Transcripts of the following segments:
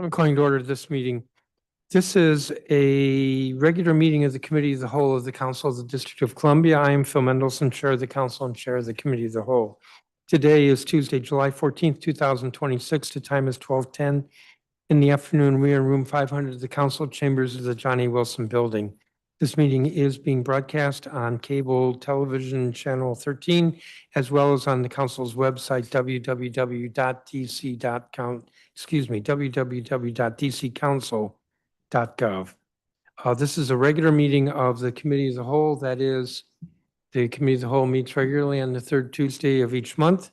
I'm calling to order this meeting. This is a regular meeting of the Committee of the Whole of the Council of the District of Columbia. I am Phil Mendelson, Chair of the Council and Chair of the Committee of the Whole. Today is Tuesday, July 14th, 2026. The time is 12:10 in the afternoon. We are in room 500 of the Council Chambers of the John A. Wilson Building. This meeting is being broadcast on cable television channel 13, as well as on the council's website, www.dccouncil.gov. This is a regular meeting of the Committee of the Whole. That is, the Committee of the Whole meets regularly on the third Tuesday of each month,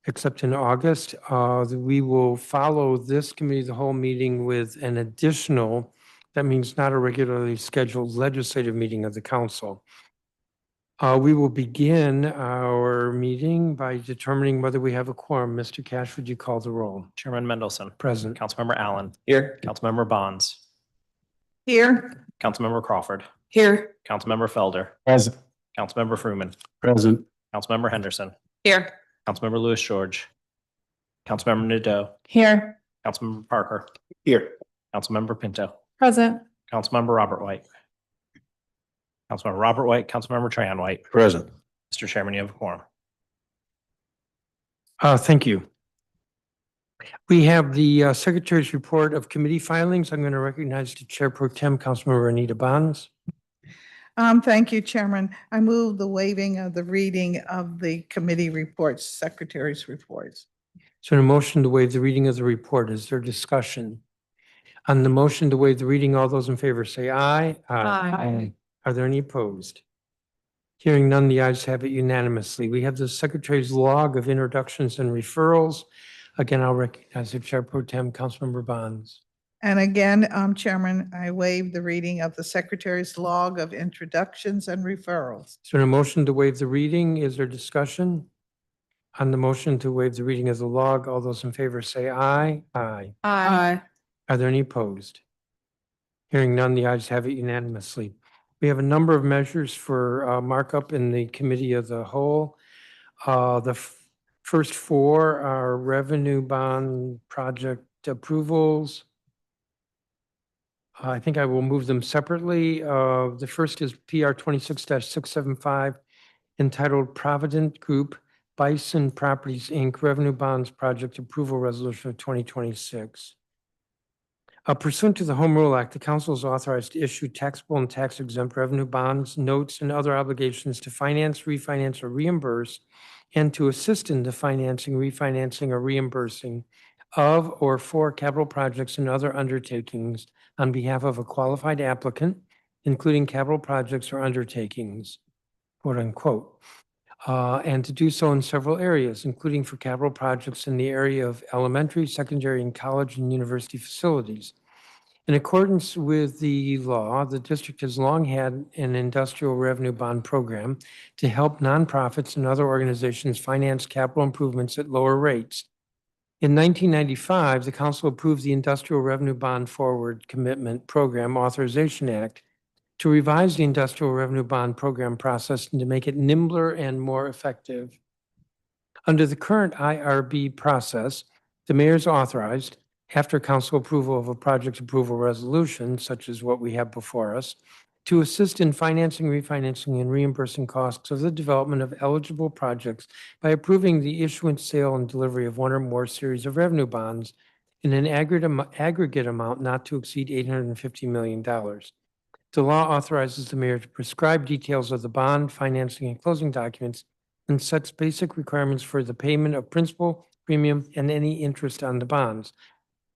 except in August. We will follow this Committee of the Whole meeting with an additional, that means not a regularly scheduled legislative meeting of the council. We will begin our meeting by determining whether we have a quorum. Mr. Cash, would you call the roll? Chairman Mendelson. Present. Councilmember Allen. Here. Councilmember Bonds. Here. Councilmember Crawford. Here. Councilmember Felder. Present. Councilmember Fruman. Present. Councilmember Henderson. Here. Councilmember Lewis George. Councilmember Nadeau. Here. Councilmember Parker. Here. Councilmember Pinto. Present. Councilmember Robert White. Councilmember Robert White. Councilmember Trahan White. Present. Mr. Chairman, you have a quorum. Thank you. We have the Secretary's report of committee filings. I'm going to recognize the Chair Pro Tem, Councilmember Anita Bonds. Thank you, Chairman. I move the waiving of the reading of the committee reports, secretary's reports. So a motion to waive the reading of the report. Is there discussion? On the motion to waive the reading, all those in favor say aye. Aye. Are there any opposed? Hearing none, the ayes have it unanimously. We have the Secretary's log of introductions and referrals. Again, I'll recognize the Chair Pro Tem, Councilmember Bonds. And again, Chairman, I waive the reading of the secretary's log of introductions and referrals. So a motion to waive the reading, is there discussion? On the motion to waive the reading of the log, all those in favor say aye. Aye. Aye. Are there any opposed? Hearing none, the ayes have it unanimously. We have a number of measures for markup in the Committee of the Whole. The first four are revenue bond project approvals. I think I will move them separately. The first is PR 26-675, entitled Provident Group Bison Properties, Inc. Revenue Bonds Project Approval Resolution of 2026. Pursuant to the Home Rule Act, the council is authorized to issue taxable and tax-exempt revenue bonds, notes, and other obligations to finance, refinance, or reimburse, and to assist in the financing, refinancing, or reimbursing of or for capital projects and other undertakings on behalf of a qualified applicant, including capital projects or undertakings, quote unquote, and to do so in several areas, including for capital projects in the area of elementary, secondary, and college and university facilities. In accordance with the law, the district has long had an industrial revenue bond program to help nonprofits and other organizations finance capital improvements at lower rates. In 1995, the council approved the Industrial Revenue Bond Forward Commitment Program Authorization Act to revise the industrial revenue bond program process and to make it nimbler and more effective. Under the current IRB process, the mayor is authorized, after council approval of a project approval resolution, such as what we have before us, to assist in financing, refinancing, and reimbursing costs of the development of eligible projects by approving the issuance, sale, and delivery of one or more series of revenue bonds in an aggregate amount not to exceed $850 million. The law authorizes the mayor to prescribe details of the bond, financing, and closing documents, and sets basic requirements for the payment of principal, premium, and any interest on the bonds.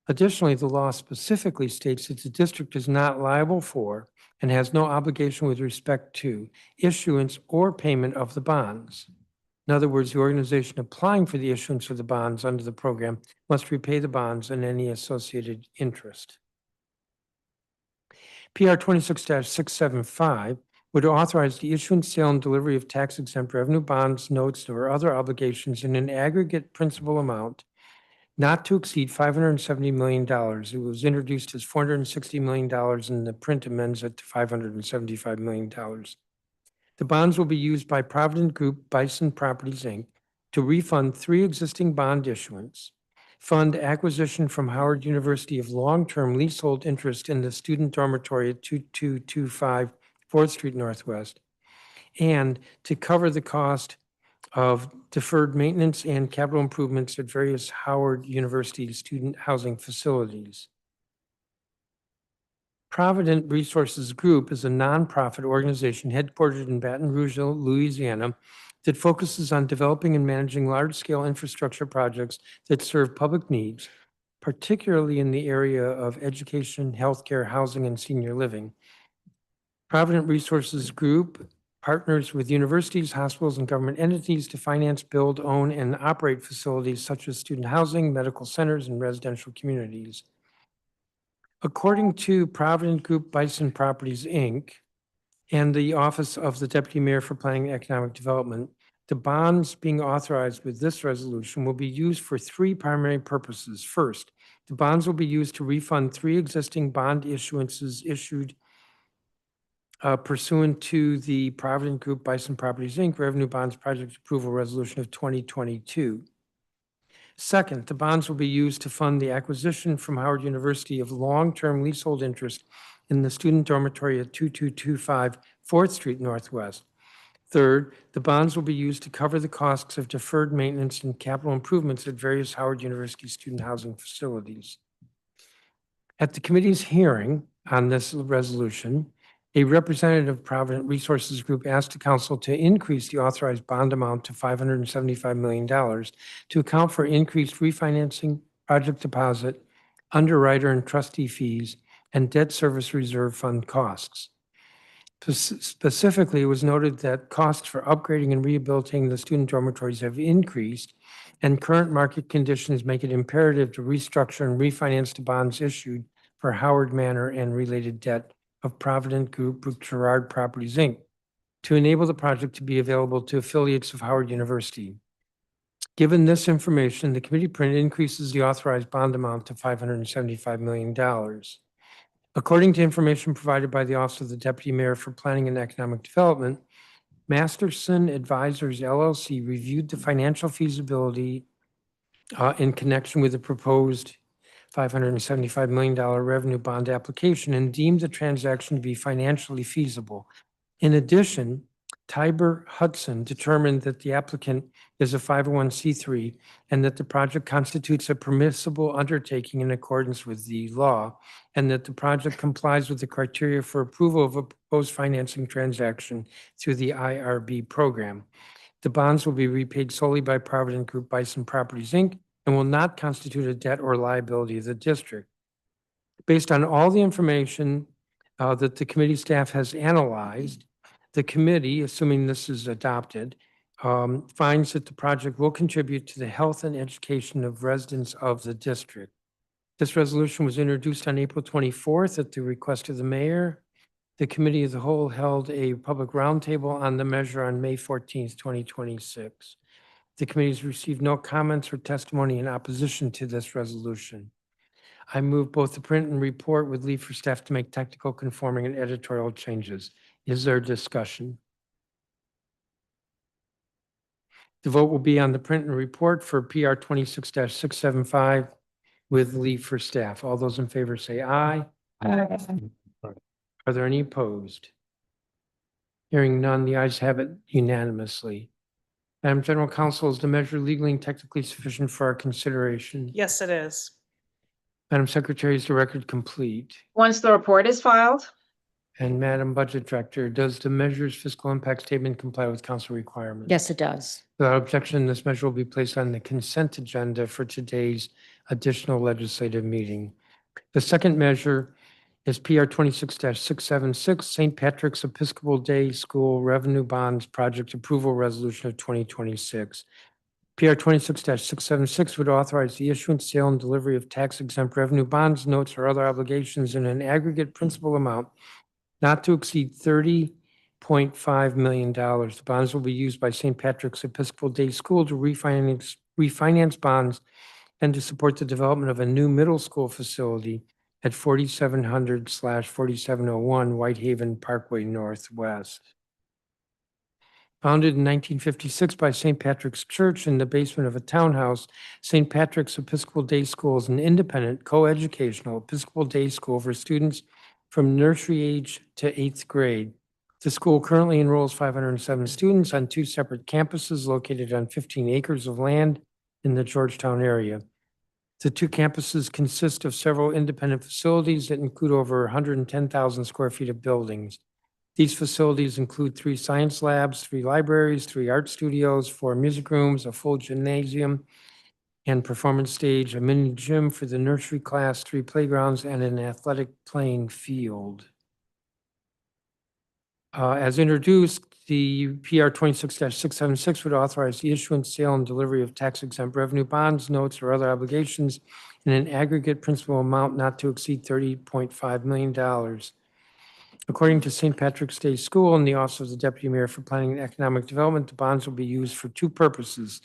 Additionally, the law specifically states that the district is not liable for and has no obligation with respect to issuance or payment of the bonds. In other words, the organization applying for the issuance of the bonds under the program must repay the bonds and any associated interest. PR 26-675 would authorize the issuance, sale, and delivery of tax-exempt revenue bonds, notes, or other obligations in an aggregate principal amount not to exceed $570 million. It was introduced as $460 million, and the print amends it to $575 million. The bonds will be used by Provident Group Bison Properties, Inc. to refund 3 existing bond issuance, fund acquisition from Howard University of long-term leasehold interest in the student dormitory at 2225 4th Street Northwest, and to cover the cost of deferred maintenance and capital improvements at various Howard University student housing facilities. Provident Resources Group is a nonprofit organization headquartered in Baton Rouge, Louisiana, that focuses on developing and managing large-scale infrastructure projects that serve public needs, particularly in the area of education, healthcare, housing, and senior living. Provident Resources Group partners with universities, hospitals, and government entities to finance, build, own, and operate facilities such as student housing, medical centers, and residential communities. According to Provident Group Bison Properties, Inc., and the Office of the Deputy Mayor for Planning and Economic Development, the bonds being authorized with this resolution will be used for three primary purposes. First, the bonds will be used to refund three existing bond issuances issued pursuant to the Provident Group Bison Properties, Inc. Revenue Bonds Project Approval Resolution of 2022. Second, the bonds will be used to fund the acquisition from Howard University of long-term leasehold interest in the student dormitory at 2225 4th Street Northwest. Third, the bonds will be used to cover the costs of deferred maintenance and capital improvements at various Howard University student housing facilities. At the committee's hearing on this resolution, a representative of Provident Resources Group asked the council to increase the authorized bond amount to $575 million to account for increased refinancing, project deposit, underwriter and trustee fees, and debt service reserve fund costs. Specifically, it was noted that costs for upgrading and rehabilitating the student dormitories have increased, and current market conditions make it imperative to restructure and refinance the bonds issued for Howard Manor and related debt of Provident Group Gerard Properties, Inc., to enable the project to be available to affiliates of Howard University. Given this information, the committee print increases the authorized bond amount to $575 million. According to information provided by the Office of the Deputy Mayor for Planning and Economic Development, Masterson Advisors LLC reviewed the financial feasibility in connection with the proposed $575 million revenue bond application and deemed the transaction to be financially feasible. In addition, Tiber Hudson determined that the applicant is a 501c3 and that the project constitutes a permissible undertaking in accordance with the law, and that the project complies with the criteria for approval of a proposed financing transaction through the IRB program. The bonds will be repaid solely by Provident Group Bison Properties, Inc., and will not constitute a debt or liability of the district. Based on all the information that the committee staff has analyzed, the committee, assuming this is adopted, finds that the project will contribute to the health and education of residents of the district. This resolution was introduced on April 24th at the request of the mayor. The committee as a whole held a public roundtable on the measure on May 14th, 2026. The committee has received no comments or testimony in opposition to this resolution. I move both the print and report with leave for staff to make technical conforming and editorial changes. Is there discussion? The vote will be on the print and report for PR 26-675 with leave for staff. All those in favor say aye. Are there any opposed? Hearing none, the ayes have it unanimously. Madam General Counsel, is the measure legally and technically sufficient for our consideration? Yes, it is. Madam Secretary, is the record complete? Once the report is filed, And Madam Budget Director, does the measure's fiscal impact statement comply with council requirements? Yes, it does. Without objection, this measure will be placed on the consent agenda for today's additional legislative meeting. The second measure is PR 26-676, St. Patrick's Episcopal Day School Revenue Bonds Project Approval Resolution of 2026. PR 26-676 would authorize the issuance, sale, and delivery of tax-exempt revenue bonds, notes, or other obligations in an aggregate principal amount not to exceed $30.5 million. The bonds will be used by St. Patrick's Episcopal Day School to refinance bonds and to support the development of a new middle school facility at 4700/4701 Whitehaven Parkway Northwest. Founded in 1956 by St. Patrick's Church in the basement of a townhouse, St. Patrick's Episcopal Day School is an independent, co-educational Episcopal day school for students from nursery age to 8th grade. The school currently enrolls 507 students on 2 separate campuses located on 15 acres of land in the Georgetown area. The 2 campuses consist of several independent facilities that include over 110,000 square feet of buildings. These facilities include 3 science labs, 3 libraries, 3 art studios, 4 music rooms, a full gymnasium and performance stage, a mini gym for the nursery class, 3 playgrounds, and an athletic playing field. As introduced, the PR 26-676 would authorize the issuance, sale, and delivery of tax-exempt revenue bonds, notes, or other obligations in an aggregate principal amount not to exceed $30.5 million. According to St. Patrick's Day School and the Office of the Deputy Mayor for Planning and Economic Development, the bonds will be used for 2 purposes.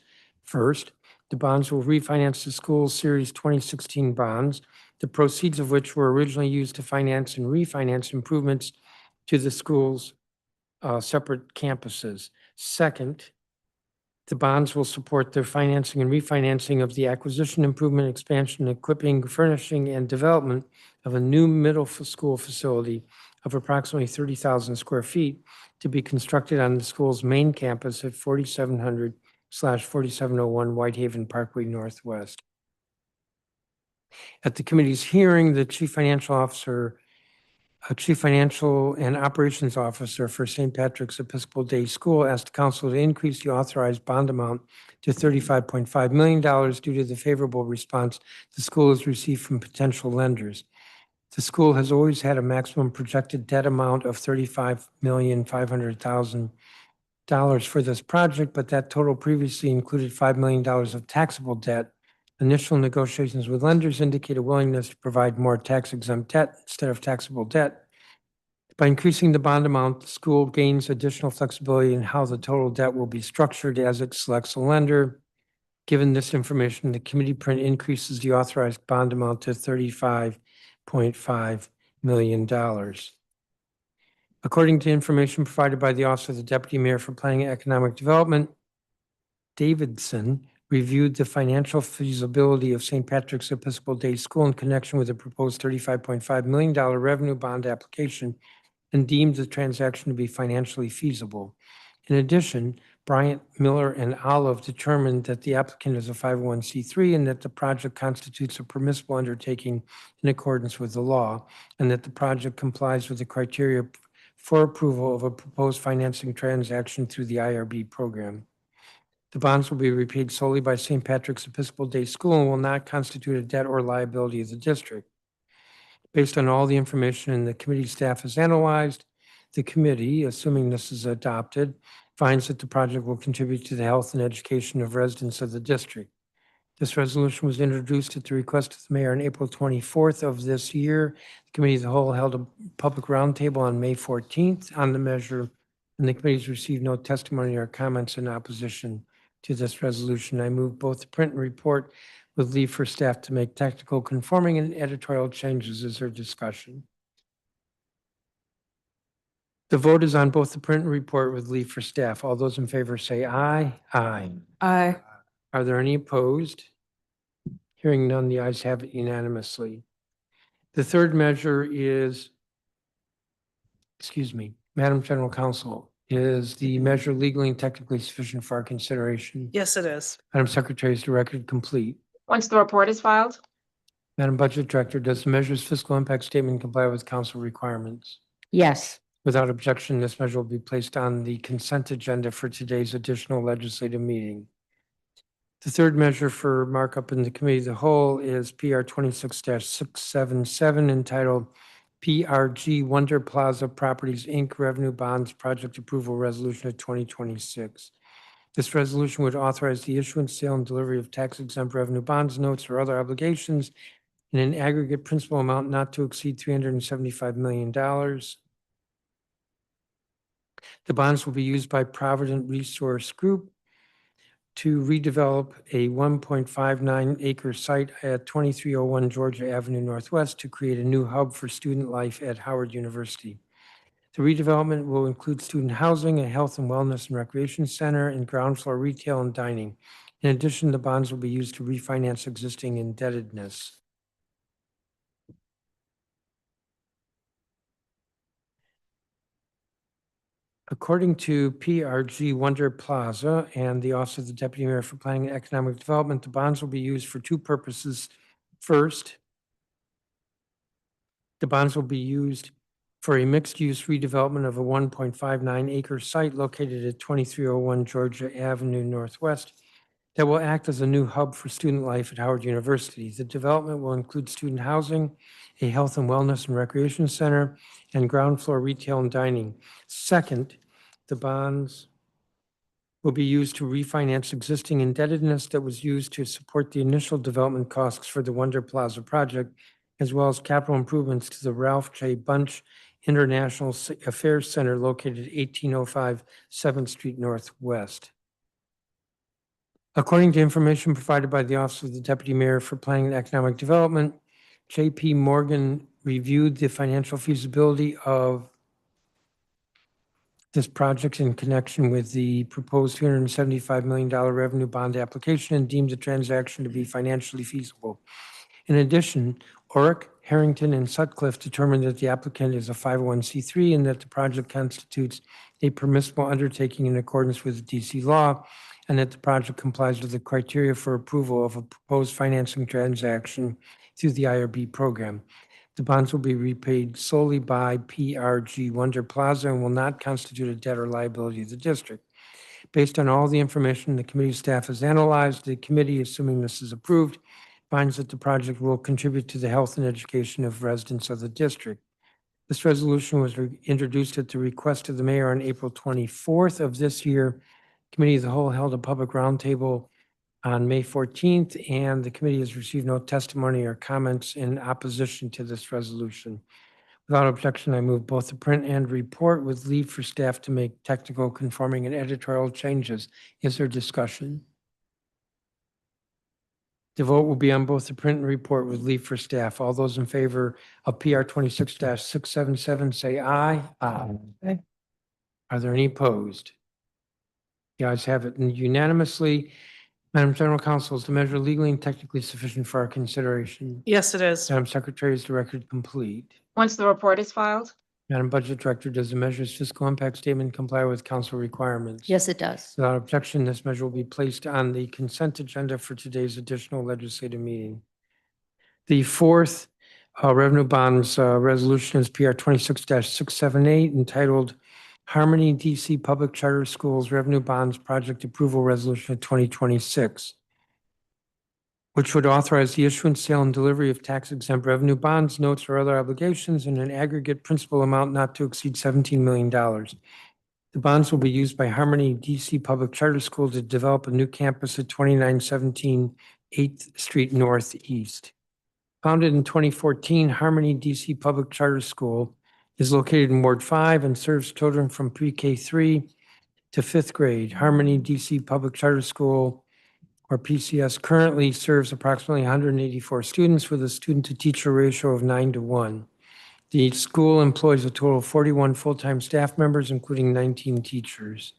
First, the bonds will refinance the school's Series 2016 bonds, the proceeds of which were originally used to finance and refinance improvements to the school's separate campuses. Second, the bonds will support the financing and refinancing of the acquisition, improvement, expansion, equipping, furnishing, and development of a new middle school facility of approximately 30,000 square feet to be constructed on the school's main campus at 4700/4701 Whitehaven Parkway Northwest. At the committee's hearing, the Chief Financial and Operations Officer for St. Patrick's Episcopal Day School asked council to increase the authorized bond amount to $35.5 million due to the favorable response the school has received from potential lenders. The school has always had a maximum projected debt amount of $35,500,000 for this project, but that total previously included $5 million of taxable debt. Initial negotiations with lenders indicate a willingness to provide more tax-exempt debt instead of taxable debt. By increasing the bond amount, the school gains additional flexibility in how the total debt will be structured as it selects a lender. Given this information, the committee print increases the authorized bond amount to $35.5 million. According to information provided by the Office of the Deputy Mayor for Planning and Economic Development, Davidson reviewed the financial feasibility of St. Patrick's Episcopal Day School in connection with the proposed $35.5 million revenue bond application and deemed the transaction to be financially feasible. In addition, Bryant, Miller, and Olive determined that the applicant is a 501c3 and that the project constitutes a permissible undertaking in accordance with the law, and that the project complies with the criteria for approval of a proposed financing transaction through the IRB program. The bonds will be repaid solely by St. Patrick's Episcopal Day School and will not constitute a debt or liability of the district. Based on all the information the committee staff has analyzed, the committee, assuming this is adopted, finds that the project will contribute to the health and education of residents of the district. This resolution was introduced at the request of the mayor on April 24th of this year. The committee of the whole held a public roundtable on May 14th on the measure, and the committee's received no testimony or comments in opposition to this resolution. I move both the print and report with leave for staff to make technical conforming and editorial changes. Is there discussion? The vote is on both the print and report with leave for staff. All those in favor say aye. Aye. Aye. Are there any opposed? Hearing none, the ayes have it unanimously. The third measure is, Madam General Counsel, is the measure legally and technically sufficient for our consideration? Yes, it is. Madam Secretary, is the record complete? Once the report is filed, Madam Budget Director, does the measure's fiscal impact statement comply with council requirements? Yes. Without objection, this measure will be placed on the consent agenda for today's additional legislative meeting. The third measure for markup in the committee of the whole is PR 26-677 entitled PRG Wonder Plaza Properties, Inc. Revenue Bonds Project Approval Resolution of 2026. This resolution would authorize the issuance, sale, and delivery of tax-exempt revenue bonds, notes, or other obligations in an aggregate principal amount not to exceed $375 million. The bonds will be used by Provident Resource Group to redevelop a 1.59 acre site at 2301 Georgia Avenue Northwest to create a new hub for student life at Howard University. The redevelopment will include student housing, a health and wellness and recreation center, and ground floor retail and dining. In addition, the bonds will be used to refinance existing indebtedness. According to PRG Wonder Plaza and the Office of the Deputy Mayor for Planning and Economic Development, the bonds will be used for two purposes. First, the bonds will be used for a mixed-use redevelopment of a 1.59-acre site located at 2301 Georgia Avenue Northwest that will act as a new hub for student life at Howard University. The development will include student housing, a health and wellness and recreation center, and ground floor retail and dining. Second, the bonds will be used to refinance existing indebtedness that was used to support the initial development costs for the Wonder Plaza project, as well as capital improvements to the Ralph J. Bunch International Affairs Center located at 1805 7th Street Northwest. According to information provided by the Office of the Deputy Mayor for Planning and Economic Development, J.P. Morgan reviewed the financial feasibility of this project in connection with the proposed $275 million revenue bond application and deemed the transaction to be financially feasible. In addition, Oric, Harrington, and Sutcliffe determined that the applicant is a 501c3 and that the project constitutes a permissible undertaking in accordance with the DC law, and that the project complies with the criteria for approval of a proposed financing transaction through the IRB program. The bonds will be repaid solely by PRG Wonder Plaza and will not constitute a debt or liability of the district. Based on all the information the committee staff has analyzed, the committee, assuming this is approved, finds that the project will contribute to the health and education of residents of the district. This resolution was introduced at the request of the mayor on April 24th of this year. Committee of the Whole held a public roundtable on May 14th, and the committee has received no testimony or comments in opposition to this resolution. Without objection, I move both the print and report with leave for staff to make technical, conforming, and editorial changes. Is there discussion? The vote will be on both the print and report with leave for staff. All those in favor of PR 26-677, say aye. Aye. Are there any opposed? The ayes have it unanimously. Madam General Counsel, is the measure legally and technically sufficient for our consideration? Yes, it is. Madam Secretary, is the record complete? Once the report is filed, Madam Budget Director, does the measure's fiscal impact statement comply with council requirements? Yes, it does. Without objection, this measure will be placed on the consent agenda for today's additional legislative meeting. The fourth revenue bonds resolution is PR 26-678, entitled Harmony DC Public Charter Schools Revenue Bonds Project Approval Resolution of 2026, which would authorize the issuance, sale, and delivery of tax-exempt revenue bonds, notes, or other obligations in an aggregate principal amount not to exceed $17 million. The bonds will be used by Harmony DC Public Charter School to develop a new campus at 2917 8th Street Northeast. Founded in 2014, Harmony DC Public Charter School is located in Ward 5 and serves children from pre-K 3 to 5th grade. Harmony DC Public Charter School, or PCS, currently serves approximately 184 students with a student-to-teacher ratio of 9:1. The school employs a total of 41 full-time staff members, including 19 teachers.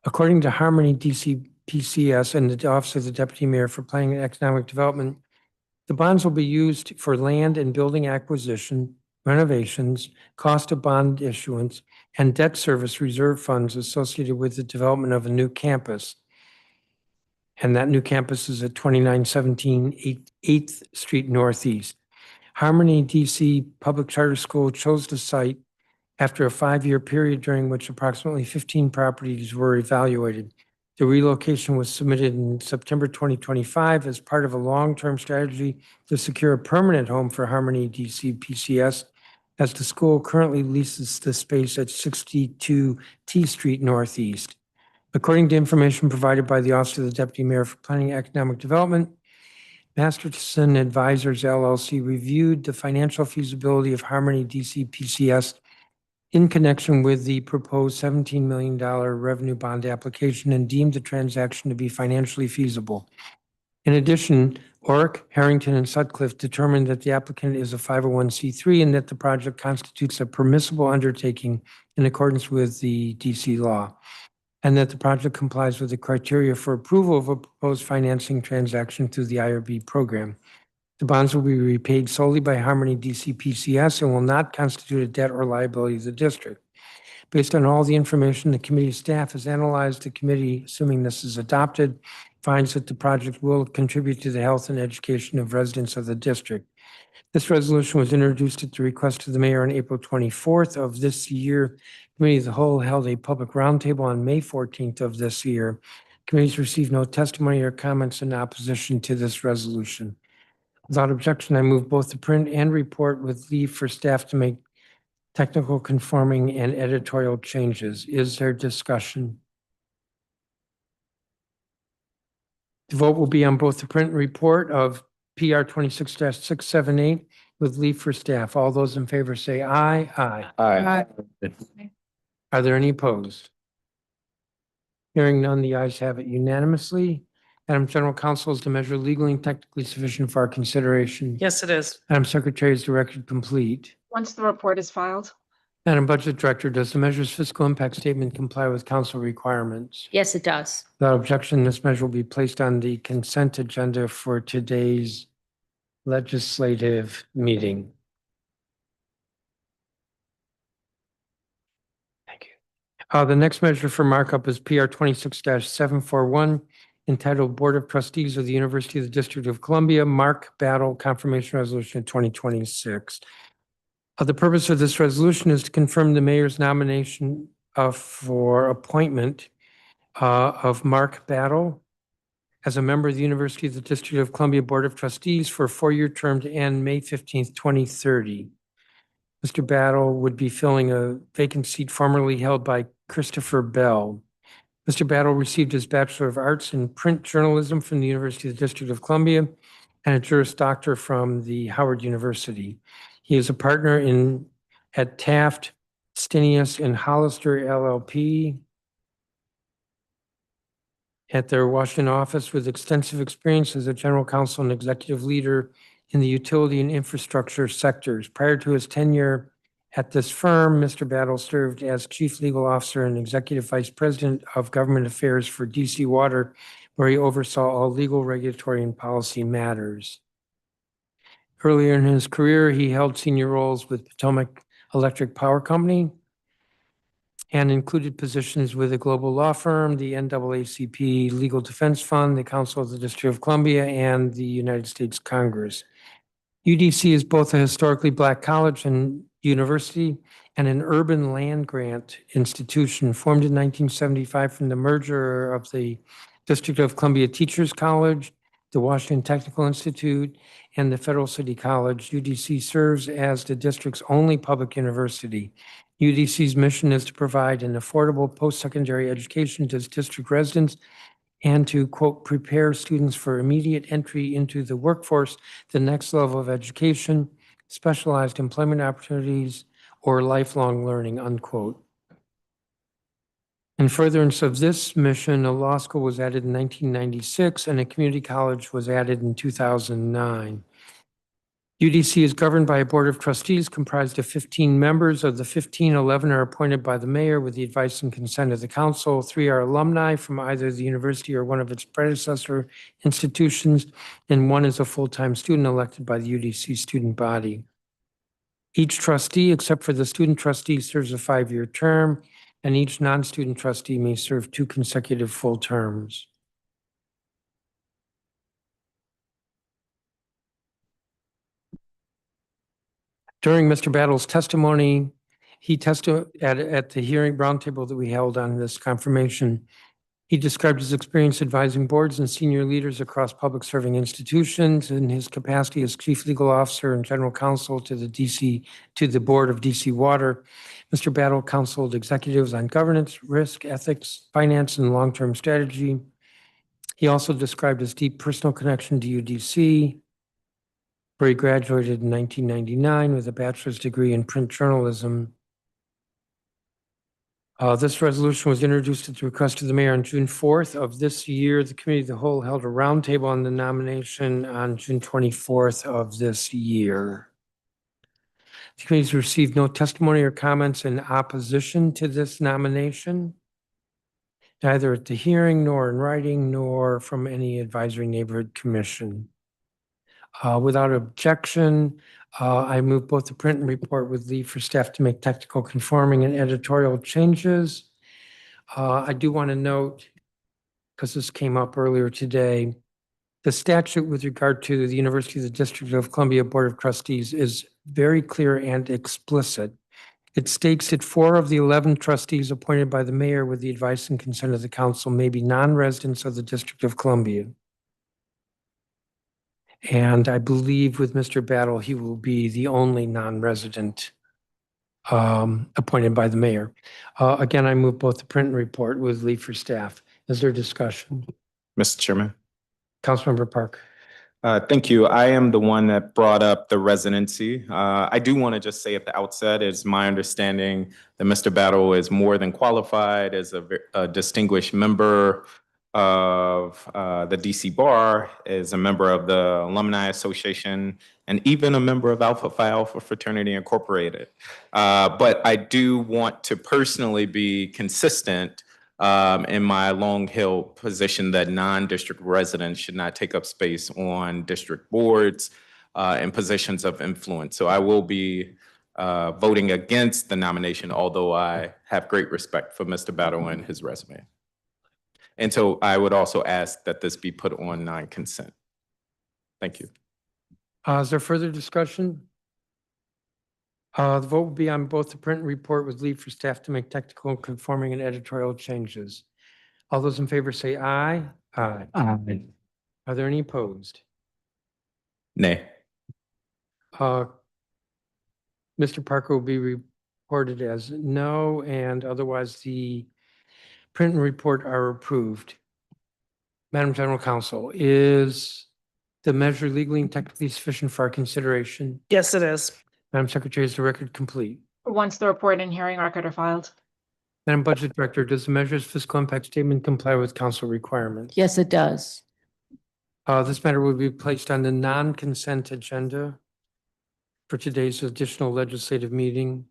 According to Harmony DC PCS and the Office of the Deputy Mayor for Planning and Economic Development, the bonds will be used for land and building acquisition, renovations, cost of bond issuance, and debt service reserve funds associated with the development of a new campus. And that new campus is at 2917 8th Street Northeast. Harmony DC Public Charter School chose the site after a 5-year period during which approximately 15 properties were evaluated. The relocation was submitted in September 2025 as part of a long-term strategy to secure a permanent home for Harmony DC PCS, as the school currently leases the space at 62 T Street Northeast. According to information provided by the Office of the Deputy Mayor for Planning and Economic Development, Masterson Advisors LLC reviewed the financial feasibility of Harmony DC PCS in connection with the proposed $17 million revenue bond application and deemed the transaction to be financially feasible. In addition, Oric, Harrington, and Sutcliffe determined that the applicant is a 501c3 and that the project constitutes a permissible undertaking in accordance with the DC law, and that the project complies with the criteria for approval of a proposed financing transaction through the IRB program. The bonds will be repaid solely by Harmony DC PCS and will not constitute a debt or liability of the district. Based on all the information the committee staff has analyzed, the committee, assuming this is adopted, finds that the project will contribute to the health and education of residents of the district. This resolution was introduced at the request of the mayor on April 24th of this year. Committee of the Whole held a public roundtable on May 14th of this year. Committees received no testimony or comments in opposition to this resolution. Without objection, I move both the print and report with leave for staff to make technical conforming and editorial changes. Is there discussion? The vote will be on both the print and report of PR 26-678 with leave for staff. All those in favor say aye. Aye. Aye. Are there any opposed? Hearing none, the ayes have it unanimously. Madam General Counsel, is the measure legally and technically sufficient for our consideration? Yes, it is. Madam Secretary, is the record complete? Once the report is filed, Madam Budget Director, does the measure's fiscal impact statement comply with council requirements? Yes, it does. Without objection, this measure will be placed on the consent agenda for today's legislative meeting. Thank you. The next measure for markup is PR 26-741, entitled Board of Trustees of the University of the District of Columbia, Mark Battle Confirmation Resolution 2026. The purpose of this resolution is to confirm the mayor's nomination for appointment of Mark Battle as a member of the University of the District of Columbia Board of Trustees for a 4-year term to end May 15th, 2030. Mr. Battle would be filling a vacant seat formerly held by Christopher Bell. Mr. Battle received his Bachelor of Arts in Print Journalism from the University of the District of Columbia and a Juris Doctor from the Howard University. He is a partner at Taft, Stenius, and Hollister LLP at their Washington office with extensive experience as a general counsel and executive leader in the utility and infrastructure sectors. Prior to his tenure at this firm, Mr. Battle served as Chief Legal Officer and Executive Vice President of Government Affairs for DC Water, where he oversaw all legal, regulatory, and policy matters. Earlier in his career, he held senior roles with Potomac Electric Power Company and included positions with a global law firm, the NAACP Legal Defense Fund, the Council of the District of Columbia, and the United States Congress. UDC is both a historically Black college and university and an urban land grant institution formed in 1975 from the merger of the District of Columbia Teachers College, the Washington Technical Institute, and the Federal City College. UDC serves as the district's only public university. UDC's mission is to provide an affordable post-secondary education to its district residents and to, quote, prepare students for immediate entry into the workforce, the next level of education, specialized employment opportunities, or lifelong learning, unquote. In furtherance of this mission, a law school was added in 1996 and a community college was added in 2009. UDC is governed by a board of trustees comprised of 15 members. Of the 15, 11 are appointed by the mayor with the advice and consent of the council. 3 are alumni from either the university or one of its predecessor institutions, and 1 is a full-time student elected by the UDC student body. Each trustee, except for the student trustee, serves a 5-year term, and each non-student trustee may serve 2 consecutive full terms. During Mr. Battle's testimony, he testified at the hearing roundtable that we held on this confirmation. He described his experience advising boards and senior leaders across public serving institutions in his capacity as Chief Legal Officer and General Counsel to the Board of DC Water. Mr. Battle counseled executives on governance, risk, ethics, finance, and long-term strategy. He also described his deep personal connection to UDC, where he graduated in 1999 with a bachelor's degree in print journalism. This resolution was introduced at the request of the mayor on June 4th of this year. The committee of the whole held a roundtable on the nomination on June 24th of this year. The committee's received no testimony or comments in opposition to this nomination, neither at the hearing nor in writing nor from any advisory neighborhood commission. Without objection, I move both the print and report with leave for staff to make technical conforming and editorial changes. I do want to note, because this came up earlier today, the statute with regard to the University of the District of Columbia Board of Trustees is very clear and explicit. It states that 4 of the 11 trustees appointed by the mayor with the advice and consent of the council may be non-residents of the District of Columbia. And I believe with Mr. Battle, he will be the only non-resident appointed by the mayor. Again, I move both the print and report with leave for staff. Is there discussion? Mr. Chairman. Councilmember Park. Thank you. I am the one that brought up the residency. I do want to just say at the outset, it's my understanding that Mr. Battle is more than qualified as a distinguished member of the DC Bar, is a member of the Alumni Association, and even a member of Alpha Phi Alpha Fraternity Incorporated. But I do want to personally be consistent in my long-held position that non-district residents should not take up space on district boards and positions of influence. So I will be voting against the nomination, although I have great respect for Mr. Battle and his resume. And so I would also ask that this be put on non-consent. Thank you. Is there further discussion? The vote will be on both the print and report with leave for staff to make technical conforming and editorial changes. All those in favor say aye. Aye. Aye. Are there any opposed? Nay. Mr. Parker will be reported as no, and otherwise the print and report are approved. Madam General Counsel, is the measure legally and technically sufficient for our consideration? Yes, it is. Madam Secretary, is the record complete? Once the report and hearing record are filed. Madam Budget Director, does the measure's fiscal impact statement comply with council requirements? Yes, it does. This matter will be placed on the non-consent agenda for today's additional legislative meeting.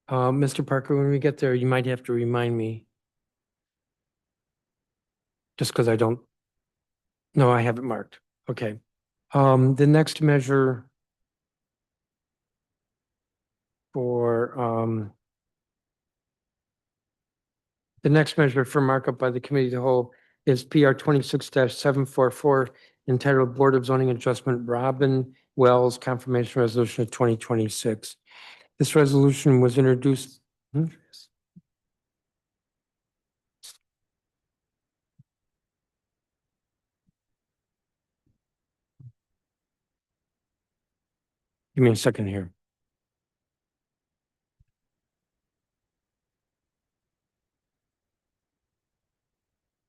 Mr. Parker, when we get there, you might have to remind me. Just because I don't. No, I have it marked. Okay. The next measure for the next measure for markup by the committee of the whole is PR 26-744 entitled Board of Zoning Adjustment Robin Wells Confirmation Resolution of 2026. This resolution was introduced. Give me a second here.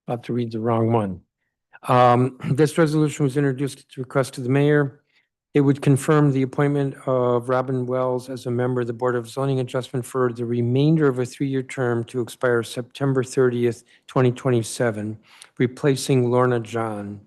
About to read the wrong one. This resolution was introduced at the request of the mayor. It would confirm the appointment of Robin Wells as a member of the Board of Zoning Adjustment for the remainder of a 3-year term to expire September 30th, 2027, replacing Lorna John.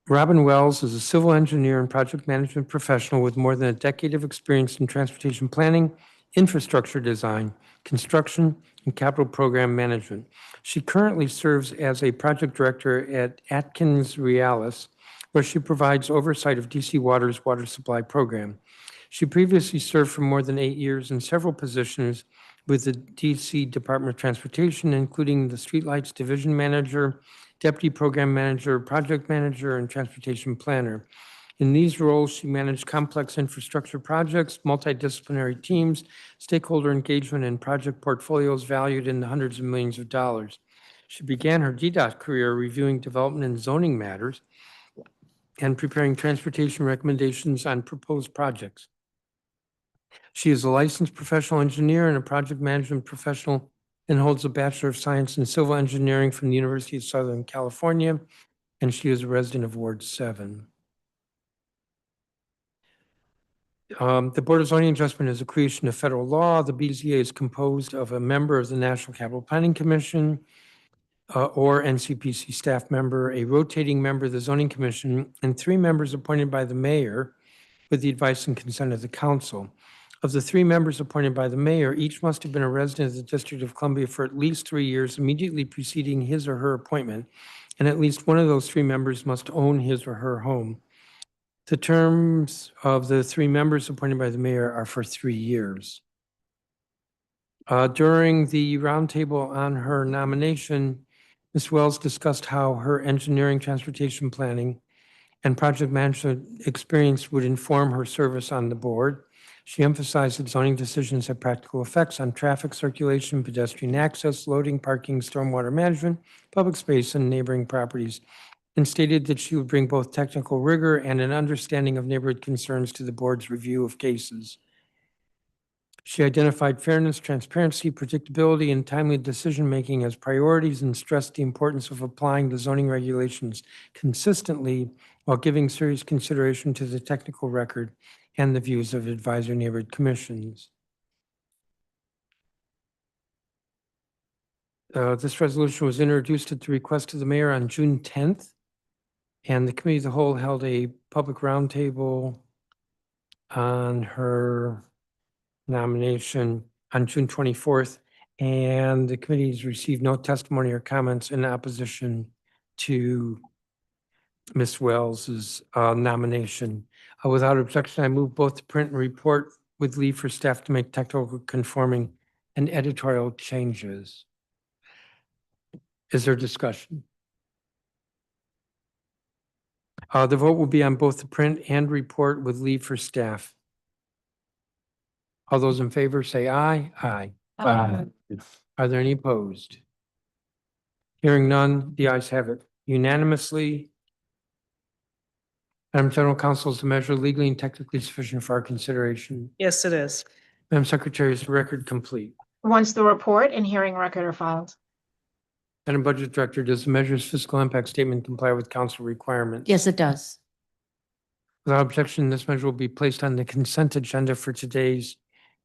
Robin Wells is a civil engineer and project management professional with more than a decade of experience in transportation planning, infrastructure design, construction, and capital program management. She currently serves as a project director at Atkins Realis, where she provides oversight of DC Water's water supply program. She previously served for more than 8 years in several positions with the DC Department of Transportation, including the Streetlights Division Manager, Deputy Program Manager, Project Manager, and Transportation Planner. In these roles, she managed complex infrastructure projects, multidisciplinary teams, stakeholder engagement, and project portfolios valued in the hundreds of millions of dollars. She began her DDOT career reviewing development and zoning matters and preparing transportation recommendations on proposed projects. She is a licensed professional engineer and a project management professional and holds a Bachelor of Science in Civil Engineering from the University of Southern California, and she is a resident of Ward 7. The Board of Zoning Adjustment is a creation of federal law. The BZA is composed of a member of the National Capital Planning Commission or NCPC staff member, a rotating member of the Zoning Commission, and 3 members appointed by the mayor with the advice and consent of the council. Of the 3 members appointed by the mayor, each must have been a resident of the District of Columbia for at least 3 years immediately preceding his or her appointment, and at least one of those 3 members must own his or her home. The terms of the 3 members appointed by the mayor are for 3 years. During the roundtable on her nomination, Ms. Wells discussed how her engineering, transportation planning, and project management experience would inform her service on the board. She emphasized that zoning decisions have practical effects on traffic circulation, pedestrian access, loading, parking, stormwater management, public space, and neighboring properties, and stated that she would bring both technical rigor and an understanding of neighborhood concerns to the board's review of cases. She identified fairness, transparency, predictability, and timely decision-making as priorities and stressed the importance of applying the zoning regulations consistently while giving serious consideration to the technical record and the views of advisory neighborhood commissions. This resolution was introduced at the request of the mayor on June 10th, and the committee of the whole held a public roundtable on her nomination on June 24th, and the committees received no testimony or comments in opposition to Ms. Wells's nomination. Without objection, I move both the print and report with leave for staff to make technical conforming and editorial changes. Is there discussion? The vote will be on both the print and report with leave for staff. All those in favor say aye. Aye. Aye. Are there any opposed? Hearing none, the ayes have it unanimously. Madam General Counsel, is the measure legally and technically sufficient for our consideration? Yes, it is. Madam Secretary, is the record complete? Once the report and hearing record are filed. Madam Budget Director, does the measure's fiscal impact statement comply with council requirements? Yes, it does. Without objection, this measure will be placed on the consent agenda for today's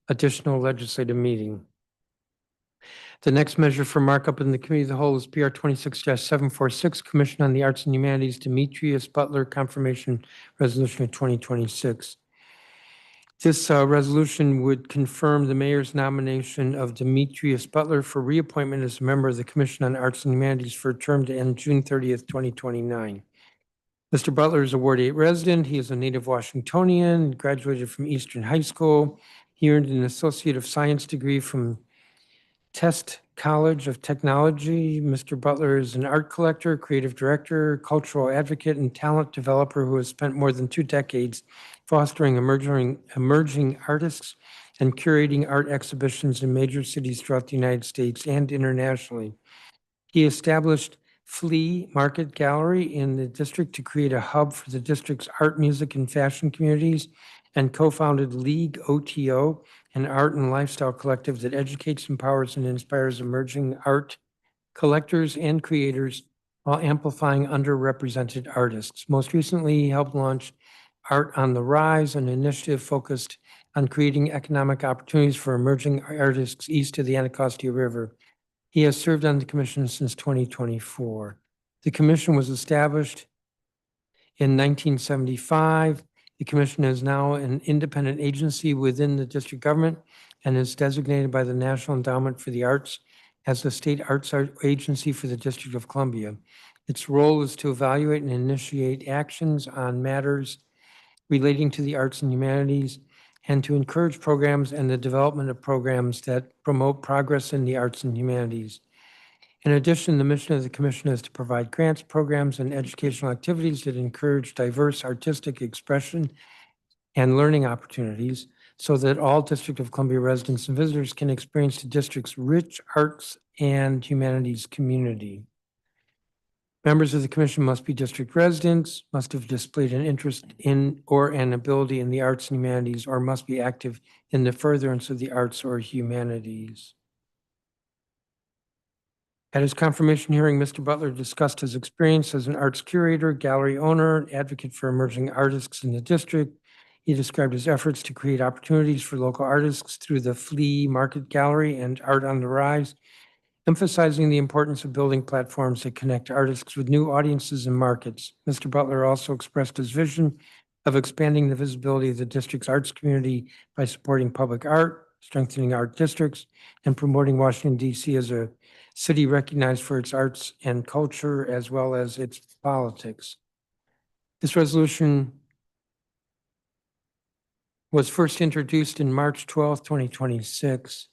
additional legislative meeting. The next measure for markup in the Committee of the Whole is PR 26-746, Commission on the Arts and Humanities, Demetrius Butler Confirmation Resolution of 2026. This resolution would confirm the mayor's nomination of Demetrius Butler for reappointment as a member of the Commission on Arts and Humanities for a term to end June 30th, 2029. Mr. Butler is a Ward 8 resident. He is a native Washingtonian, graduated from Eastern High School. He earned an Associate of Science degree from Test College of Technology. Mr. Butler is an art collector, creative director, cultural advocate, and talent developer who has spent more than 2 decades fostering emerging artists and curating art exhibitions in major cities throughout the United States and internationally. He established Flea Market Gallery in the district to create a hub for the district's art, music, and fashion communities, and co-founded League OTO, an art and lifestyle collective that educates, empowers, and inspires emerging art collectors and creators while amplifying underrepresented artists. Most recently, he helped launch Art on the Rise, an initiative focused on creating economic opportunities for emerging artists east of the Anacostia River. He has served on the commission since 2024. The commission was established in 1975. The commission is now an independent agency within the district government and is designated by the National Endowment for the Arts as the state arts agency for the District of Columbia. Its role is to evaluate and initiate actions on matters relating to the arts and humanities and to encourage programs and the development of programs that promote progress in the arts and humanities. In addition, the mission of the commission is to provide grants, programs, and educational activities that encourage diverse artistic expression and learning opportunities so that all District of Columbia residents and visitors can experience the district's rich arts and humanities community. Members of the commission must be district residents, must have displayed an interest in or an ability in the arts and humanities, or must be active in the furtherance of the arts or humanities. At his confirmation hearing, Mr. Butler discussed his experience as an arts curator, gallery owner, advocate for emerging artists in the district. He described his efforts to create opportunities for local artists through the Flea Market Gallery and Art on the Rise, emphasizing the importance of building platforms that connect artists with new audiences and markets. Mr. Butler also expressed his vision of expanding the visibility of the district's arts community by supporting public art, strengthening art districts, and promoting Washington DC as a city recognized for its arts and culture as well as its politics. This resolution was first introduced in March 12th, 2026.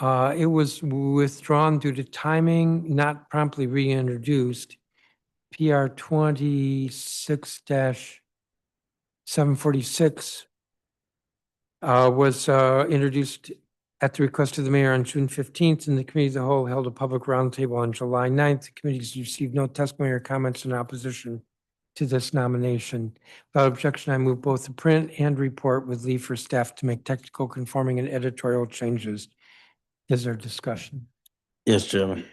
It was withdrawn due to timing, not promptly reintroduced. PR 26-746 was introduced at the request of the mayor on June 15th, and the committee of the whole held a public roundtable on July 9th. The committees received no testimony or comments in opposition to this nomination. Without objection, I move both the print and report with leave for staff to make technical conforming and editorial changes. Is there discussion? Yes, Chairman.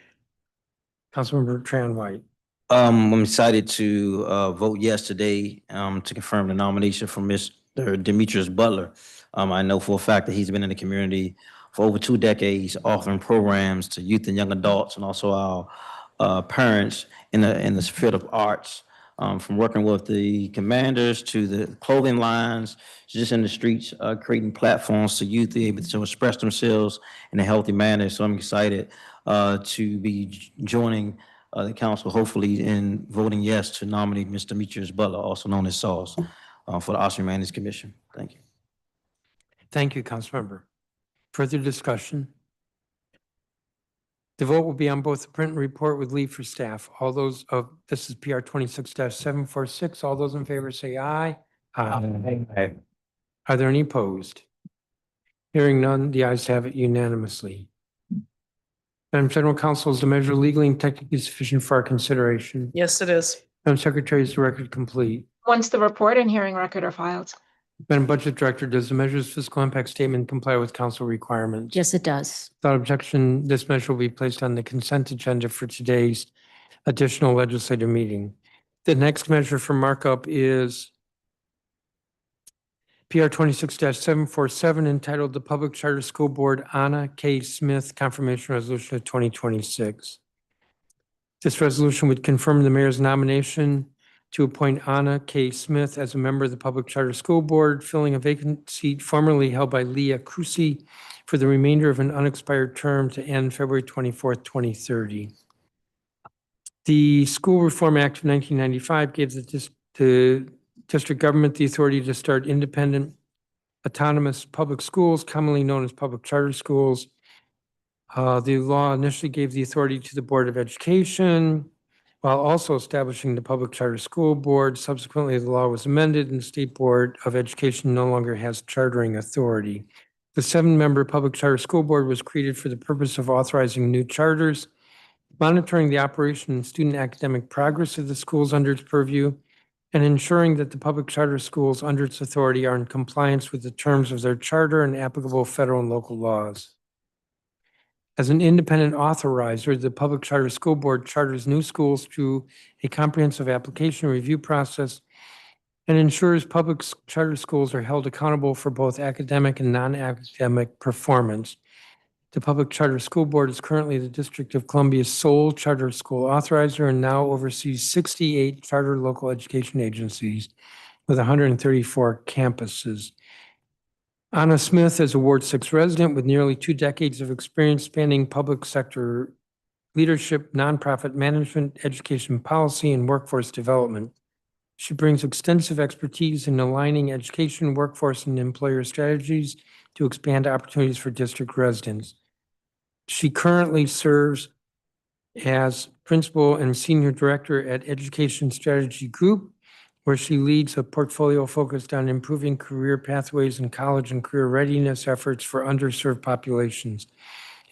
Councilmember Tran White. I'm excited to vote yes today to confirm the nomination for Mr. Demetrius Butler. I know for a fact that he's been in the community for over 2 decades, offering programs to youth and young adults and also our parents in the field of arts, from working with the commanders to the clothing lines, just in the streets, creating platforms to youth to be able to express themselves in a healthy manner. So I'm excited to be joining the council, hopefully in voting yes to nominate Mr. Demetrius Butler, also known as Sauce, for the Austin Humanities Commission. Thank you. Thank you, Councilmember. Further discussion? The vote will be on both the print and report with leave for staff. All those of, this is PR 26-746. All those in favor say aye. Aye. Are there any opposed? Hearing none, the ayes have it unanimously. Madam General Counsel, is the measure legally and technically sufficient for our consideration? Yes, it is. Madam Secretary, is the record complete? Once the report and hearing record are filed. Madam Budget Director, does the measure's fiscal impact statement comply with council requirements? Yes, it does. Without objection, this measure will be placed on the consent agenda for today's additional legislative meeting. The next measure for markup is PR 26-747, entitled the Public Charter School Board Anna K. Smith Confirmation Resolution of 2026. This resolution would confirm the mayor's nomination to appoint Anna K. Smith as a member of the Public Charter School Board, filling a vacant seat formerly held by Leah Crucy for the remainder of an unexpired term to end February 24th, 2030. The School Reform Act of 1995 gave the district government the authority to start independent, autonomous public schools, commonly known as public charter schools. The law initially gave the authority to the Board of Education, while also establishing the Public Charter School Board. Subsequently, the law was amended and the State Board of Education no longer has chartering authority. The 7-member Public Charter School Board was created for the purpose of authorizing new charters, monitoring the operation and student academic progress of the schools under its purview, and ensuring that the public charter schools under its authority are in compliance with the terms of their charter and applicable federal and local laws. As an independent authorizer, the Public Charter School Board charters new schools through a comprehensive application review process and ensures public charter schools are held accountable for both academic and non-academic performance. The Public Charter School Board is currently the District of Columbia's sole charter school authorizer and now oversees 68 charter local education agencies with 134 campuses. Anna Smith is a Ward 6 resident with nearly 2 decades of experience spanning public sector leadership, nonprofit management, education policy, and workforce development. She brings extensive expertise in aligning education, workforce, and employer strategies to expand opportunities for district residents. She currently serves as principal and senior director at Education Strategy Group, where she leads a portfolio focused on improving career pathways and college and career readiness efforts for underserved populations.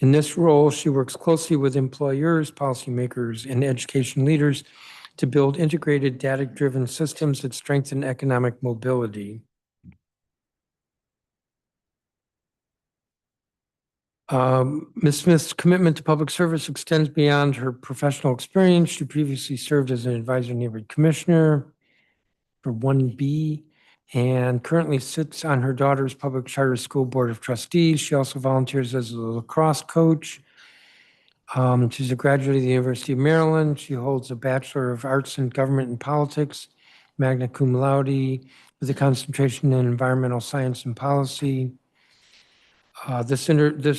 In this role, she works closely with employers, policymakers, and education leaders to build integrated data-driven systems that strengthen economic mobility. Ms. Smith's commitment to public service extends beyond her professional experience. She previously served as an advisory neighborhood commissioner for 1B and currently sits on her daughter's public charter school board of trustees. She also volunteers as a lacrosse coach. She's a graduate of the University of Maryland. She holds a Bachelor of Arts in Government and Politics, magna cum laude, with a concentration in environmental science and policy. This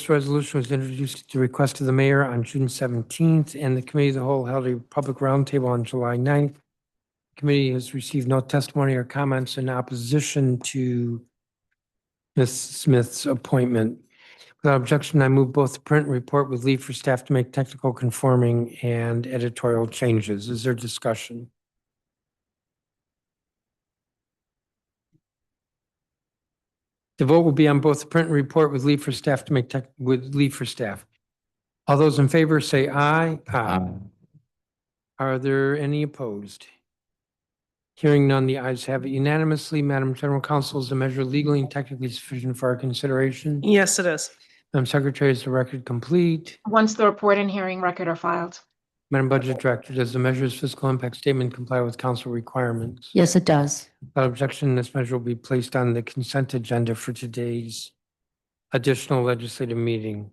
resolution was introduced at the request of the mayor on June 17th, and the Committee of the Whole held a public roundtable on July 9th. The committee has received no testimony or comments in opposition to Ms. Smith's appointment. Without objection, I move both the print and report with leave for staff to make technical conforming and editorial changes. Is there discussion? The vote will be on both the print and report with leave for staff to make All those in favor say aye. Are there any opposed? Hearing none, the ayes have it unanimously. Madam General Counsel, is the measure legally and technically sufficient for our consideration? Yes, it is. Madam Secretary, is the record complete? Once the report and hearing record are filed. Madam Budget Director, does the measure's fiscal impact statement comply with council requirements? Yes, it does. Without objection, this measure will be placed on the consent agenda for today's additional legislative meeting.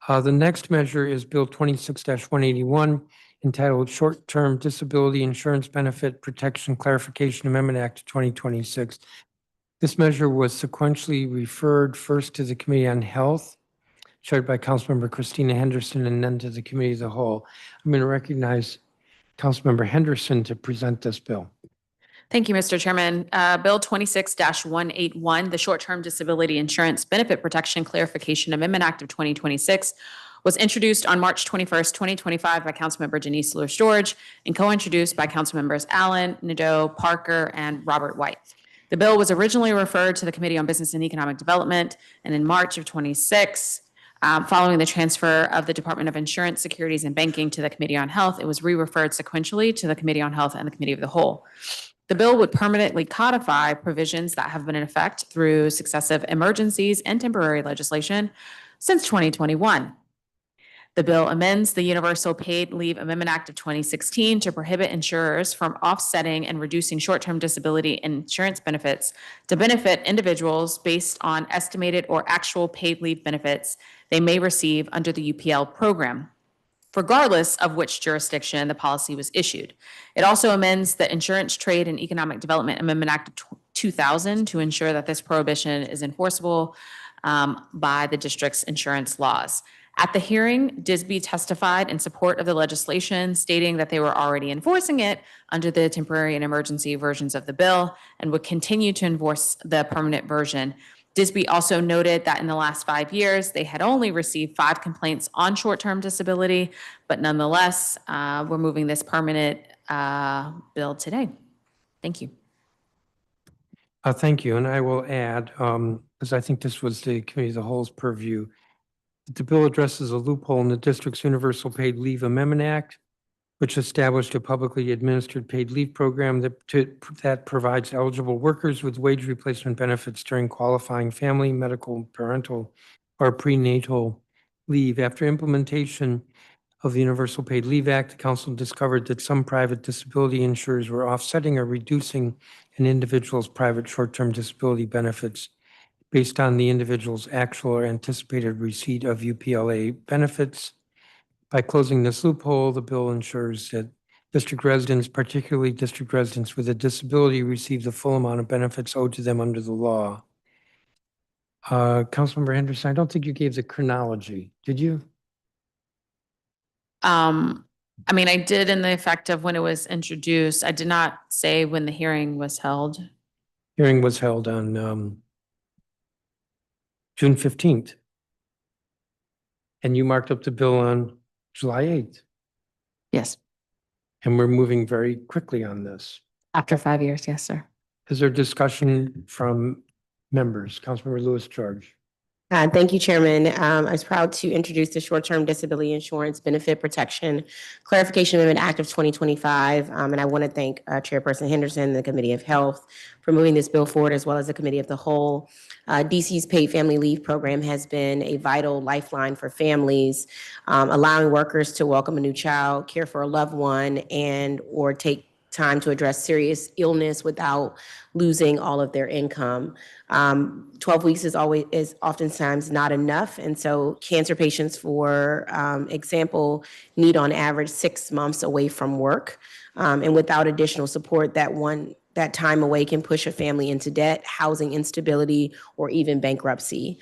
The next measure is Bill 26-181, entitled Short-Term Disability Insurance Benefit Protection Clarification Amendment Act of 2026. This measure was sequentially referred first to the Committee on Health, chaired by Councilmember Christina Henderson, and then to the Committee of the Whole. I'm going to recognize Councilmember Henderson to present this bill. Thank you, Mr. Chairman. Bill 26-181, the Short-Term Disability Insurance Benefit Protection Clarification Amendment Act of 2026, was introduced on March 21st, 2025 by Councilmember Janice Lewis-George and co-introduced by Councilmembers Allen, Nadeau, Parker, and Robert White. The bill was originally referred to the Committee on Business and Economic Development, and in March of 26, following the transfer of the Department of Insurance, Securities, and Banking to the Committee on Health, it was re-referred sequentially to the Committee on Health and the Committee of the Whole. The bill would permanently codify provisions that have been in effect through successive emergencies and temporary legislation since 2021. The bill amends the Universal Paid Leave Amendment Act of 2016 to prohibit insurers from offsetting and reducing short-term disability insurance benefits to benefit individuals based on estimated or actual paid leave benefits they may receive under the UPL program, regardless of which jurisdiction the policy was issued. It also amends the Insurance Trade and Economic Development Amendment Act of 2000 to ensure that this prohibition is enforceable by the district's insurance laws. At the hearing, DISB testified in support of the legislation, stating that they were already enforcing it under the temporary and emergency versions of the bill and would continue to enforce the permanent version. DISB also noted that in the last 5 years, they had only received 5 complaints on short-term disability, but nonetheless, we're moving this permanent bill today. Thank you. Thank you. And I will add, because I think this was the Committee of the Whole's purview, that the bill addresses a loophole in the district's Universal Paid Leave Amendment Act, which established a publicly administered paid leave program that provides eligible workers with wage replacement benefits during qualifying family, medical, parental, or prenatal leave. After implementation of the Universal Paid Leave Act, the council discovered that some private disability insurers were offsetting or reducing an individual's private short-term disability benefits based on the individual's actual or anticipated receipt of UPLA benefits. By closing this loophole, the bill ensures that district residents, particularly district residents with a disability, receive the full amount of benefits owed to them under the law. Councilmember Henderson, I don't think you gave the chronology, did you? I mean, I did in the effect of when it was introduced. I did not say when the hearing was held. Hearing was held on June 15th. And you marked up the bill on July 8th. Yes, And we're moving very quickly on this. after 5 years. Yes, sir. Is there discussion from members? Councilmember Lewis-George. Thank you, Chairman. I was proud to introduce the Short-Term Disability Insurance Benefit Protection Clarification Amendment Act of 2025. And I want to thank Chairperson Henderson and the Committee of Health for moving this bill forward, as well as the Committee of the Whole. DC's paid family leave program has been a vital lifeline for families, allowing workers to welcome a new child, care for a loved one, and or take time to address serious illness without losing all of their income. 12 weeks is oftentimes not enough. And so cancer patients, for example, need on average 6 months away from work. And without additional support, that time away can push a family into debt, housing instability, or even bankruptcy.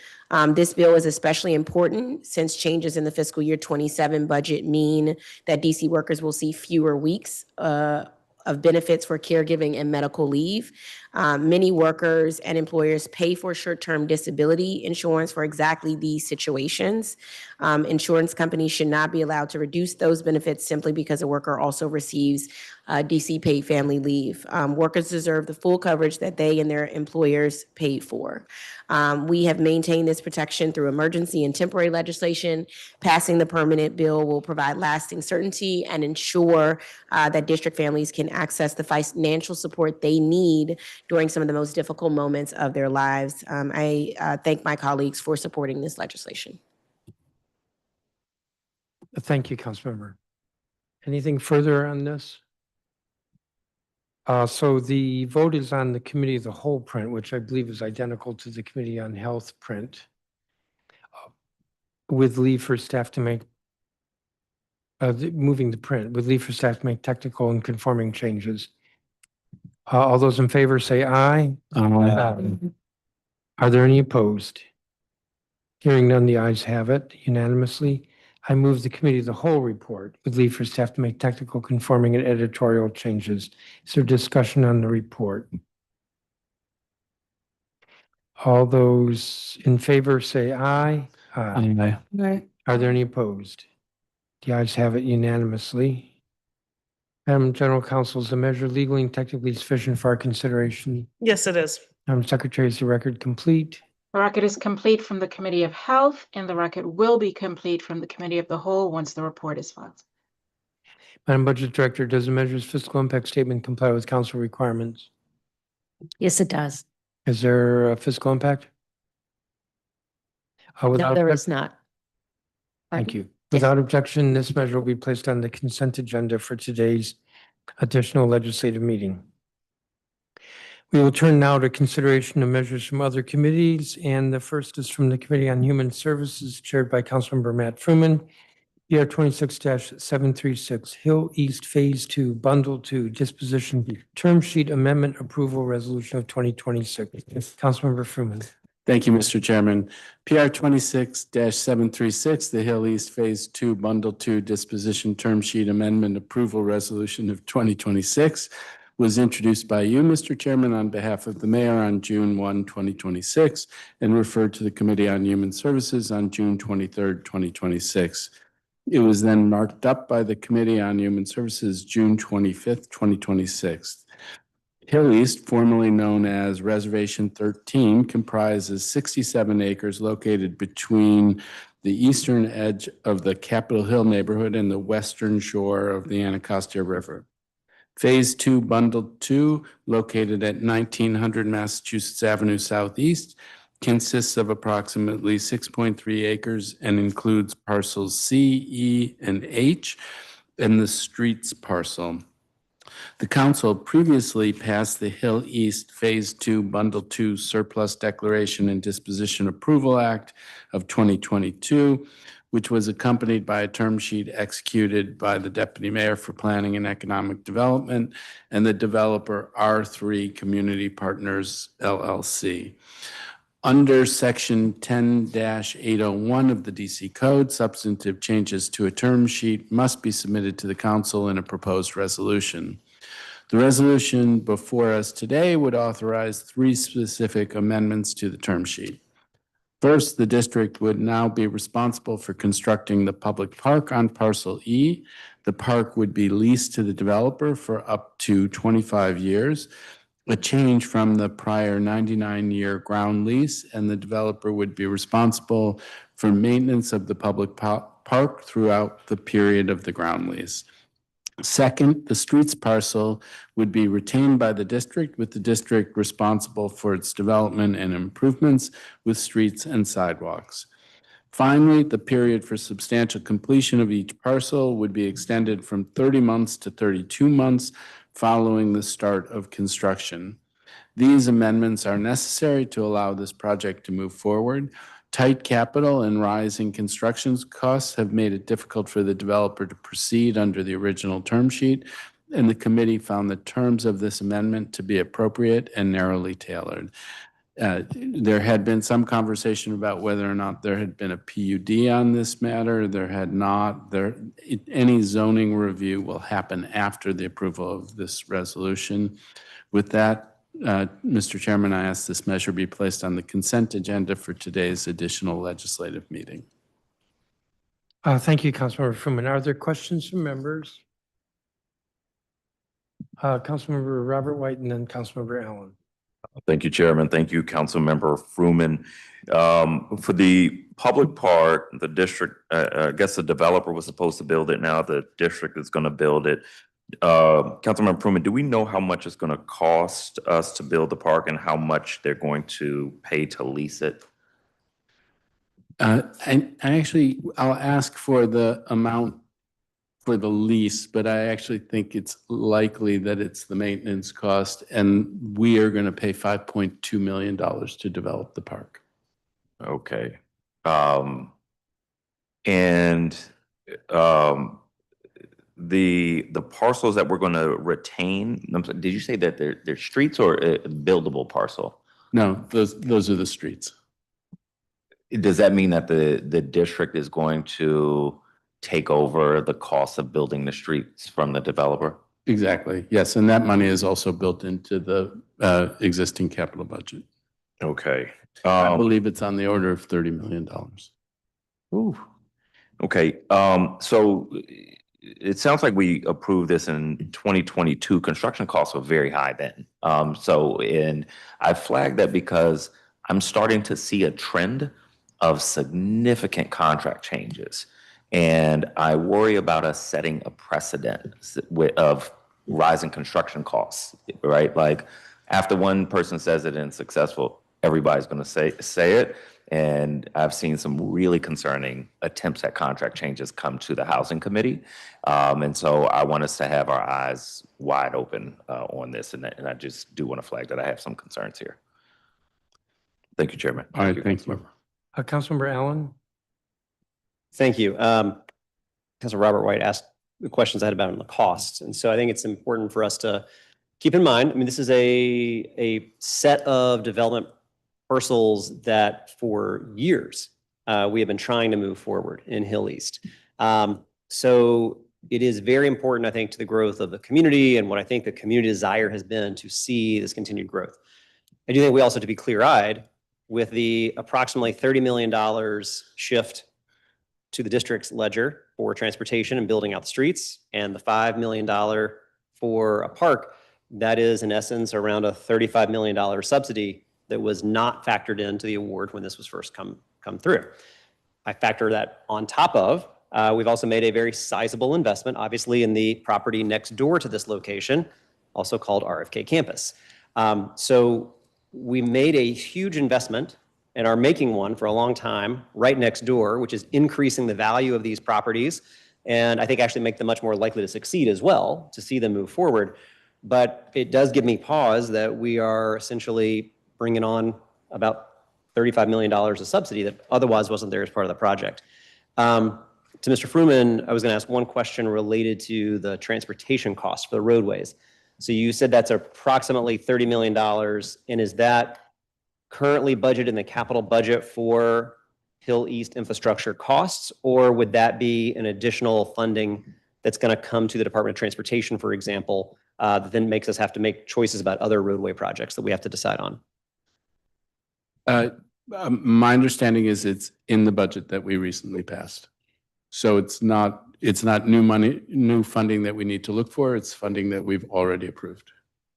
This bill is especially important since changes in the fiscal year 27 budget mean that DC workers will see fewer weeks of benefits for caregiving and medical leave. Many workers and employers pay for short-term disability insurance for exactly these situations. Insurance companies should not be allowed to reduce those benefits simply because a worker also receives DC paid family leave. Workers deserve the full coverage that they and their employers paid for. We have maintained this protection through emergency and temporary legislation. Passing the permanent bill will provide lasting certainty and ensure that district families can access the financial support they need during some of the most difficult moments of their lives. I thank my colleagues for supporting this legislation. Thank you, Councilmember. Anything further on this? So the vote is on the Committee of the Whole print, which I believe is identical to the Committee on Health print, with leave for staff to make, moving the print, with leave for staff to make technical and conforming changes. All those in favor say aye. Aye. Are there any opposed? Hearing none, the ayes have it unanimously. I move the Committee of the Whole report with leave for staff to make technical, conforming, and editorial changes. Is there discussion on the report? All those in favor say aye. Aye. Are there any opposed? The ayes have it unanimously. Madam General Counsel, is the measure legally and technically sufficient for our consideration? Yes, it is. Madam Secretary, is the record complete? The record is complete from the Committee of Health, and the record will be complete from the Committee of the Whole once the report is filed. Madam Budget Director, does the measure's fiscal impact statement comply with council requirements? Yes, it does. Is there a fiscal impact? No, Without there objec- is not. Thank you. Without objection, this measure will be placed on the consent agenda for today's additional legislative meeting. We will turn now to consideration of measures from other committees, and the first is from the Committee on Human Services, chaired by Councilmember Matt Fruman. PR 26-736, Hill East Phase 2, Bundle 2, Disposition Term Sheet Amendment Approval Resolution of 2026. Councilmember Fruman. Thank you, Mr. Chairman. PR 26-736, the Hill East Phase 2, Bundle 2, Disposition Term Sheet Amendment Approval Resolution of 2026 was introduced by you, Mr. Chairman, on behalf of the mayor on June 1, 2026, and referred to the Committee on Human Services on June 23, 2026. It was then marked up by the Committee on Human Services June 25, 2026. Hill East, formerly known as Reservation 13, comprises 67 acres located between the eastern edge of the Capitol Hill neighborhood and the western shore of the Anacostia River. Phase 2, Bundle 2, located at 1900 Massachusetts Avenue Southeast, consists of approximately 6.3 acres and includes parcels C, E, and H, and the streets parcel. The council previously passed the Hill East Phase 2 Bundle 2 Surplus Declaration and Disposition Approval Act of 2022, which was accompanied by a term sheet executed by the Deputy Mayor for Planning and Economic Development and the developer R3 Community Partners, LLC. Under Section 10-801 of the DC Code, substantive changes to a term sheet must be submitted to the council in a proposed resolution. The resolution before us today would authorize 3 specific amendments to the term sheet. First, the district would now be responsible for constructing the public park on parcel E. The park would be leased to the developer for up to 25 years, a change from the prior 99-year ground lease, and the developer would be responsible for maintenance of the public park throughout the period of the ground lease. Second, the streets parcel would be retained by the district, with the district responsible for its development and improvements with streets and sidewalks. Finally, the period for substantial completion of each parcel would be extended from 30 months to 32 months following the start of construction. These amendments are necessary to allow this project to move forward. Tight capital and rising construction costs have made it difficult for the developer to proceed under the original term sheet, and the committee found the terms of this amendment to be appropriate and narrowly tailored. There had been some conversation about whether or not there had been a PUD on this matter. There had not. Any zoning review will happen after the approval of this resolution. With that, Mr. Chairman, I ask this measure be placed on the consent agenda for today's additional legislative meeting. Thank you, Councilmember Fruman. Are there questions from members? Councilmember Robert White and then Councilmember Allen. Thank you, Chairman. Thank you, Councilmember Fruman. For the public part, the district, I guess the developer was supposed to build it. Now the district is going to build it. Councilmember Fruman, do we know how much it's going to cost us to build the park and how much they're going to pay to lease it? And I'll ask for the amount for the lease, but I actually think it's likely that it's the maintenance cost, and we are going to pay $5.2 million to develop the park. Okay. The parcels that we're going to retain, did you say that they're streets or a buildable parcel? No, those are the streets. Does that mean that the district is going to take over the cost of building the streets from the developer? Exactly. Yes, and that money is also built into the existing capital budget. Okay. I believe it's on the order of $30 million. Ooh. Okay. So it sounds like we approved this in 2022. Construction costs were very high then. And I flagged that because I'm starting to see a trend of significant contract changes. And I worry about us setting a precedent of rising construction costs, right? Like after one person says it and it's successful, everybody's going to say it. And I've seen some really concerning attempts at contract changes come to the Housing Committee. And so I want us to have our eyes wide open on this. And I just do want to flag that I have some concerns here. Thank you, Chairman. All right, thank you. Councilmember Allen? Thank you. Councilor Robert White asked the questions I had about the costs. And so I think it's important for us to keep in mind, I mean, this is a set of development parcels that for years we have been trying to move forward in Hill East. So it is very important, I think, to the growth of the community and what I think the community desire has been to see this continued growth. I do think we also have to be clear-eyed with the approximately $30 million shift to the district's ledger for transportation and building out the streets, and the $5 million for a park. That is, in essence, around a $35 million subsidy that was not factored into the award when this was first come through. I factor that on top of, we've also made a very sizable investment, obviously, in the property next door to this location, also called RFK Campus. So we made a huge investment and are making one for a long time right next door, which is increasing the value of these properties, and I think actually make them much more likely to succeed as well, to see them move forward. But it does give me pause that we are essentially bringing on about $35 million of subsidy that otherwise wasn't there as part of the project. To Mr. Fruman, I was going to ask one question related to the transportation costs for the roadways. So you said that's approximately $30 million, and is that currently budgeted in the capital budget for Hill East infrastructure costs, or would that be an additional funding that's going to come to the Department of Transportation, for example, that then makes us have to make choices about other roadway projects that we have to decide on? My understanding is it's in the budget that we recently passed. So it's not new money, new funding that we need to look for. It's funding that we've already approved.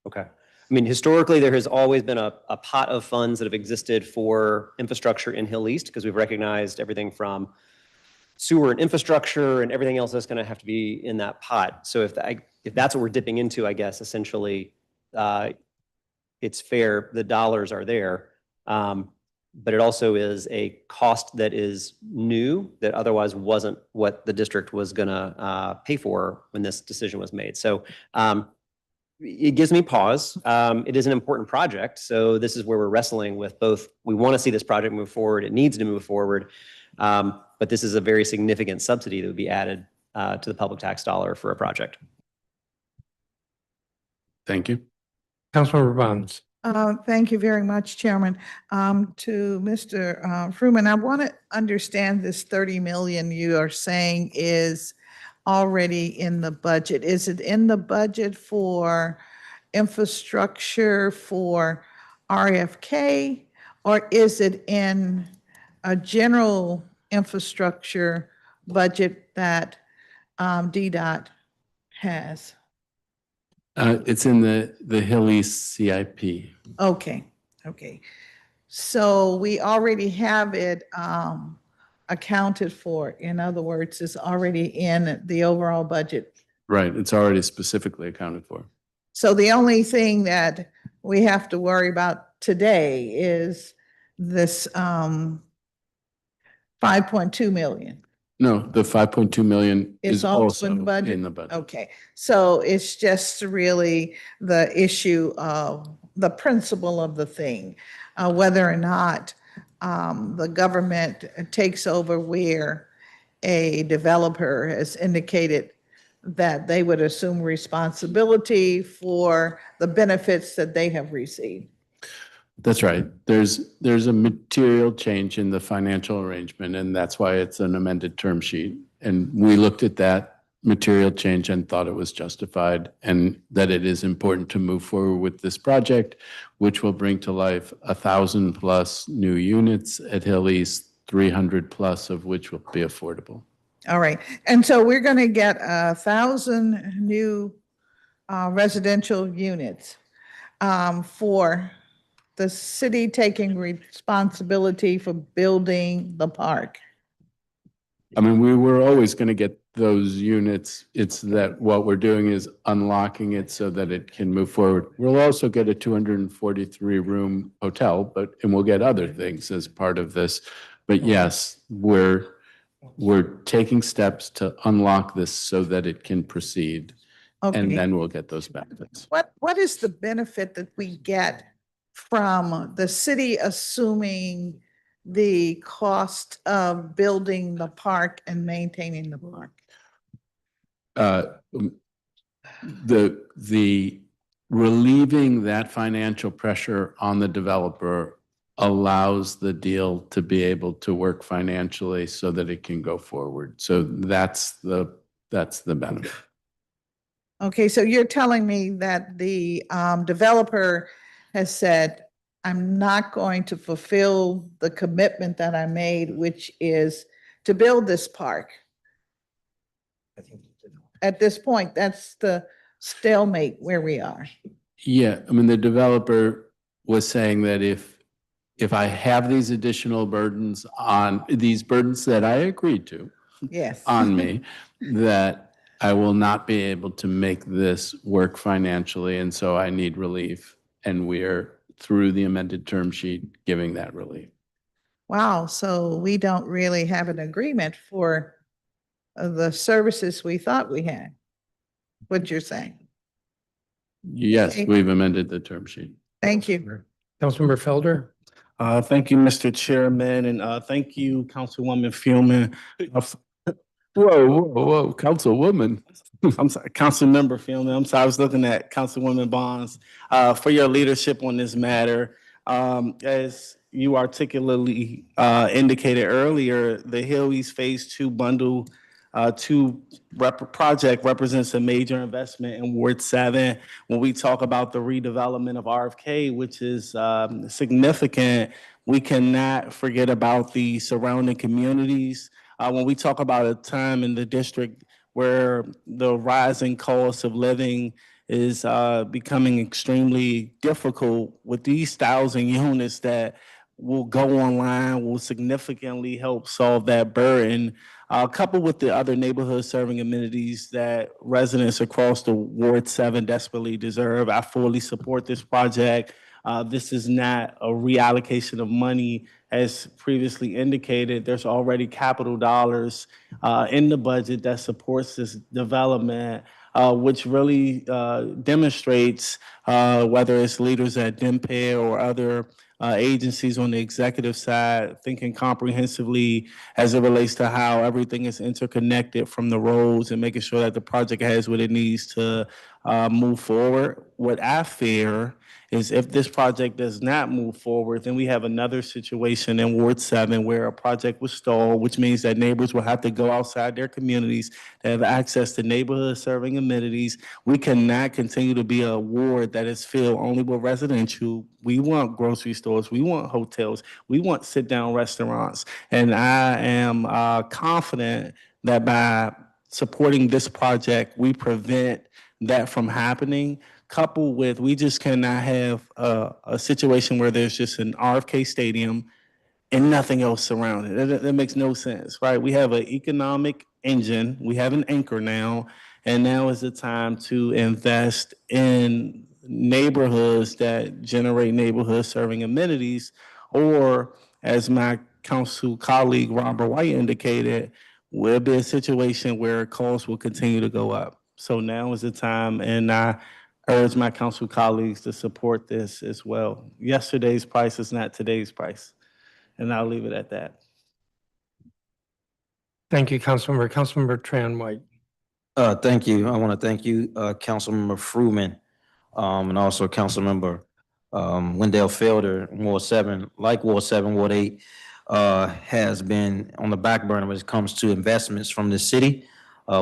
Okay. I mean, historically, there has always been a pot of funds that have existed for infrastructure in Hill East, because we've recognized everything from sewer and infrastructure and everything else that's going to have to be in that pot. So if that's what we're dipping into, I guess, essentially, it's fair. The dollars are there. But it also is a cost that is new that otherwise wasn't what the district was going to pay for when this decision was made. So it gives me pause. It is an important project. So this is where we're wrestling with both. We want to see this project move forward. It needs to move forward. But this is a very significant subsidy that would be added to the public tax dollar for a project. Thank you. Councilmember Bonds. Thank you very much, Chairman. To Mr. Fruman, I want to understand this 30 million you are saying is already in the budget. Is it in the budget for infrastructure for RFK? Or is it in a general infrastructure budget that DDOT has? It's in the Hill East CIP. Okay, okay. So we already have it accounted for. In other words, it's already in the overall budget. Right, it's already specifically accounted for. So the only thing that we have to worry about today is this 5.2 million. No, the 5.2 million It's is also also in the budget? in the budget. Okay, so it's just really the issue of the principle of the thing, whether or not the government takes over where a developer has indicated that they would assume responsibility for the benefits that they have received. That's right. There's a material change in the financial arrangement, and that's why it's an amended term sheet. And we looked at that material change and thought it was justified, and that it is important to move forward with this project, which will bring to life 1,000 plus new units at Hill East, 300 plus of which will be affordable. All right, and so we're going to get 1,000 new residential units for the city taking responsibility for building the park. I mean, we were always going to get those units. It's that what we're doing is unlocking it so that it can move forward. We'll also get a 243-room hotel, and we'll get other things as part of this. But yes, we're taking steps to unlock this so that it can proceed, and Okay, then we'll get those benefits. what is the benefit that we get from the city assuming the cost of building the park and maintaining the park? The relieving that financial pressure on the developer allows the deal to be able to work financially so that it can go forward. So that's the benefit. Okay, so you're telling me that the developer has said, I'm not going to fulfill the commitment that I made, which is to build this park. At this point, that's the stalemate where we are. Yeah, I mean, the developer was saying that if I have these additional burdens that I agreed to Yes. on me, that I will not be able to make this work financially, and so I need relief. And we're, through the amended term sheet, giving that relief. Wow, so we don't really have an agreement for the services we thought we had, what you're saying. Yes, Okay. we've amended the term sheet. Thank you. Councilmember Felder. Thank you, Mr. Chairman, and thank you, Councilwoman Fillman. Whoa, Councilwoman. I'm sorry, Councilmember Fillman. I'm sorry, I was looking at Councilwoman Bonds for your leadership on this matter. As you articulately indicated earlier, the Hill East Phase 2 Bundle 2 project represents a major investment in Ward 7. When we talk about the redevelopment of RFK, which is significant, we cannot forget about the surrounding communities. When we talk about a time in the district where the rising cost of living is becoming extremely difficult, with these 1,000 units that will go online will significantly help solve that burden. Coupled with the other neighborhood serving amenities that residents across the Ward 7 desperately deserve, I fully support this project. This is not a reallocation of money as previously indicated. There's already capital dollars in the budget that supports this development. which really demonstrates whether it's leaders at DMPE or other agencies on the executive side, thinking comprehensively as it relates to how everything is interconnected from the roads and making sure that the project has what it needs to move forward. What I fear is if this project does not move forward, then we have another situation in Ward 7 where a project was stalled, which means that neighbors will have to go outside their communities to have access to neighborhood serving amenities. We cannot continue to be a ward that is filled only with residential. We want grocery stores, we want hotels, we want sit-down restaurants. And I am confident that by supporting this project, we prevent that from happening. Coupled with, we just cannot have a situation where there's just an RFK Stadium and nothing else surrounding it. That makes no sense, right? We have an economic engine, we have an anchor now, and now is the time to invest in neighborhoods that generate neighborhood serving amenities, or as my council colleague Robert White indicated, will be a situation where costs will continue to go up. So now is the time, and I urge my council colleagues to support this as well. Yesterday's price is not today's price, and I'll leave it at that. Thank you, Councilmember. Councilmember Tran White. Thank you. I want to thank you, Councilmember Fruman, and also Councilmember Wendell Felder, Ward 7, like Ward 7, Ward 8, has been on the back burner when it comes to investments from the city.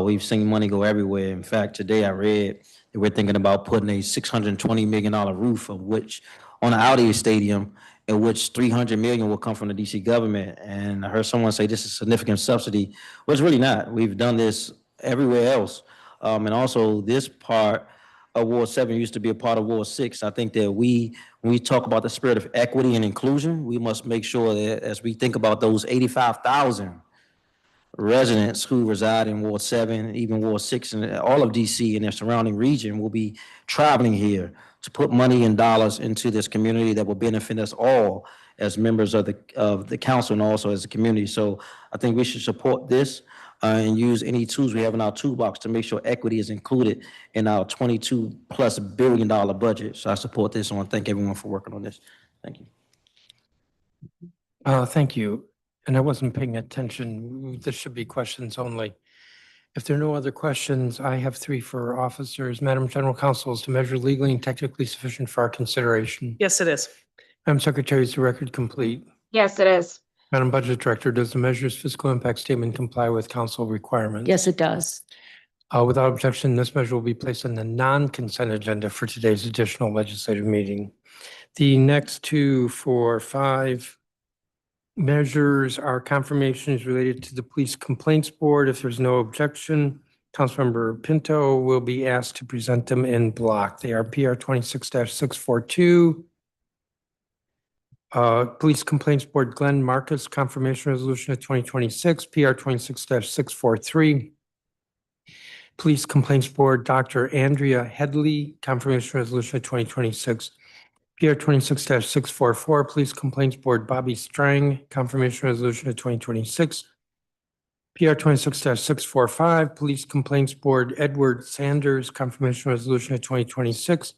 We've seen money go everywhere. In fact, today I read that we're thinking about putting a $620 million roof, of which on the Audi Stadium, in which $300 million will come from the DC government. And I heard someone say this is a significant subsidy. Well, it's really not. We've done this everywhere else. And also this part of Ward 7 used to be a part of Ward 6. I think that when we talk about the spirit of equity and inclusion, we must make sure that as we think about those 85,000 residents who reside in Ward 7, even Ward 6, and all of DC and their surrounding region will be traveling here to put money and dollars into this community that will benefit us all as members of the council and also as a community. So I think we should support this and use any tools we have in our toolbox to make sure equity is included in our $22+ billion budget. So I support this. I want to thank everyone for working on this. Thank you. Thank you. And I wasn't paying attention. This should be questions only. If there are no other questions, I have 3 for officers. Madam General Counsel, is the measure legally and technically sufficient for our consideration? Yes, it is. Madam Secretary, is the record complete? Yes, it is. Madam Budget Director, does the measure's fiscal impact statement comply with council requirements? Yes, it does. Without objection, this measure will be placed on the non-consent agenda for today's additional legislative meeting. The next 2, 4, 5 measures are confirmations related to the Police Complaints Board. If there's no objection, Councilmember Pinto will be asked to present them in block. They are PR 26-642. Police Complaints Board Glenn Marcus Confirmation Resolution of 2026, PR 26-643. Police Complaints Board Dr. Andrea Headley Confirmation Resolution of 2026, PR 26-644, Police Complaints Board Bobby Strang, Confirmation Resolution of 2026. PR 26-645, Police Complaints Board Edward Sanders, Confirmation Resolution of 2026.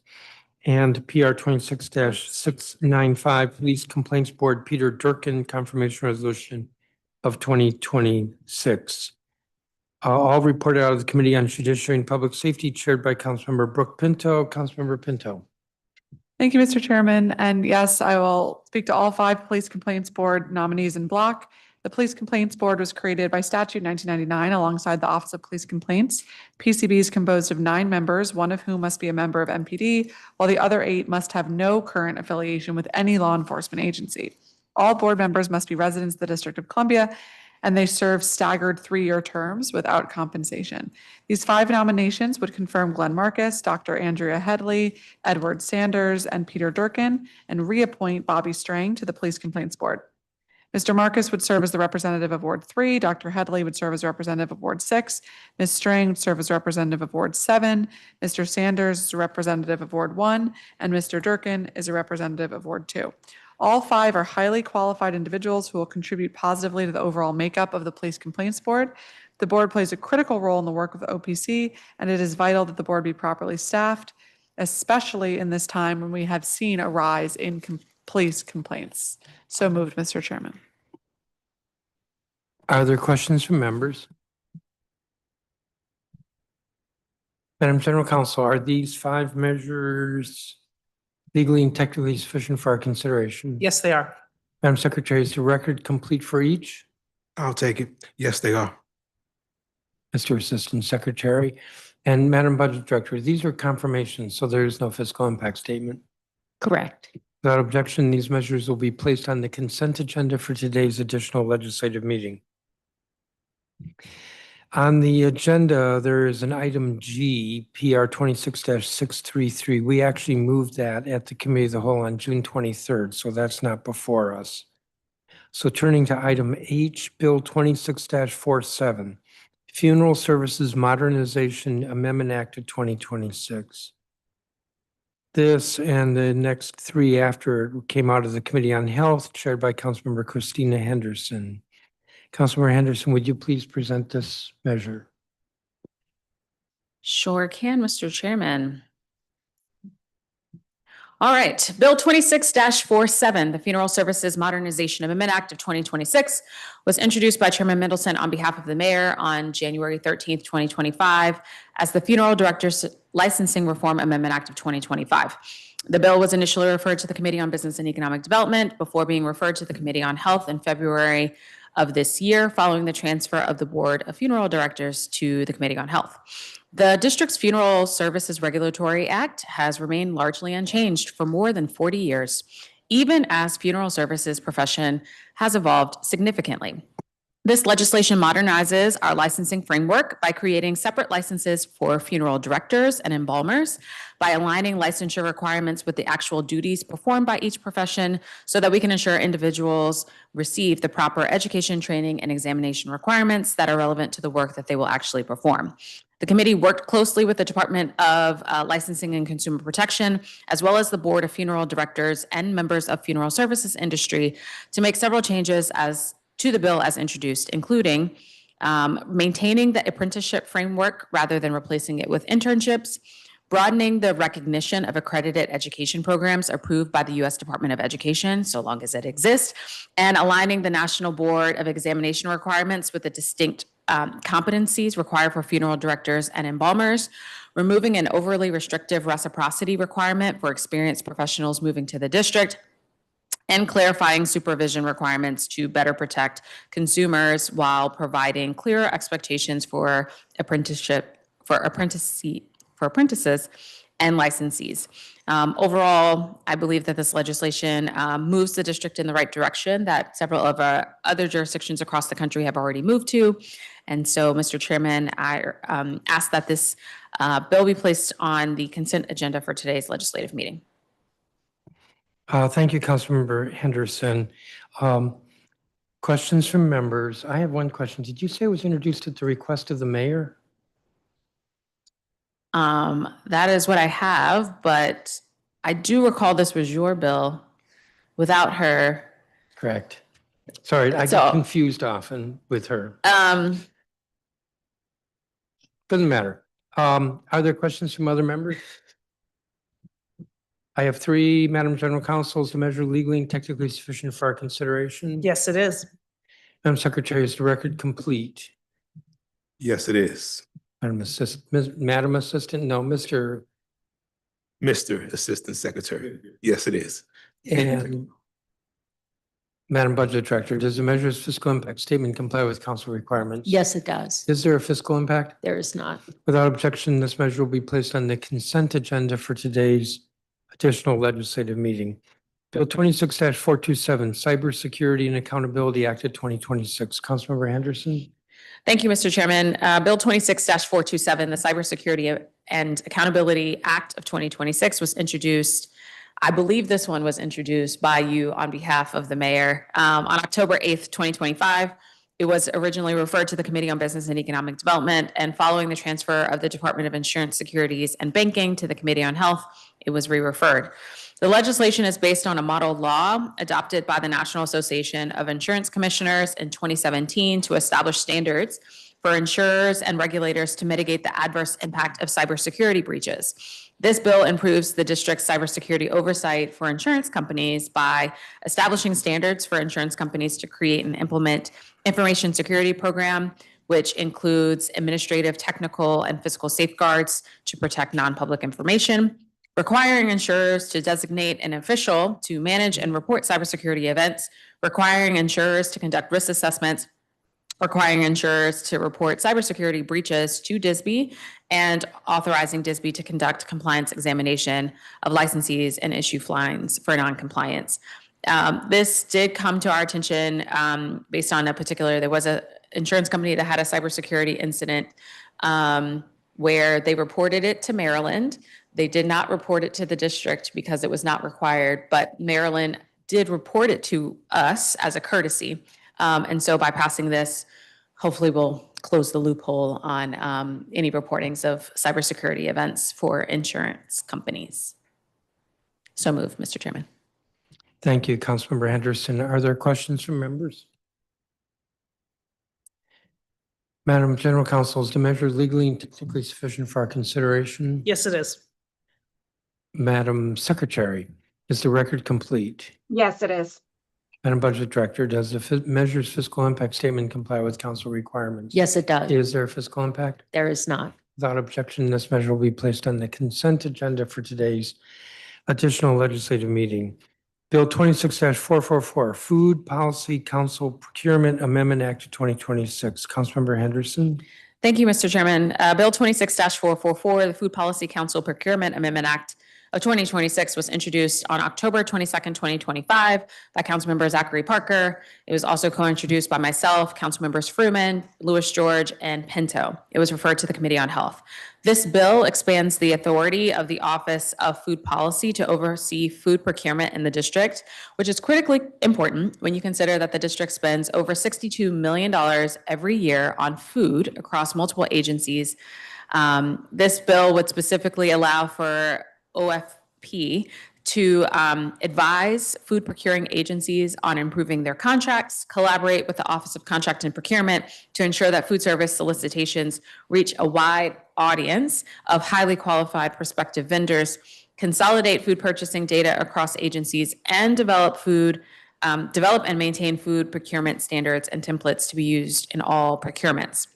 And PR 26-695, Police Complaints Board Peter Durkin, Confirmation Resolution of 2026. All reported out of the Committee on Judiciary and Public Safety, chaired by Councilmember Brooke Pinto. Councilmember Pinto. Thank you, Mr. Chairman. And yes, I will speak to all 5 Police Complaints Board nominees in block. The Police Complaints Board was created by statute 1999 alongside the Office of Police Complaints. PCB is composed of 9 members, 1 of whom must be a member of MPD, while the other 8 must have no current affiliation with any law enforcement agency. All board members must be residents of the District of Columbia, and they serve staggered 3-year terms without compensation. These 5 nominations would confirm Glenn Marcus, Dr. Andrea Headley, Edward Sanders, and Peter Durkin, and reappoint Bobby Strang to the Police Complaints Board. Mr. Marcus would serve as the representative of Ward 3, Dr. Headley would serve as representative of Ward 6, Ms. Strang would serve as representative of Ward 7, Mr. Sanders is a representative of Ward 1, and Mr. Durkin is a representative of Ward 2. All five are highly qualified individuals who will contribute positively to the overall makeup of the Police Complaints Board. The board plays a critical role in the work of the OPC, and it is vital that the board be properly staffed, especially in this time when we have seen a rise in police complaints. So moved, Mr. Chairman. Are there questions from members? Madam General Counsel, are these 5 measures legally and technically sufficient for our consideration? Yes, they are. Madam Secretary, is the record complete for each? I'll take it. Yes, they are. Mr. Assistant Secretary. And Madam Budget Director, these are confirmations, so there is no fiscal impact statement. Correct. Without objection, these measures will be placed on the consent agenda for today's additional legislative meeting. On the agenda, there is an item G, PR 26-633. We actually moved that at the Committee of the Whole on June 23rd, so that's not before us. So turning to item H, Bill 26-47, Funeral Services Modernization Amendment Act of 2026. This and the next 3 after it came out of the Committee on Health, chaired by Councilmember Christina Henderson. Councilmember Henderson, would you please present this measure? Sure can, Mr. Chairman. All right, Bill 26-47, the Funeral Services Modernization Amendment Act of 2026 was introduced by Chairman Middleton on behalf of the mayor on January 13th, 2025 as the Funeral Directors Licensing Reform Amendment Act of 2025. The bill was initially referred to the Committee on Business and Economic Development before being referred to the Committee on Health in February of this year, following the transfer of the Board of Funeral Directors to the Committee on Health. The district's Funeral Services Regulatory Act has remained largely unchanged for more than 40 years, even as funeral services profession has evolved significantly. This legislation modernizes our licensing framework by creating separate licenses for funeral directors and embalmers, by aligning licensure requirements with the actual duties performed by each profession so that we can ensure individuals receive the proper education, training, and examination requirements that are relevant to the work that they will actually perform. The committee worked closely with the Department of Licensing and Consumer Protection, as well as the Board of Funeral Directors and members of funeral services industry to make several changes to the bill as introduced, including maintaining the apprenticeship framework rather than replacing it with internships, broadening the recognition of accredited education programs approved by the U.S. Department of Education, so long as it exists, and aligning the National Board of Examination requirements with the distinct competencies required for funeral directors and embalmers, removing an overly restrictive reciprocity requirement for experienced professionals moving to the district, and clarifying supervision requirements to better protect consumers while providing clearer expectations for apprentices and licensees. Overall, I believe that this legislation moves the district in the right direction that several of other jurisdictions across the country have already moved to. And so, Mr. Chairman, I ask that this bill be placed on the consent agenda for today's legislative meeting. Thank you, Councilmember Henderson. Questions from members? I have one question. Did you say it was introduced at the request of the mayor? That is what I have, but I do recall this was your bill without her. Correct. Sorry, I get confused often with her. Doesn't matter. Are there questions from other members? I have 3, Madam General Counsel. Is the measure legally and technically sufficient for our consideration? Yes, it is. Madam Secretary, is the record complete? Yes, it is. Madam Assistant, no, Mr. Assistant Secretary. Yes, it is. And Madam Budget Director, does the measure's fiscal impact statement comply with council requirements? Yes, it does. Is there a fiscal impact? There is not. Without objection, this measure will be placed on the consent agenda for today's additional legislative meeting. Bill 26-427, Cybersecurity and Accountability Act of 2026. Councilmember Henderson. Thank you, Mr. Chairman. Bill 26-427, the Cybersecurity and Accountability Act of 2026 was introduced. I believe this one was introduced by you on behalf of the mayor on October 8th, 2025. It was originally referred to the Committee on Business and Economic Development, and following the transfer of the Department of Insurance, Securities, and Banking to the Committee on Health, it was re-referred. The legislation is based on a model law adopted by the National Association of Insurance Commissioners in 2017 to establish standards for insurers and regulators to mitigate the adverse impact of cybersecurity breaches. This bill improves the district's cybersecurity oversight for insurance companies by establishing standards for insurance companies to create and implement information security program, which includes administrative, technical, and physical safeguards to protect non-public information, requiring insurers to designate an official to manage and report cybersecurity events, requiring insurers to conduct risk assessments, requiring insurers to report cybersecurity breaches to DISB, and authorizing DISB to conduct compliance examination of licensees and issue fines for noncompliance. This did come to our attention based on there was an insurance company that had a cybersecurity incident where they reported it to Maryland. They did not report it to the district because it was not required, but Maryland did report it to us as a courtesy. And so by passing this, hopefully we'll close the loophole on any reportings of cybersecurity events for insurance companies. So moved, Mr. Chairman. Thank you, Councilmember Henderson. Are there questions from members? Madam General Counsel, is the measure legally and technically sufficient for our consideration? Yes, it is. Madam Secretary, is the record complete? Yes, it is. Madam Budget Director, does the measure's fiscal impact statement comply with council requirements? Yes, it does. Is there a fiscal impact? There is not. Without objection, this measure will be placed on the consent agenda for today's additional legislative meeting. Bill 26-444, Food Policy Council Procurement Amendment Act of 2026. Councilmember Henderson. Thank you, Mr. Chairman. Bill 26-444, the Food Policy Council Procurement Amendment Act of 2026 was introduced on October 22nd, 2025 by Councilmember Zachary Parker. It was also co-introduced by myself, Councilmembers Fruman, Lewis George, and Pinto. It was referred to the Committee on Health. This bill expands the authority of the Office of Food Policy to oversee food procurement in the district, which is critically important when you consider that the district spends over $62 million every year on food across multiple agencies. This bill would specifically allow for OFP to advise food procuring agencies on improving their contracts, collaborate with the Office of Contract and Procurement to ensure that food service solicitations reach a wide audience of highly qualified prospective vendors, consolidate food purchasing data across agencies, and develop and maintain food procurement standards and templates to be used in all procurements.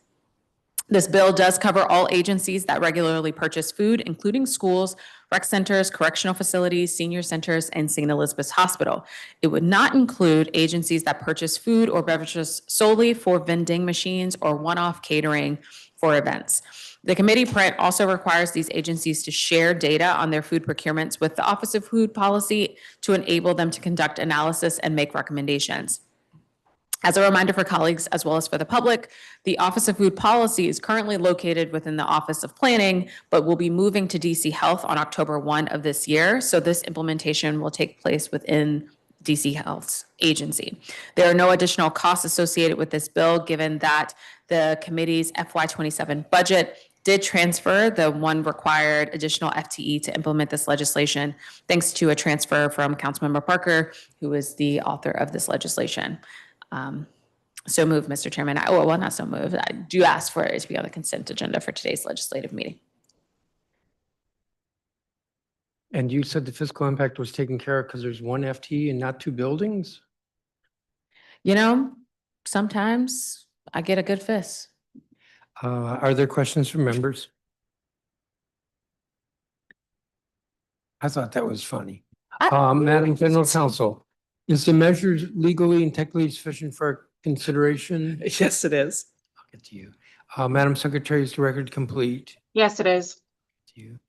This bill does cover all agencies that regularly purchase food, including schools, rec centers, correctional facilities, senior centers, and St. Elizabeth's Hospital. It would not include agencies that purchase food or beverages solely for vending machines or one-off catering for events. The committee print also requires these agencies to share data on their food procurements with the Office of Food Policy to enable them to conduct analysis and make recommendations. As a reminder for colleagues as well as for the public, the Office of Food Policy is currently located within the Office of Planning, but will be moving to DC Health on October 1 of this year. So this implementation will take place within DC Health's agency. There are no additional costs associated with this bill, given that the committee's FY27 budget did transfer the one required additional FTE to implement this legislation, thanks to a transfer from Councilmember Parker, who is the author of this legislation. So moved, Mr. Chairman. Well, not so moved. I do ask for it to be on the consent agenda for today's legislative meeting. And you said the fiscal impact was taken care of because there's one FTE and not two buildings? You know, sometimes I get a good fist. Are there questions from members? I thought that was funny. Madam General Counsel, is the measure legally and technically sufficient for consideration? Yes, it is. I'll get to you. Madam Secretary, is the record complete? Yes, it is. To you.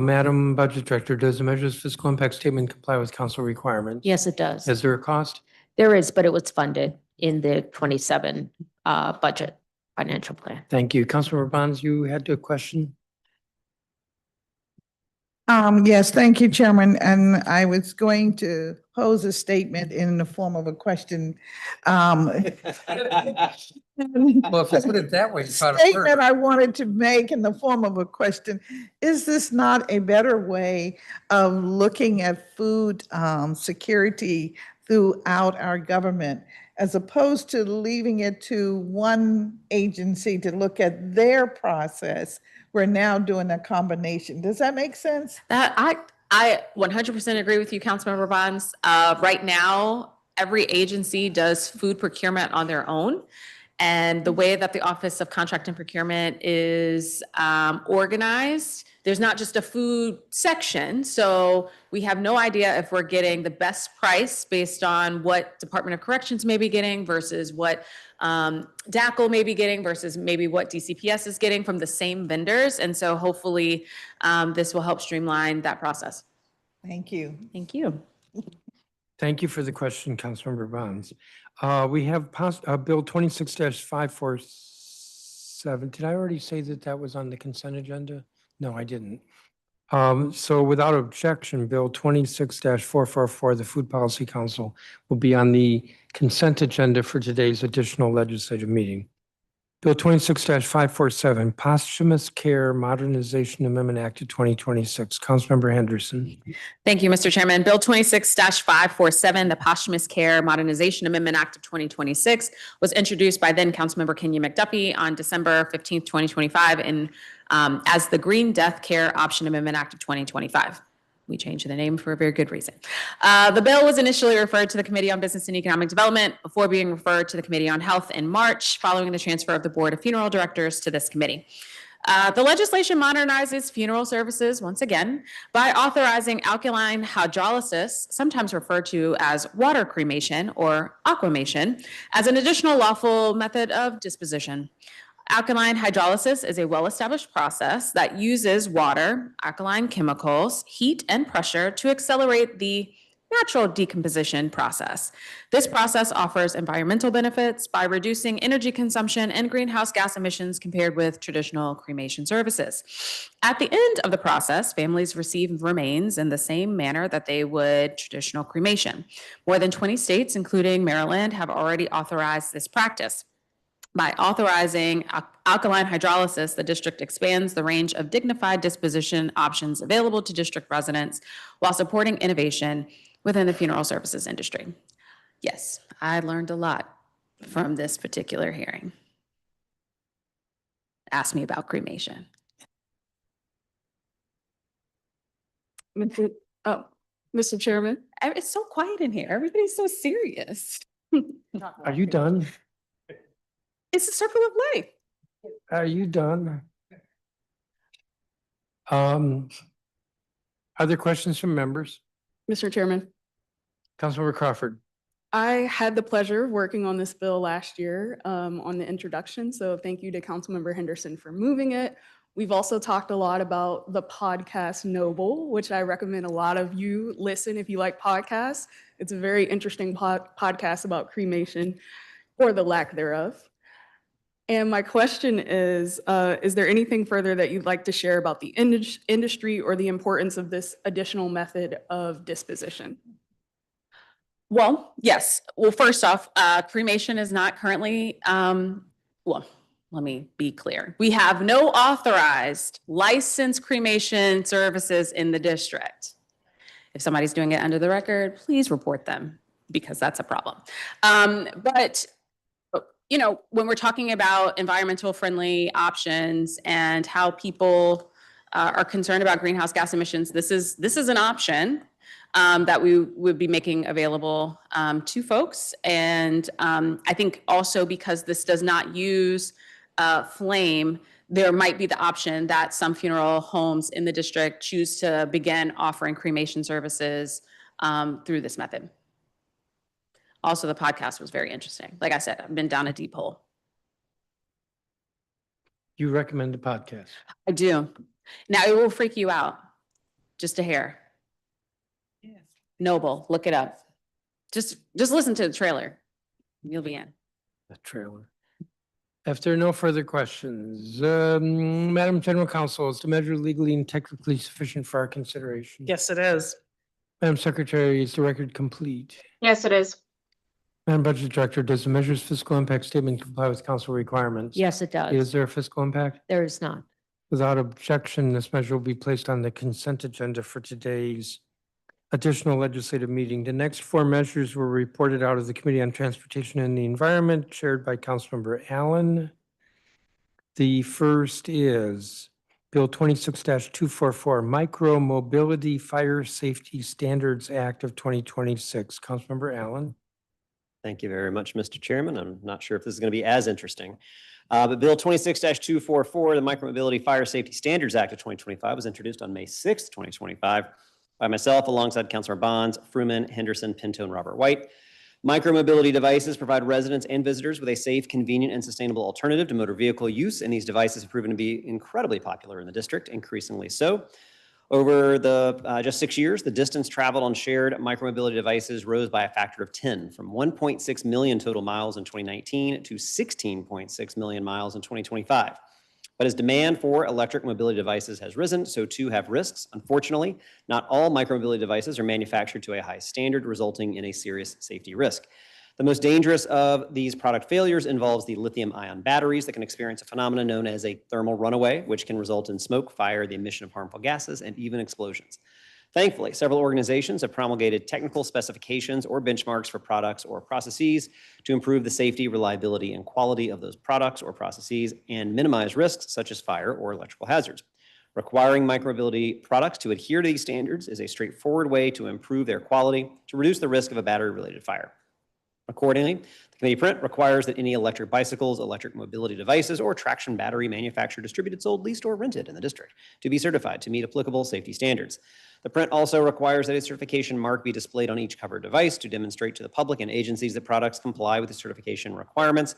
Madam Budget Director, does the measure's fiscal impact statement comply with council requirements? Yes, it does. Is there a cost? There is, but it was funded in the 27 budget financial plan. Thank you. Councilmember Bonds, you had a question? Yes, thank you, Chairman. And I was going to pose a statement in the form of a question. Well, if you put it that way, it's not a Statement word. I wanted to make in the form of a question. Is this not a better way of looking at food security throughout our government, as opposed to leaving it to one agency to look at their process? We're now doing a combination. Does that make sense? That I 100% agree with you, Councilmember Bonds. Right now, every agency does food procurement on their own. And the way that the Office of Contract and Procurement is organized, there's not just a food section. So we have no idea if we're getting the best price based on what Department of Corrections may be getting versus what DACL may be getting versus maybe what DCPS is getting from the same vendors. And so hopefully this will help streamline that process. Thank you. Thank you. Thank you for the question, Councilmember Bonds. We have Bill 26-547. Did I already say that that was on the consent agenda? No, I didn't. So without objection, Bill 26-444, the Food Policy Council, will be on the consent agenda for today's additional legislative meeting. Bill 26-547, Posthumous Care Modernization Amendment Act of 2026. Councilmember Henderson. Thank you, Mr. Chairman. Bill 26-547, the Posthumous Care Modernization Amendment Act of 2026, was introduced by then Councilmember Kenya McDuffie on December 15th, 2025, and as the Green Death Care Option Amendment Act of 2025. We changed the name for a very good reason. The bill was initially referred to the Committee on Business and Economic Development before being referred to the Committee on Health in March, following the transfer of the Board of Funeral Directors to this committee. The legislation modernizes funeral services once again by authorizing alkaline hydrolysis, sometimes referred to as water cremation or aquamation, as an additional lawful method of disposition. Alkaline hydrolysis is a well-established process that uses water, alkaline chemicals, heat, and pressure to accelerate the natural decomposition process. This process offers environmental benefits by reducing energy consumption and greenhouse gas emissions compared with traditional cremation services. At the end of the process, families receive remains in the same manner that they would traditional cremation. More than 20 states, including Maryland, have already authorized this practice. By authorizing alkaline hydrolysis, the district expands the range of dignified disposition options available to district residents while supporting innovation within the funeral services industry. Yes, I learned a lot from this particular hearing. Ask me about cremation. Mr. Chairman. It's so quiet in here. Everybody's so serious. Are you done? It's a circle of life. Are you done? Are there questions from members? Mr. Chairman, Councilmember Crawford. I had the pleasure of working on this bill last year on the introduction. So thank you to Councilmember Henderson for moving it. We've also talked a lot about the podcast Noble, which I recommend a lot of you listen if you like podcasts. It's a very interesting podcast about cremation or the lack thereof. And my question is there anything further that you'd like to share about the industry or the importance of this additional method of disposition? Well, yes. Well, first off, cremation is not currently, well, let me be clear. We have no authorized licensed cremation services in the district. If somebody's doing it under the record, please report them because that's a problem. But you know, when we're talking about environmental friendly options and how people are concerned about greenhouse gas emissions, this is an option that we would be making available to folks. And I think also because this does not use flame, there might be the option that some funeral homes in the district choose to begin offering cremation services through this method. Also, the podcast was very interesting. Like I said, I've been down a deep hole. You recommend the podcast? I do. Now, it will freak you out. Just a hair. Yes. Noble, look it up. Just listen to the trailer. You'll be in. The trailer. If there are no further questions, Madam General Counsel, is the measure legally and technically sufficient for our consideration? Yes, it is. Madam Secretary, is the record complete? Yes, it is. Madam Budget Director, does the measure's fiscal impact statement comply with council requirements? Yes, it Is does. there a fiscal impact? There is not. Without objection, this measure will be placed on the consent agenda for today's additional legislative meeting. The next four measures were reported out of the Committee on Transportation and the Environment, chaired by Councilmember Allen. The first is Bill 26-244, Micro Mobility Fire Safety Standards Act of 2026. Councilmember Allen. Thank you very much, Mr. Chairman. I'm not sure if this is going to be as interesting. But Bill 26-244, the Micromobility Fire Safety Standards Act of 2025 was introduced on May 6th, 2025 by myself alongside Councilor Bonds, Fruman, Henderson, Pinto, and Robert White. Micromobility devices provide residents and visitors with a safe, convenient, and sustainable alternative to motor vehicle use, and these devices have proven to be incredibly popular in the district, increasingly so. Over the just 6 years, the distance traveled on shared micromobility devices rose by a factor of 10, from 1.6 million total miles in 2019 to 16.6 million miles in 2025. But as demand for electric mobility devices has risen, so too have risks. Unfortunately, not all micromobility devices are manufactured to a high standard, resulting in a serious safety risk. The most dangerous of these product failures involves the lithium-ion batteries that can experience a phenomenon known as a thermal runaway, which can result in smoke, fire, the emission of harmful gases, and even explosions. Thankfully, several organizations have promulgated technical specifications or benchmarks for products or processes to improve the safety, reliability, and quality of those products or processes and minimize risks such as fire or electrical hazards. Requiring micromobility products to adhere to these standards is a straightforward way to improve their quality to reduce the risk of a battery-related fire. Accordingly, the committee print requires that any electric bicycles, electric mobility devices, or traction battery manufactured, distributed, sold, leased, or rented in the district to be certified to meet applicable safety standards. The print also requires that a certification mark be displayed on each covered device to demonstrate to the public and agencies that products comply with the certification requirements,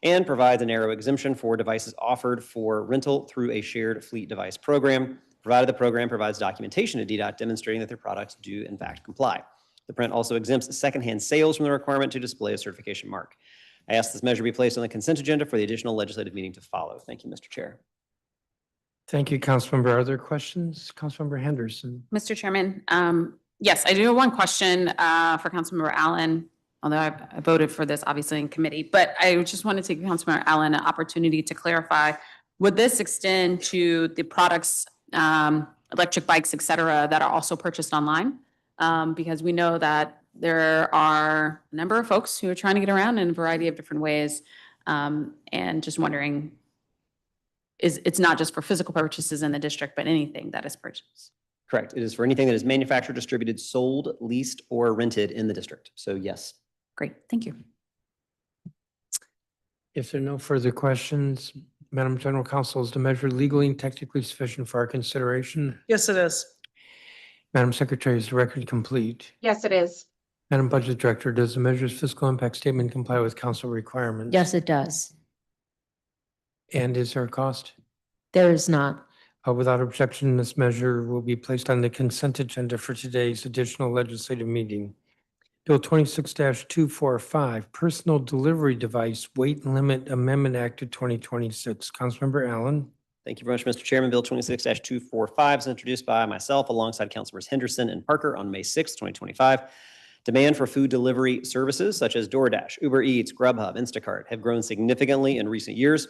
and provides a narrow exemption for devices offered for rental through a shared fleet device program, provided the program provides documentation to DDOT demonstrating that their products do in fact comply. The print also exempts secondhand sales from the requirement to display a certification mark. I ask this measure be placed on the consent agenda for the additional legislative meeting to follow. Thank you, Mr. Chair. Thank you, Councilmember. Are there questions? Councilmember Henderson. Mr. Chairman, yes, I do have one question for Councilmember Allen, although I voted for this obviously in committee, but I just wanted to give Councilmember Allen an opportunity to clarify, would this extend to the products, electric bikes, et cetera, that are also purchased online? Because we know that there are a number of folks who are trying to get around in a variety of different ways. And just wondering, it's not just for physical purchases in the district, but anything that is purchased? Correct. It is for anything that is manufactured, distributed, sold, leased, or rented in the district. So yes. Great, thank you. If there are no further questions, Madam General Counsel, is the measure legally and technically sufficient for our consideration? Yes, it is. Madam Secretary, is the record complete? Yes, it is. Madam Budget Director, does the measure's fiscal impact statement comply with council requirements? Yes, it does. And is there a cost? There is not. Without objection, this measure will be placed on the consent agenda for today's additional legislative meeting. Bill 26-245, Personal Delivery Device Weight Limit Amendment Act of 2026. Councilmember Allen. Thank you very much, Mr. Chairman. Bill 26-245 is introduced by myself alongside Councilors Henderson and Parker on May 6, 2025. Demand for food delivery services such as DoorDash, Uber Eats, Grubhub, Instacart have grown significantly in recent years.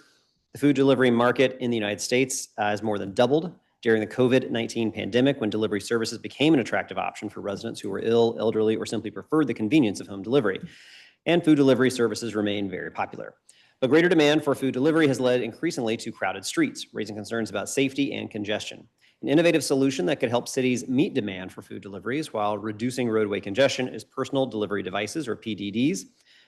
The food delivery market in the United States has more than doubled during the COVID-19 pandemic, when delivery services became an attractive option for residents who were ill, elderly, or simply preferred the convenience of home delivery. And food delivery services remain very popular. But greater demand for food delivery has led increasingly to crowded streets, raising concerns about safety and congestion. An innovative solution that could help cities meet demand for food deliveries while reducing roadway congestion is personal delivery devices, or PDDs.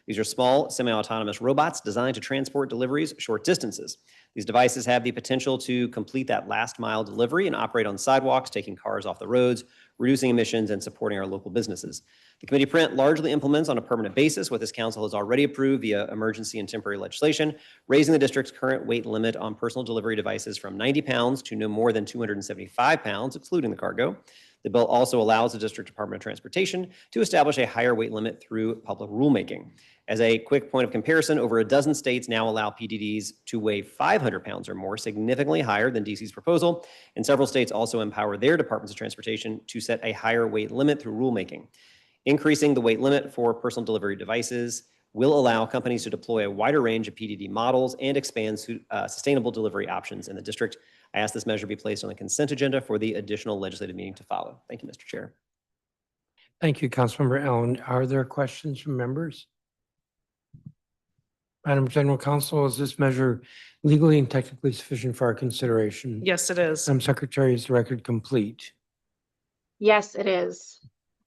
These are small, semi-autonomous robots designed to transport deliveries short distances. These devices have the potential to complete that last mile delivery and operate on sidewalks, taking cars off the roads, reducing emissions, and supporting our local businesses. The committee print largely implements on a permanent basis what this council has already approved via emergency and temporary legislation, raising the district's current weight limit on personal delivery devices from 90 pounds to no more than 275 pounds, excluding the cargo. The bill also allows the District Department of Transportation to establish a higher weight limit through public rulemaking. As a quick point of comparison, over a dozen states now allow PDDs to weigh 500 pounds or more, significantly higher than DC's proposal, and several states also empower their departments of transportation to set a higher weight limit through rulemaking. Increasing the weight limit for personal delivery devices will allow companies to deploy a wider range of PDD models and expand sustainable delivery options in the district. I ask this measure be placed on the consent agenda for the additional legislative meeting to follow. Thank you, Mr. Chair. Thank you, Councilmember Allen. Are there questions from members? Madam General Counsel, is this measure legally and technically sufficient for our consideration? Yes, it is. Madam Secretary, is the record complete? Yes, it is.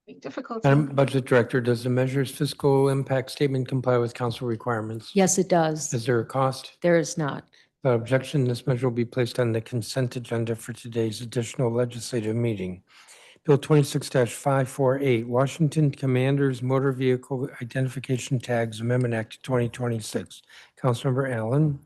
Big difficulty. Madam Budget Director, does the measure's fiscal impact statement comply with council requirements? Yes, it does. Is there a cost? There is not. Without objection, this measure will be placed on the consent agenda for today's additional legislative meeting. Bill 26-548, Washington Commanders Motor Vehicle Identification Tags Amendment Act of 2026. Councilmember Allen.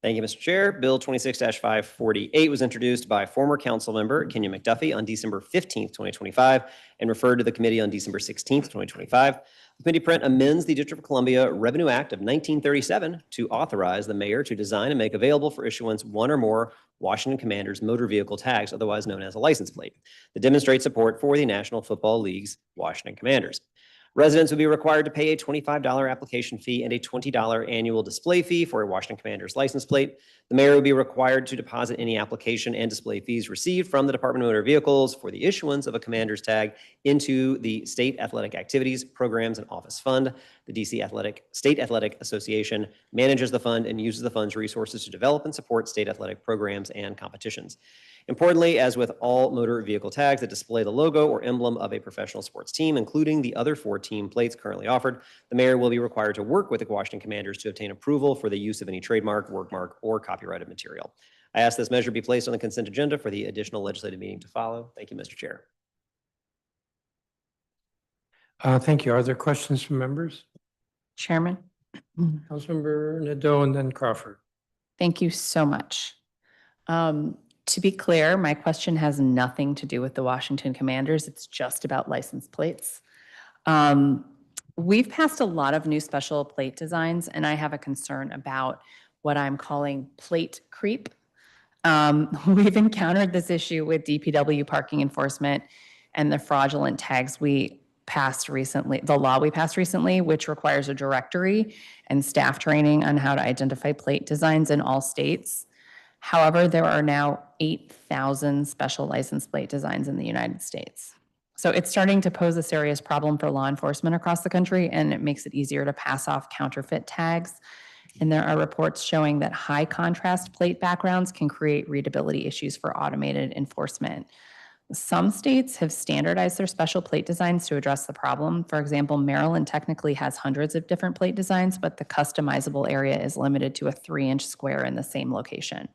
Thank you, Mr. Chair. Bill 26-548 was introduced by former council member Kenya McDuffie on December 15th, 2025, and referred to the committee on December 16th, 2025. The committee print amends the District of Columbia Revenue Act of 1937 to authorize the mayor to design and make available for issuance one or more Washington Commanders motor vehicle tags, otherwise known as a license plate, that demonstrate support for the National Football League's Washington Commanders. Residents will be required to pay a $25 application fee and a $20 annual display fee for a Washington Commanders license plate. The mayor will be required to deposit any application and display fees received from the Department of Motor Vehicles for the issuance of a Commander's tag into the State Athletic Activities, Programs, and Office Fund. The DC State Athletic Association manages the fund and uses the fund's resources to develop and support state athletic programs and competitions. Importantly, as with all motor vehicle tags that display the logo or emblem of a professional sports team, including the other 4 team plates currently offered, the mayor will be required to work with the Washington Commanders to obtain approval for the use of any trademark, workmark, or copyrighted material. I ask this measure be placed on the consent agenda for the additional legislative meeting to follow. Thank you, Mr. Chair. Thank you. Are there questions from members? Chairman, Councilmember Nadeau and then Crawford. thank you so much. To be clear, my question has nothing to do with the Washington Commanders. It's just about license plates. We've passed a lot of new special plate designs, and I have a concern about what I'm calling plate creep. We've encountered this issue with DPW parking enforcement and the fraudulent tags we passed recently, the law we passed recently, which requires a directory and staff training on how to identify plate designs in all states. However, there are now 8,000 special license plate designs in the United States. So it's starting to pose a serious problem for law enforcement across the country, and it makes it easier to pass off counterfeit tags. And there are reports showing that high contrast plate backgrounds can create readability issues for automated enforcement. Some states have standardized their special plate designs to address the problem. For example, Maryland technically has hundreds of different plate designs, but the customizable area is limited to a 3-inch square in the same location.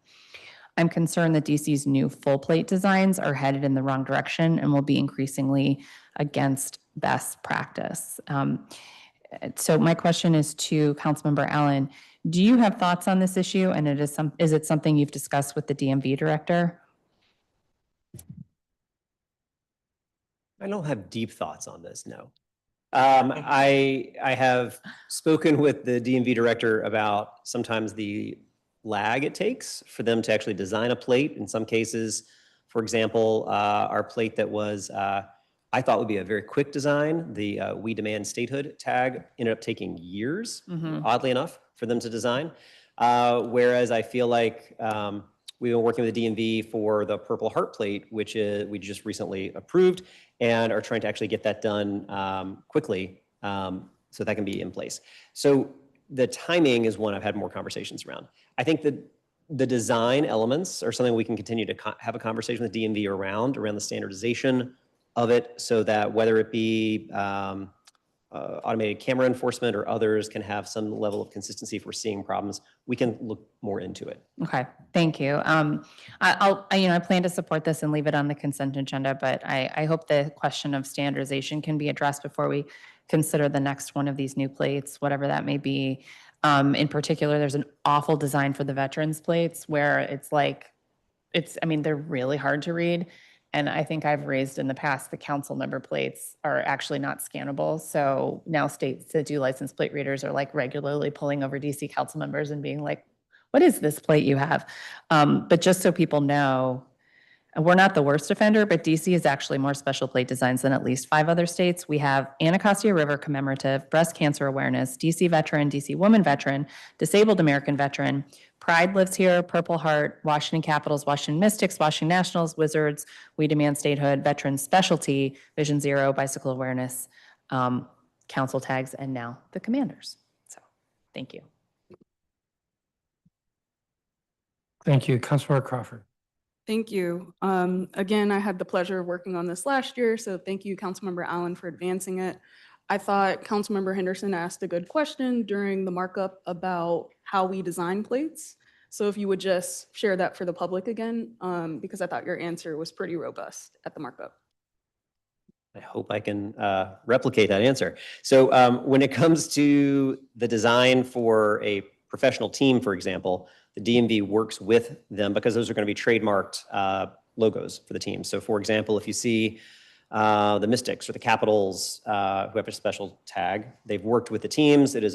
I'm concerned that DC's new full plate designs are headed in the wrong direction and will be increasingly against best practice. So my question is to Councilmember Allen, do you have thoughts on this issue? And is it something you've discussed with the DMV director? I don't have deep thoughts on this, no. I have spoken with the DMV director about sometimes the lag it takes for them to actually design a plate. In some cases, for example, our plate that was, I thought would be a very quick design, the We Demand Statehood tag ended up taking years, oddly enough, for them to design. Whereas I feel like we've been working with the DMV for the Purple Heart plate, which we just recently approved, and are trying to actually get that done quickly so that can be in place. So the timing is one I've had more conversations around. I think that the design elements are something we can continue to have a conversation with DMV around the standardization of it, so that whether it be automated camera enforcement or others can have some level of consistency if we're seeing problems, we can look more into it. Okay, thank you. I plan to support this and leave it on the consent agenda, but I hope the question of standardization can be addressed before we consider the next one of these new plates, whatever that may be. In particular, there's an awful design for the veterans plates where it's like, they're really hard to read. And I think I've raised in the past, the council member plates are actually not scannable. So now states that do license plate readers are like regularly pulling over DC council members and being like, what is this plate you have? But just so people know, we're not the worst offender, but DC is actually more special plate designs than at least 5 other states. We have Anacostia River Commemorative, Breast Cancer Awareness, DC Veteran, DC Woman Veteran, Disabled American Veteran, Pride lives here, Purple Heart, Washington Capitals, Washington Mystics, Washington Nationals, Wizards, We Demand Statehood, Veterans Specialty, Vision Zero, Bicycle Awareness, Council Tags, and now the Commanders. So, thank you. Thank you. Councilmember Crawford. Thank you. Again, I had the pleasure of working on this last year, so thank you, Councilmember Allen, for advancing it. I thought Councilmember Henderson asked a good question during the markup about how we design plates. So if you would just share that for the public again, because I thought your answer was pretty robust at the markup. I hope I can replicate that answer. So when it comes to the design for a professional team, for example, the DMV works with them because those are going to be trademarked logos for the team. So for example, if you see the Mystics or the Capitals who have a special tag, they've worked with the teams. It is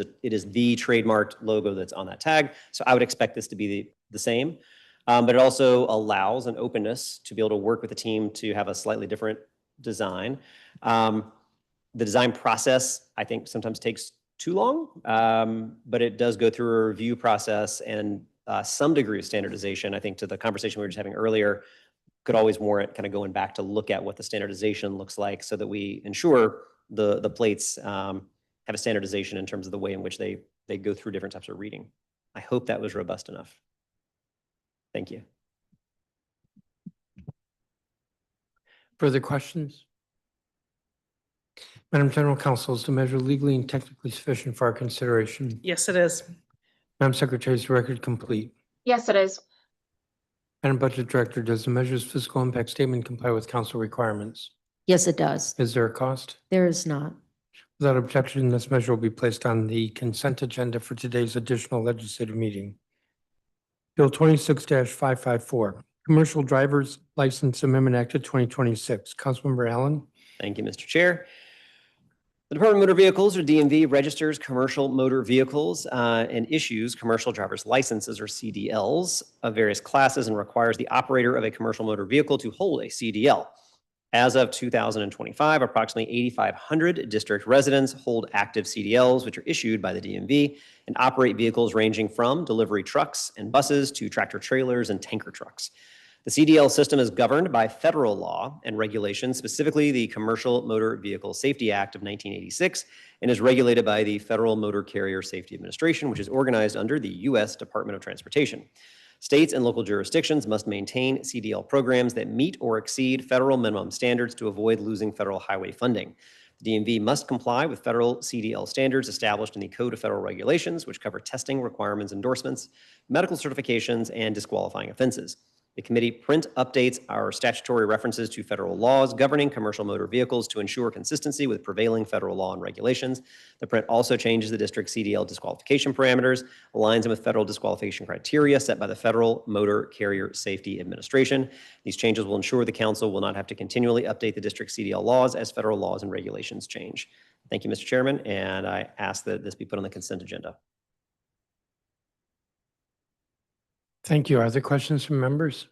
the trademarked logo that's on that tag. So I would expect this to be the same. But it also allows an openness to be able to work with the team to have a slightly different design. The design process, I think, sometimes takes too long, but it does go through a review process and some degree of standardization. I think to the conversation we were just having earlier, could always warrant kind of going back to look at what the standardization looks like so that we ensure the plates have a standardization in terms of the way in which they go through different types of reading. I hope that was robust enough. Thank you. Further questions? Madam General Counsel, is the measure legally and technically sufficient for our consideration? Yes, it is. Madam Secretary, is the record complete? Yes, it is. Madam Budget Director, does the measure's fiscal impact statement comply with council requirements? Yes, it does. Is there a cost? There is not. Without objection, this measure will be placed on the consent agenda for today's additional legislative meeting. Bill 26-554, Commercial Driver's License Amendment Act of 2026. Councilmember Allen. Thank you, Mr. Chair. The Department of Motor Vehicles, or DMV, registers commercial motor vehicles and issues commercial driver's licenses, or CDLs, of various classes and requires the operator of a commercial motor vehicle to hold a CDL. As of 2025, approximately 8,500 district residents hold active CDLs, which are issued by the DMV and operate vehicles ranging from delivery trucks and buses to tractor trailers and tanker trucks. The CDL system is governed by federal law and regulations, specifically the Commercial Motor Vehicle Safety Act of 1986, and is regulated by the Federal Motor Carrier Safety Administration, which is organized under the U.S. Department of Transportation. States and local jurisdictions must maintain CDL programs that meet or exceed federal minimum standards to avoid losing federal highway funding. The DMV must comply with federal CDL standards established in the Code of Federal Regulations, which cover testing requirements, endorsements, medical certifications, and disqualifying offenses. The committee print updates our statutory references to federal laws governing commercial motor vehicles to ensure consistency with prevailing federal law and regulations. The print also changes the district CDL disqualification parameters, aligns them with federal disqualification criteria set by the Federal Motor Carrier Safety Administration. These changes will ensure the council will not have to continually update the district CDL laws as federal laws and regulations change. Thank you, Mr. Chairman, and I ask that this be put on the consent agenda. Thank you. Are there questions from members?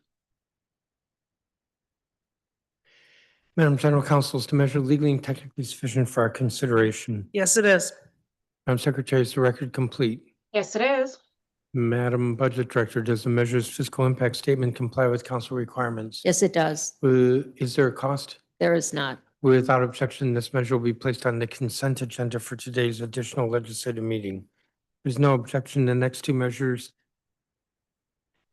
Madam General Counsel, is the measure legally and technically sufficient for our consideration? Yes, it is. Madam Secretary, is the record complete? Yes, it is. Madam Budget Director, does the measure's fiscal impact statement comply with council requirements? Yes, it does. Is there a cost? There is not. Without objection, this measure will be placed on the consent agenda for today's additional legislative meeting. There's no objection. The next two measures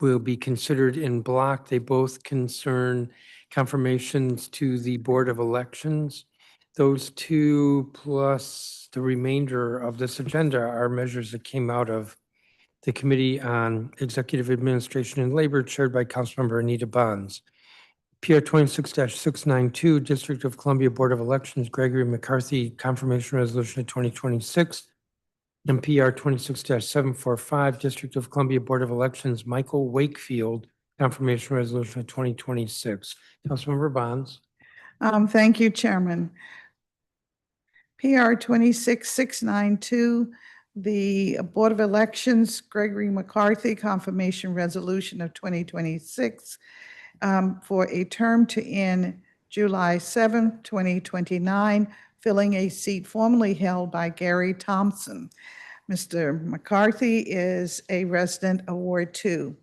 will be considered in block. They both concern confirmations to the Board of Elections. Those two plus the remainder of this agenda are measures that came out of the Committee on Executive Administration and Labor chaired by Councilmember Anita Bonds. PR 26-692, District of Columbia Board of Elections, Gregory McCarthy, Confirmation Resolution of 2026. And PR 26-745, District of Columbia Board of Elections, Michael Wakefield, confirmation resolution of 2026. Councilmember Bonds. Thank you, Chairman. PR 26692, the Board of Elections, Gregory McCarthy, confirmation resolution of 2026 for a term to end July 7, 2029, filling a seat formerly held by Gary Thompson. Mr. McCarthy is a resident of Ward 2.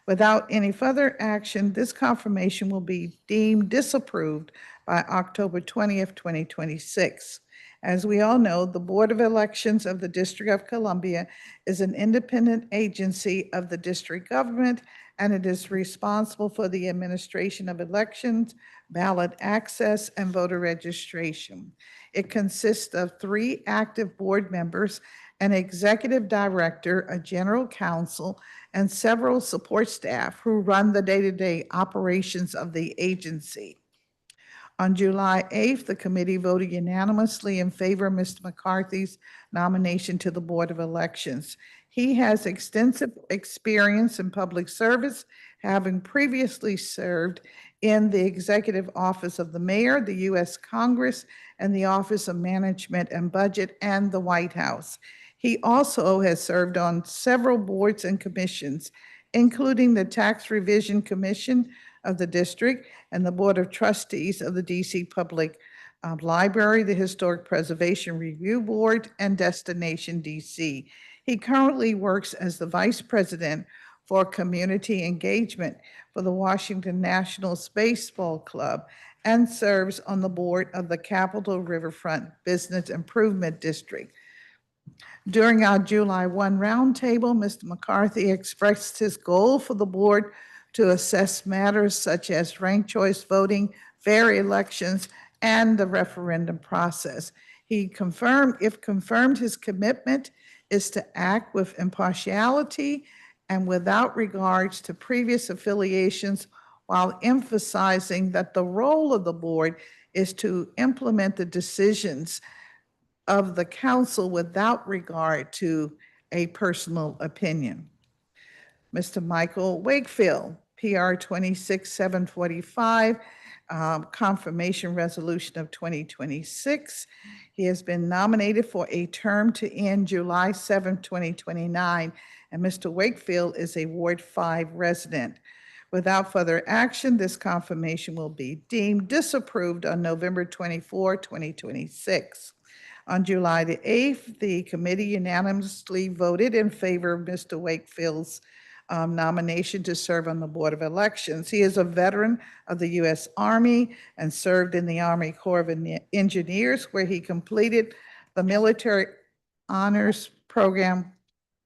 Without any further action, this confirmation will be deemed disapproved by October 20th, 2026. As we all know, the Board of Elections of the District of Columbia is an independent agency of the district government, and it is responsible for the administration of elections, ballot access, and voter registration. It consists of 3 active board members, an executive director, a general counsel, and several support staff who run the day-to-day operations of the agency. On July 8th, the committee voted unanimously in favor of Mr. McCarthy's nomination to the Board of Elections. He has extensive experience in public service, having previously served in the Executive Office of the Mayor, the U.S. Congress, and the Office of Management and Budget, and the White House. He also has served on several boards and commissions, including the Tax Revision Commission of the district and the Board of Trustees of the DC Public Library, the Historic Preservation Review Board, and Destination DC. He currently works as the Vice President for Community Engagement for the Washington Nationals Baseball Club and serves on the board of the Capitol Riverfront Business Improvement District. During our July 1 roundtable, Mr. McCarthy expressed his goal for the board to assess matters such as ranked choice voting, fair elections, and the referendum process. He confirmed his commitment is to act with impartiality and without regards to previous affiliations, while emphasizing that the role of the board is to implement the decisions of the council without regard to a personal opinion. Mr. Michael Wakefield, PR 26745, confirmation resolution of 2026. He has been nominated for a term to end July 7, 2029, and Mr. Wakefield is a Ward 5 resident. Without further action, this confirmation will be deemed disapproved on November 24, 2026. On July the 8th, the committee unanimously voted in favor of Mr. Wakefield's nomination to serve on the Board of Elections. He is a veteran of the U.S. Army and served in the Army Corps of Engineers, where he completed the Military Honors Program.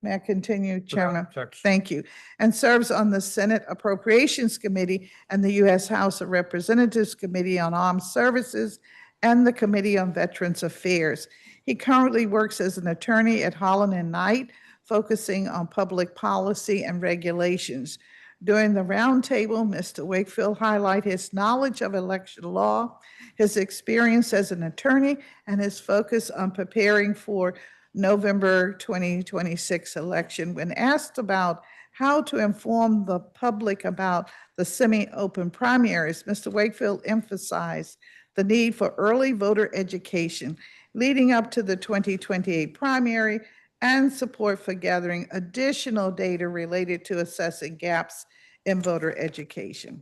May I continue, Chairman? Thank you. And serves on the Senate Appropriations Committee and the U.S. House of Representatives Committee on Armed Services and the Committee on Veterans Affairs. He currently works as an attorney at Holland and Knight, focusing on public policy and regulations. During the roundtable, Mr. Wakefield highlighted his knowledge of election law, his experience as an attorney, and his focus on preparing for November 2026 election. When asked about how to inform the public about the semi-open primaries, Mr. Wakefield emphasized the need for early voter education leading up to the 2028 primary and support for gathering additional data related to assessing gaps in voter education.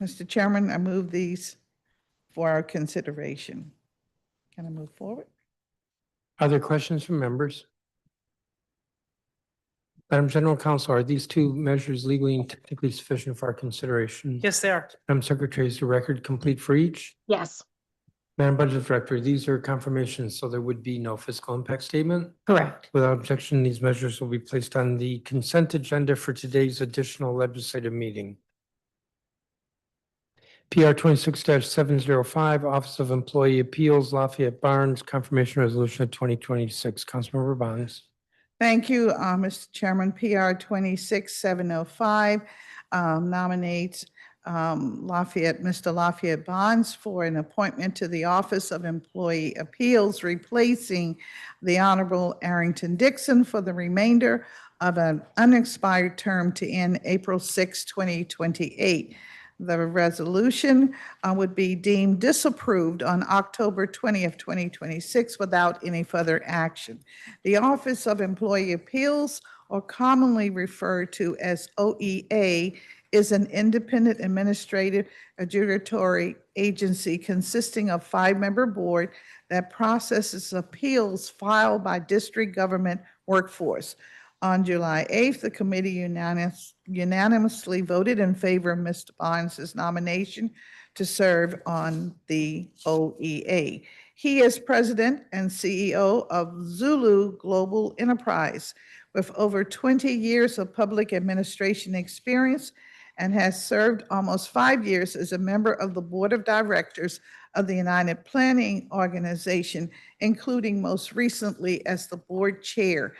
Mr. Chairman, I move these for our consideration. Can I move forward? Are there questions from members? Madam General Counsel, are these 2 measures legally and technically sufficient for our consideration? Yes, they are. Madam Secretary, is the record complete for each? Yes. Madam Budget Director, these are confirmations, so there would be no fiscal impact statement. Correct. Without objection, these measures will be placed on the consent agenda for today's additional legislative meeting. PR 26-705, Office of Employee Appeals, Lafayette Barnes, confirmation resolution of 2026. Councilmember Bonds. Thank you, Mr. Chairman. PR 26705 nominates Mr. Lafayette Bonds for an appointment to the Office of Employee Appeals, replacing the Honorable Arrington Dixon for the remainder of an unexpired term to end April 6, 2028. The resolution would be deemed disapproved on October 20th, 2026 without any further action. The Office of Employee Appeals, or commonly referred to as OEA, is an independent administrative adjudicatory agency consisting of 5-member board that processes appeals filed by district government workforce. On July 8th, the committee unanimously voted in favor of Mr. Barnes' nomination to serve on the OEA. He is president and CEO of Zulu Global Enterprise with over 20 years of public administration experience and has served almost 5 years as a member of the board of directors of the United Planning Organization, including most recently as the board chair.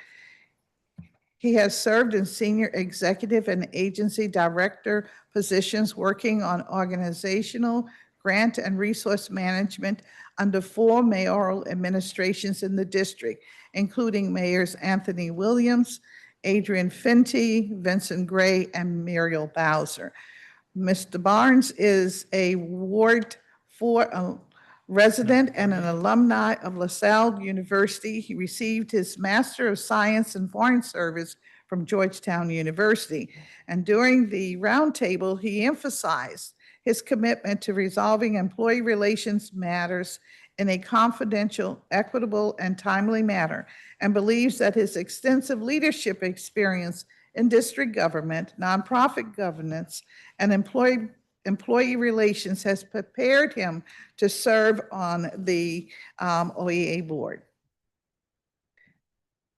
He has served in senior executive and agency director positions working on organizational, grant, and resource management under 4 mayoral administrations in the district, including mayors Anthony Williams, Adrian Fenty, Vincent Gray, and Muriel Bowser. Mr. Barnes is a Ward 4 resident and an alumni of LaSalle University. He received his Master of Science in Foreign Service from Georgetown University. And during the roundtable, he emphasized his commitment to resolving employee relations matters in a confidential, equitable, and timely manner, and believes that his extensive leadership experience in district government, nonprofit governance, and employee relations has prepared him to serve on the OEA board.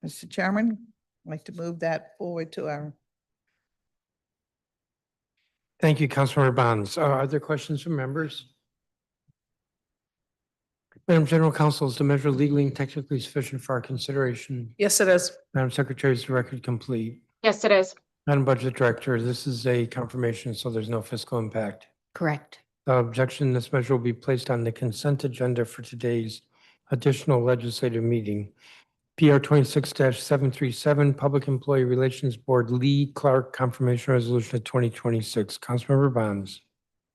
Mr. Chairman, I'd like to move that forward to our. Thank you, Councilmember Bonds. Are there questions from members? Madam General Counsel, is the measure legally and technically sufficient for our consideration? Yes, it is. Madam Secretary, is the record complete? Yes, it is. Madam Budget Director, this is a confirmation, so there's no fiscal impact. Correct. Without objection, this measure will be placed on the consent agenda for today's additional legislative meeting. PR 26-737, Public Employee Relations Board Lee Clark Confirmation Resolution of 2026. Councilmember Bonds.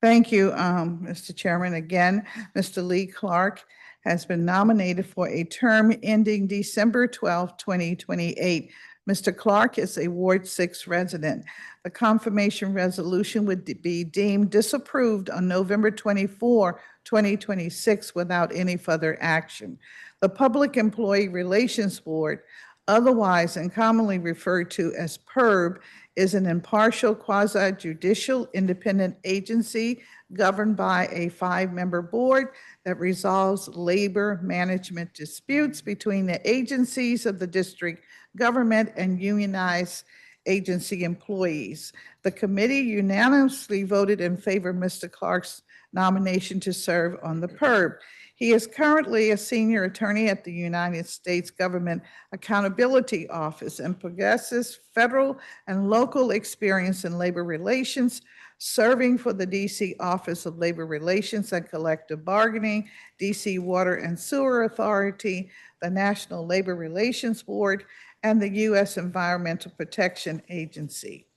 Thank you, Mr. Chairman. Again, Mr. Lee Clark has been nominated for a term ending December 12, 2028. Mr. Clark is a Ward 6 resident. The confirmation resolution would be deemed disapproved on November 24, 2026 without any further action. The Public Employee Relations Board, otherwise and commonly referred to as PERB, is an impartial quasi-judicial independent agency governed by a 5-member board that resolves labor management disputes between the agencies of the district government and unionized agency employees. The committee unanimously voted in favor of Mr. Clark's nomination to serve on the PERB. He is currently a senior attorney at the United States Government Accountability Office and possesses federal and local experience in labor relations, serving for the DC Office of Labor Relations and Collective Bargaining, DC Water and Sewer Authority, the National Labor Relations Board, and the U.S. Environmental Protection Agency.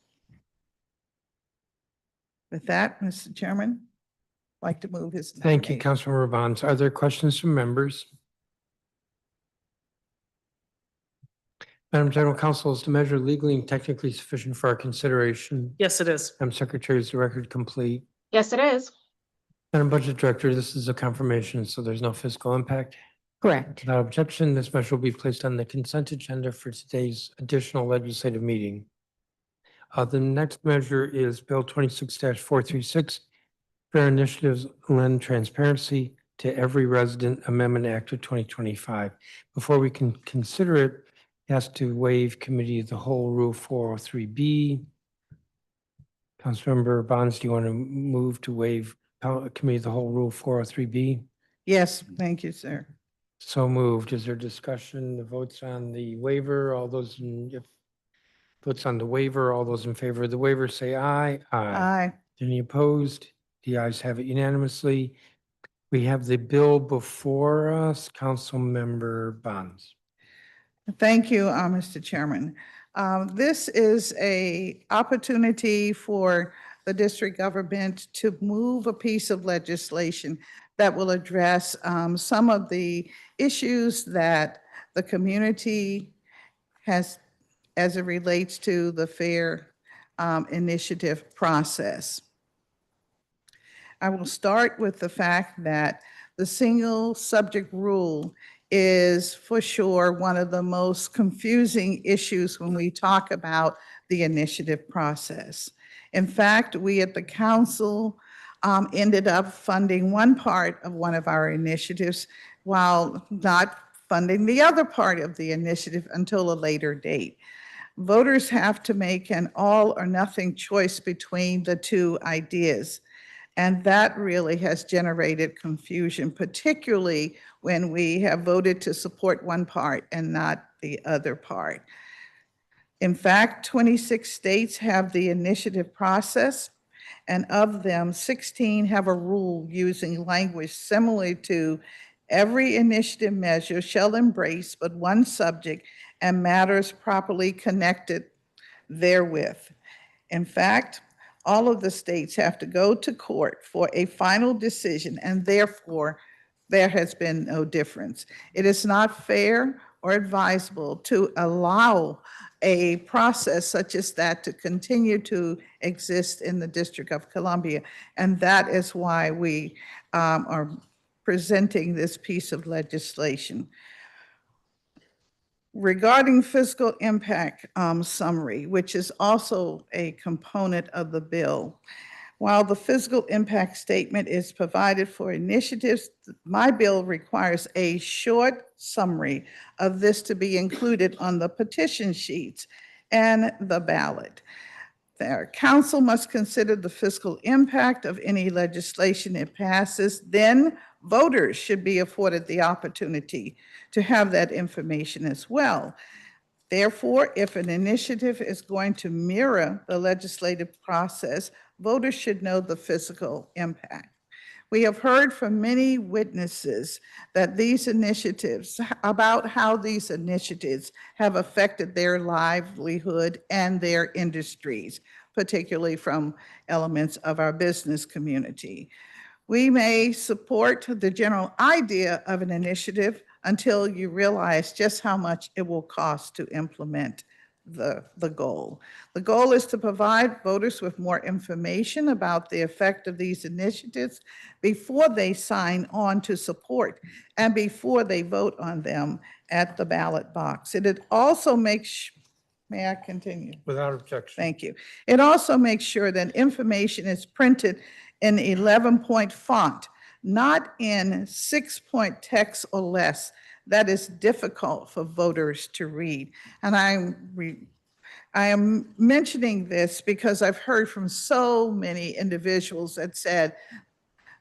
With that, Mr. Chairman, I'd like to move his Thank you, nomination. Councilmember Bonds. Are there questions from members? Madam General Counsel, is the measure legally and technically sufficient for our consideration? Yes, it is. Madam Secretary, is the record complete? Yes, it is. Madam Budget Director, this is a confirmation, so there's no fiscal impact. Correct. Without objection, this measure will be placed on the consent agenda for today's additional legislative meeting. The next measure is Bill 26-436, Fair Initiatives Lend Transparency to Every Resident Amendment Act of 2025. Before we can consider it, it has to waive Committee of the Whole Rule 403B. Councilmember Bonds, do you want to move to waive Committee of the Whole Rule 403B? Yes, thank you, sir. So moved. Is there discussion? The votes on the waiver, all those votes on the waiver, all those in favor of the waiver say aye. Aye. Any opposed? The ayes have it unanimously. We have the bill before us. Councilmember Bonds. Thank you, Mr. Chairman. This is a opportunity for the district government to move a piece of legislation that will address some of the issues that the community has as it relates to the FAIR initiative process. I will start with the fact that the single subject rule is for sure one of the most confusing issues when we talk about the initiative process. In fact, we at the council ended up funding one part of one of our initiatives while not funding the other part of the initiative until a later date. Voters have to make an all or nothing choice between the two ideas. And that really has generated confusion, particularly when we have voted to support one part and not the other part. In fact, 26 states have the initiative process, and of them, 16 have a rule using language similar to every initiative measure shall embrace but one subject and matters properly connected therewith. In fact, all of the states have to go to court for a final decision, and therefore there has been no difference. It is not fair or advisable to allow a process such as that to continue to exist in the District of Columbia, and that is why we are presenting this piece of legislation. Regarding fiscal impact summary, which is also a component of the bill, while the fiscal impact statement is provided for initiatives, my bill requires a short summary of this to be included on the petition sheets and the ballot. The council must consider the fiscal impact of any legislation it passes, then voters should be afforded the opportunity to have that information as well. Therefore, if an initiative is going to mirror the legislative process, voters should know the fiscal impact. We have heard from many witnesses that these initiatives, about how these initiatives have affected their livelihood and their industries, particularly from elements of our business community. We may support the general idea of an initiative until you realize just how much it will cost to implement the goal. The goal is to provide voters with more information about the effect of these initiatives before they sign on to support and before they vote on them at the ballot box. It also makes, may I continue? Without objection. Thank you. It also makes sure that information is printed in 11-point font, not in 6-point text or less. That is difficult for voters to read. And I am mentioning this because I've heard from so many individuals that said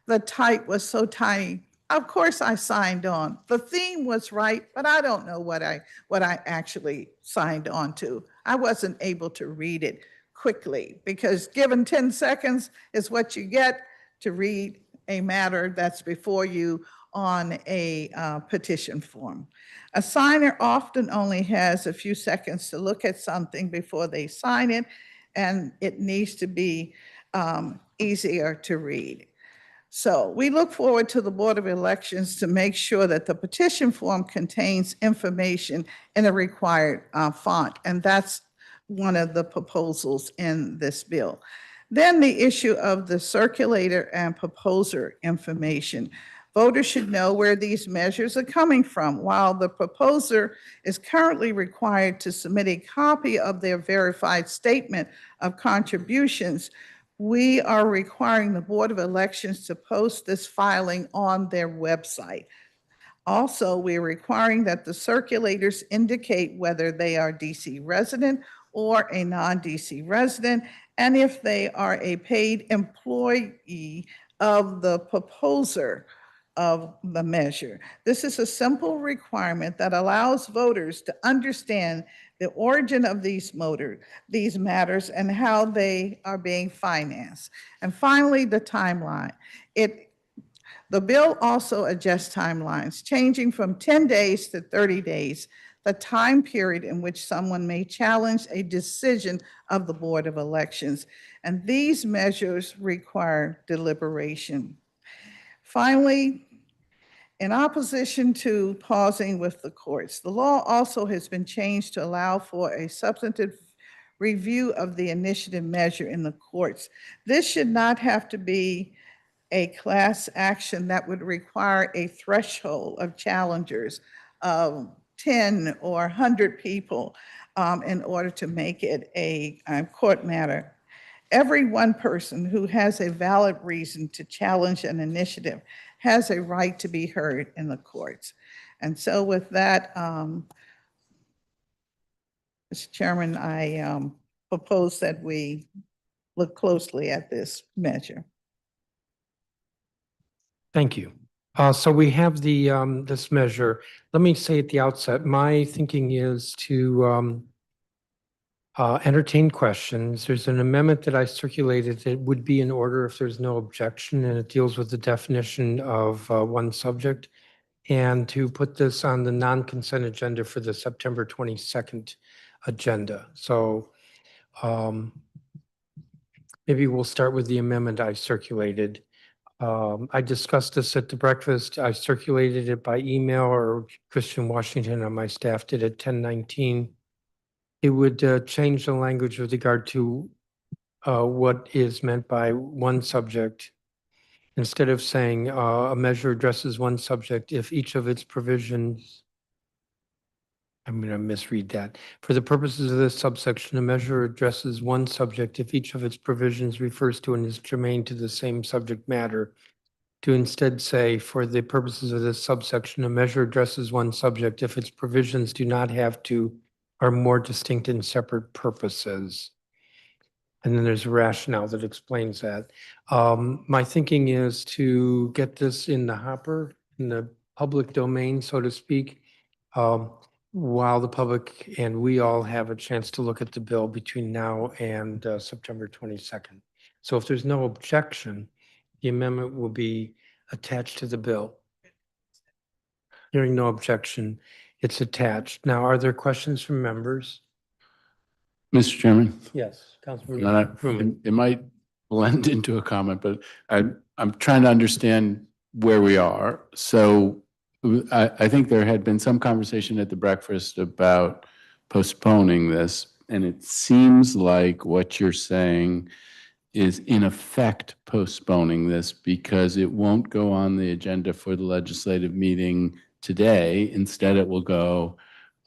the type was so tiny. Of course I signed on. The theme was right, but I don't know what I actually signed on to. I wasn't able to read it quickly because given 10 seconds is what you get to read a matter that's before you on a petition form. A signer often only has a few seconds to look at something before they sign it, and it needs to be easier to read. So we look forward to the Board of Elections to make sure that the petition form contains information in a required font, and that's one of the proposals in this bill. Then the issue of the circulator and proposer information. Voters should know where these measures are coming from. While the proposer is currently required to submit a copy of their verified statement of contributions, we are requiring the Board of Elections to post this filing on their website. Also, we're requiring that the circulators indicate whether they are DC resident or a non-DC resident, and if they are a paid employee of the proposer of the measure. This is a simple requirement that allows voters to understand the origin of these matters and how they are being financed. And finally, the timeline. The bill also adjusts timelines, changing from 10 days to 30 days. the time period in which someone may challenge a decision of the Board of Elections. And these measures require deliberation. Finally, in opposition to pausing with the courts, the law also has been changed to allow for a substantive review of the initiative measure in the courts. This should not have to be a class action that would require a threshold of challengers of 10 or 100 people in order to make it a court matter. Every one person who has a valid reason to challenge an initiative has a right to be heard in the courts. And so with that, Mr. Chairman, I propose that we look closely at this measure. Thank you. So we have the, this measure. Let me say at the outset, my thinking is to entertain questions. There's an amendment that I circulated that would be in order if there's no objection, and it deals with the definition of one subject. And to put this on the non-consent agenda for the September 22nd agenda. So maybe we'll start with the amendment I circulated. I discussed this at the breakfast. I circulated it by email, or Christian Washington on my staff did at 10:19. It would change the language with regard to what is meant by one subject. Instead of saying a measure addresses one subject, if each of its provisions, I'm going to misread that. For the purposes of this subsection, a measure addresses one subject if each of its provisions refers to and is germane to the same subject matter. To instead say, for the purposes of this subsection, a measure addresses one subject if its provisions do not have to, are more distinct and separate purposes. And then there's a rationale that explains that. My thinking is to get this in the hopper, in the public domain, so to speak, while the public and we all have a chance to look at the bill between now and September 22nd. So if there's no objection, the amendment will be attached to the bill. Hearing no objection, it's attached. Now, are there questions from members? Mr. Chairman? Yes, Councilman Fruman. It might blend into a comment, but I'm trying to understand where we are. So I think there had been some conversation at the breakfast about postponing this, and it seems like what you're saying is in effect postponing this because it won't go on the agenda for the legislative meeting today. Instead, it will go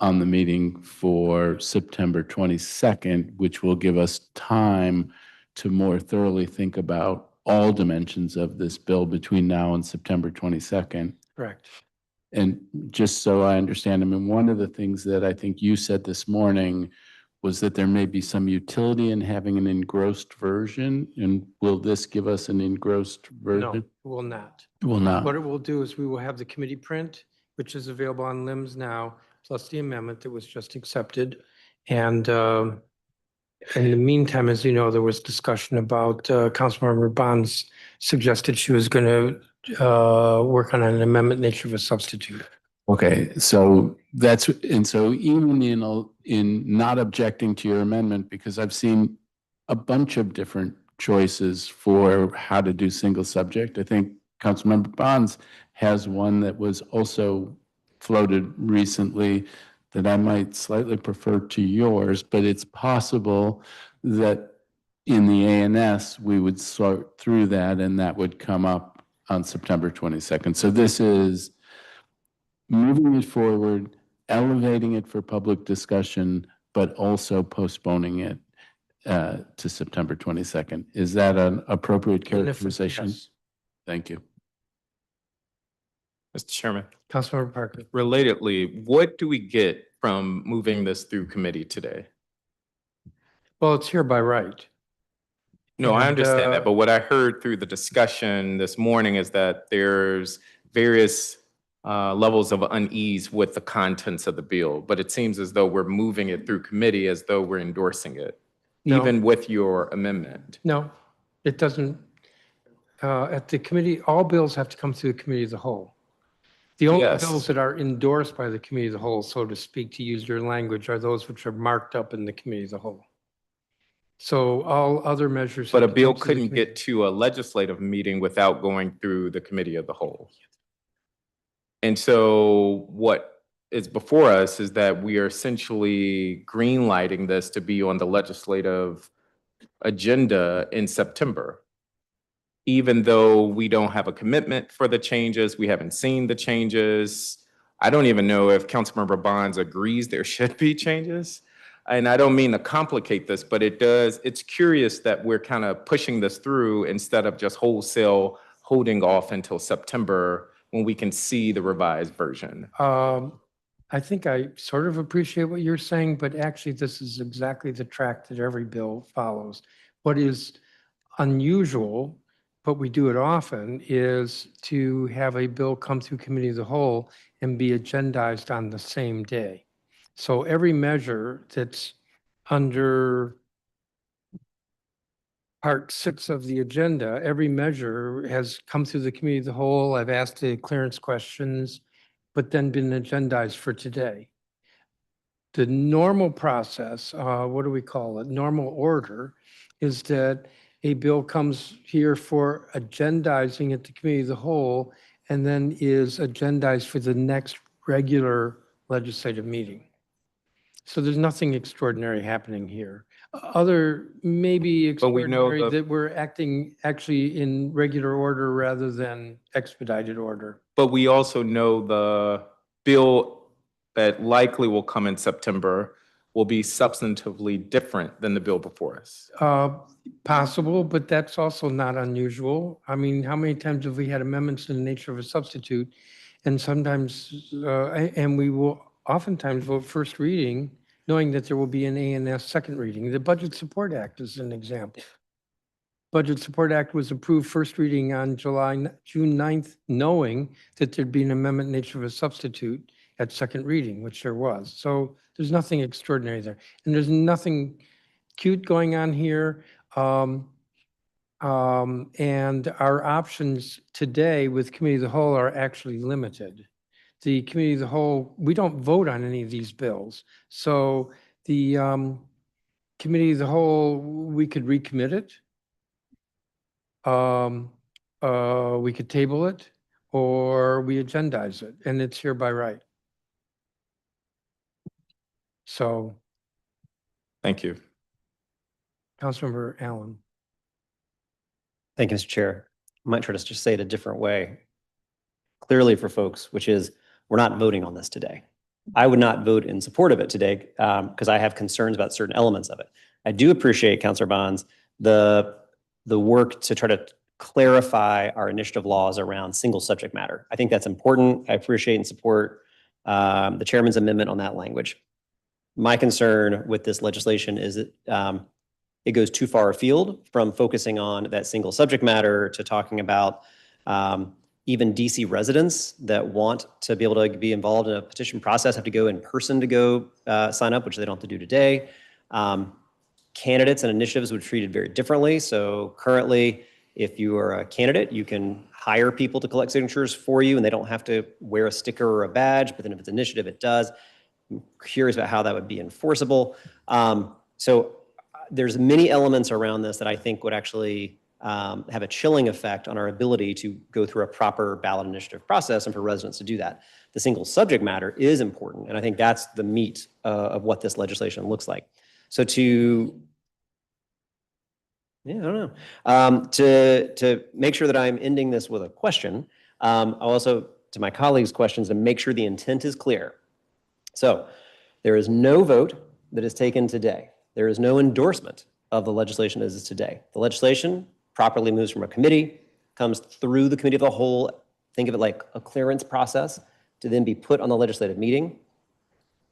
on the meeting for September 22nd, which will give us time to more thoroughly think about all dimensions of this bill between now and September 22nd. Correct. And just so I understand, I mean, one of the things that I think you said this morning was that there may be some utility in having an engrossed version. And will this give us an engrossed version? No, it will not. It will not. What it will do is we will have the committee print, which is available on LIMS now, plus the amendment that was just accepted. And in the meantime, as you know, there was discussion about Councilmember Bonds suggested she was going to work on an amendment nature of a substitute. Okay, so that's, and so even in not objecting to your amendment, because I've seen a bunch of different choices for how to do single subject. I think Councilmember Bonds has one that was also floated recently that I might slightly prefer to yours, but it's possible that in the ANS, we would sort through that and that would come up on September 22nd. So this is moving it forward, elevating it for public discussion, but also postponing it to September 22nd. Is that an appropriate characterization? Yes. Thank you. Mr. Chairman. Councilmember Parker. Relatedly, what do we get from moving this through committee today? Well, it's here by right. No, I And, understand that, but what I heard through the discussion this morning is that there's various levels of unease with the contents of the bill, but it seems as though we're moving it through committee as though we're endorsing it, No. even with your amendment. No, it doesn't. At the committee, all bills have to come through the committee of the whole. The only Yes. bills that are endorsed by the committee of the whole, so to speak, to use your language, are those which are marked up in the committee of the whole. So all other measures. But a have to bill come to the couldn't committee. get to a legislative meeting without going through the committee of the whole. And so what is before us is that we are essentially greenlighting this to be on the legislative agenda in September. Even though we don't have a commitment for the changes, we haven't seen the changes. I don't even know if Councilmember Bonds agrees there should be changes. And I don't mean to complicate this, but it's curious that we're kind of pushing this through instead of just wholesale holding off until September when we can see the revised version. I think I sort of appreciate what you're saying, but actually this is exactly the track that every bill follows. What is unusual, but we do it often, is to have a bill come through committee of the whole and be agendized on the same day. So every measure that's under Part 6 of the agenda, every measure has come through the committee of the whole. I've asked the clearance questions, but then been agendized for today. The normal process, what do we call it? Normal order is that a bill comes here for agendizing at the committee of the whole and then is agendized for the next regular legislative meeting. So there's nothing extraordinary happening here. Other maybe But we know extraordinary the- that we're acting actually in regular order rather than expedited order. But we also know the bill that likely will come in September will be substantively different than the bill before us. Possible, but that's also not unusual. I mean, how many times have we had amendments in the nature of a substitute? And sometimes, and we will oftentimes vote first reading, knowing that there will be an A&S second reading. The Budget Support Act is an example. Budget Support Act was approved first reading on June 9th, knowing that there'd be an amendment in nature of a substitute at second reading, which there was. So there's nothing extraordinary there. And there's nothing cute going on here. And our options today with Committee of the Whole are actually limited. The Committee of the Whole, we don't vote on any of these bills. So the Committee of the Whole, we could recommit it. We could table it, or we agendize it, and it's here by right. So, Thank you. Councilmember Allen. Thank you, Mr. Chair. I might try to just say it a different way. Clearly for folks, which is we're not voting on this today. I would not vote in support of it today because I have concerns about certain elements of it. I do appreciate, Councilor Bonds, the work to try to clarify our initiative laws around single subject matter. I think that's important. I appreciate and support the chairman's amendment on that language. My concern with this legislation is that it goes too far afield from focusing on that single subject matter to talking about even DC residents that want to be able to be involved in a petition process have to go in person to go sign up, which they don't have to do today. Candidates and initiatives would be treated very differently. So currently, if you are a candidate, you can hire people to collect signatures for you and they don't have to wear a sticker or a badge, but then if it's initiative, it does. I'm curious about how that would be enforceable. So there's many elements around this that I think would actually have a chilling effect on our ability to go through a proper ballot initiative process and for residents to do that. The single subject matter is important, and I think that's the meat of what this legislation looks like. So I don't know. To make sure that I'm ending this with a question, I'll also, to my colleagues' questions, to make sure the intent is clear. So there is no vote that is taken today. There is no endorsement of the legislation as is today. The legislation properly moves from a committee, comes through the committee of the whole, think of it like a clearance process, to then be put on the legislative meeting.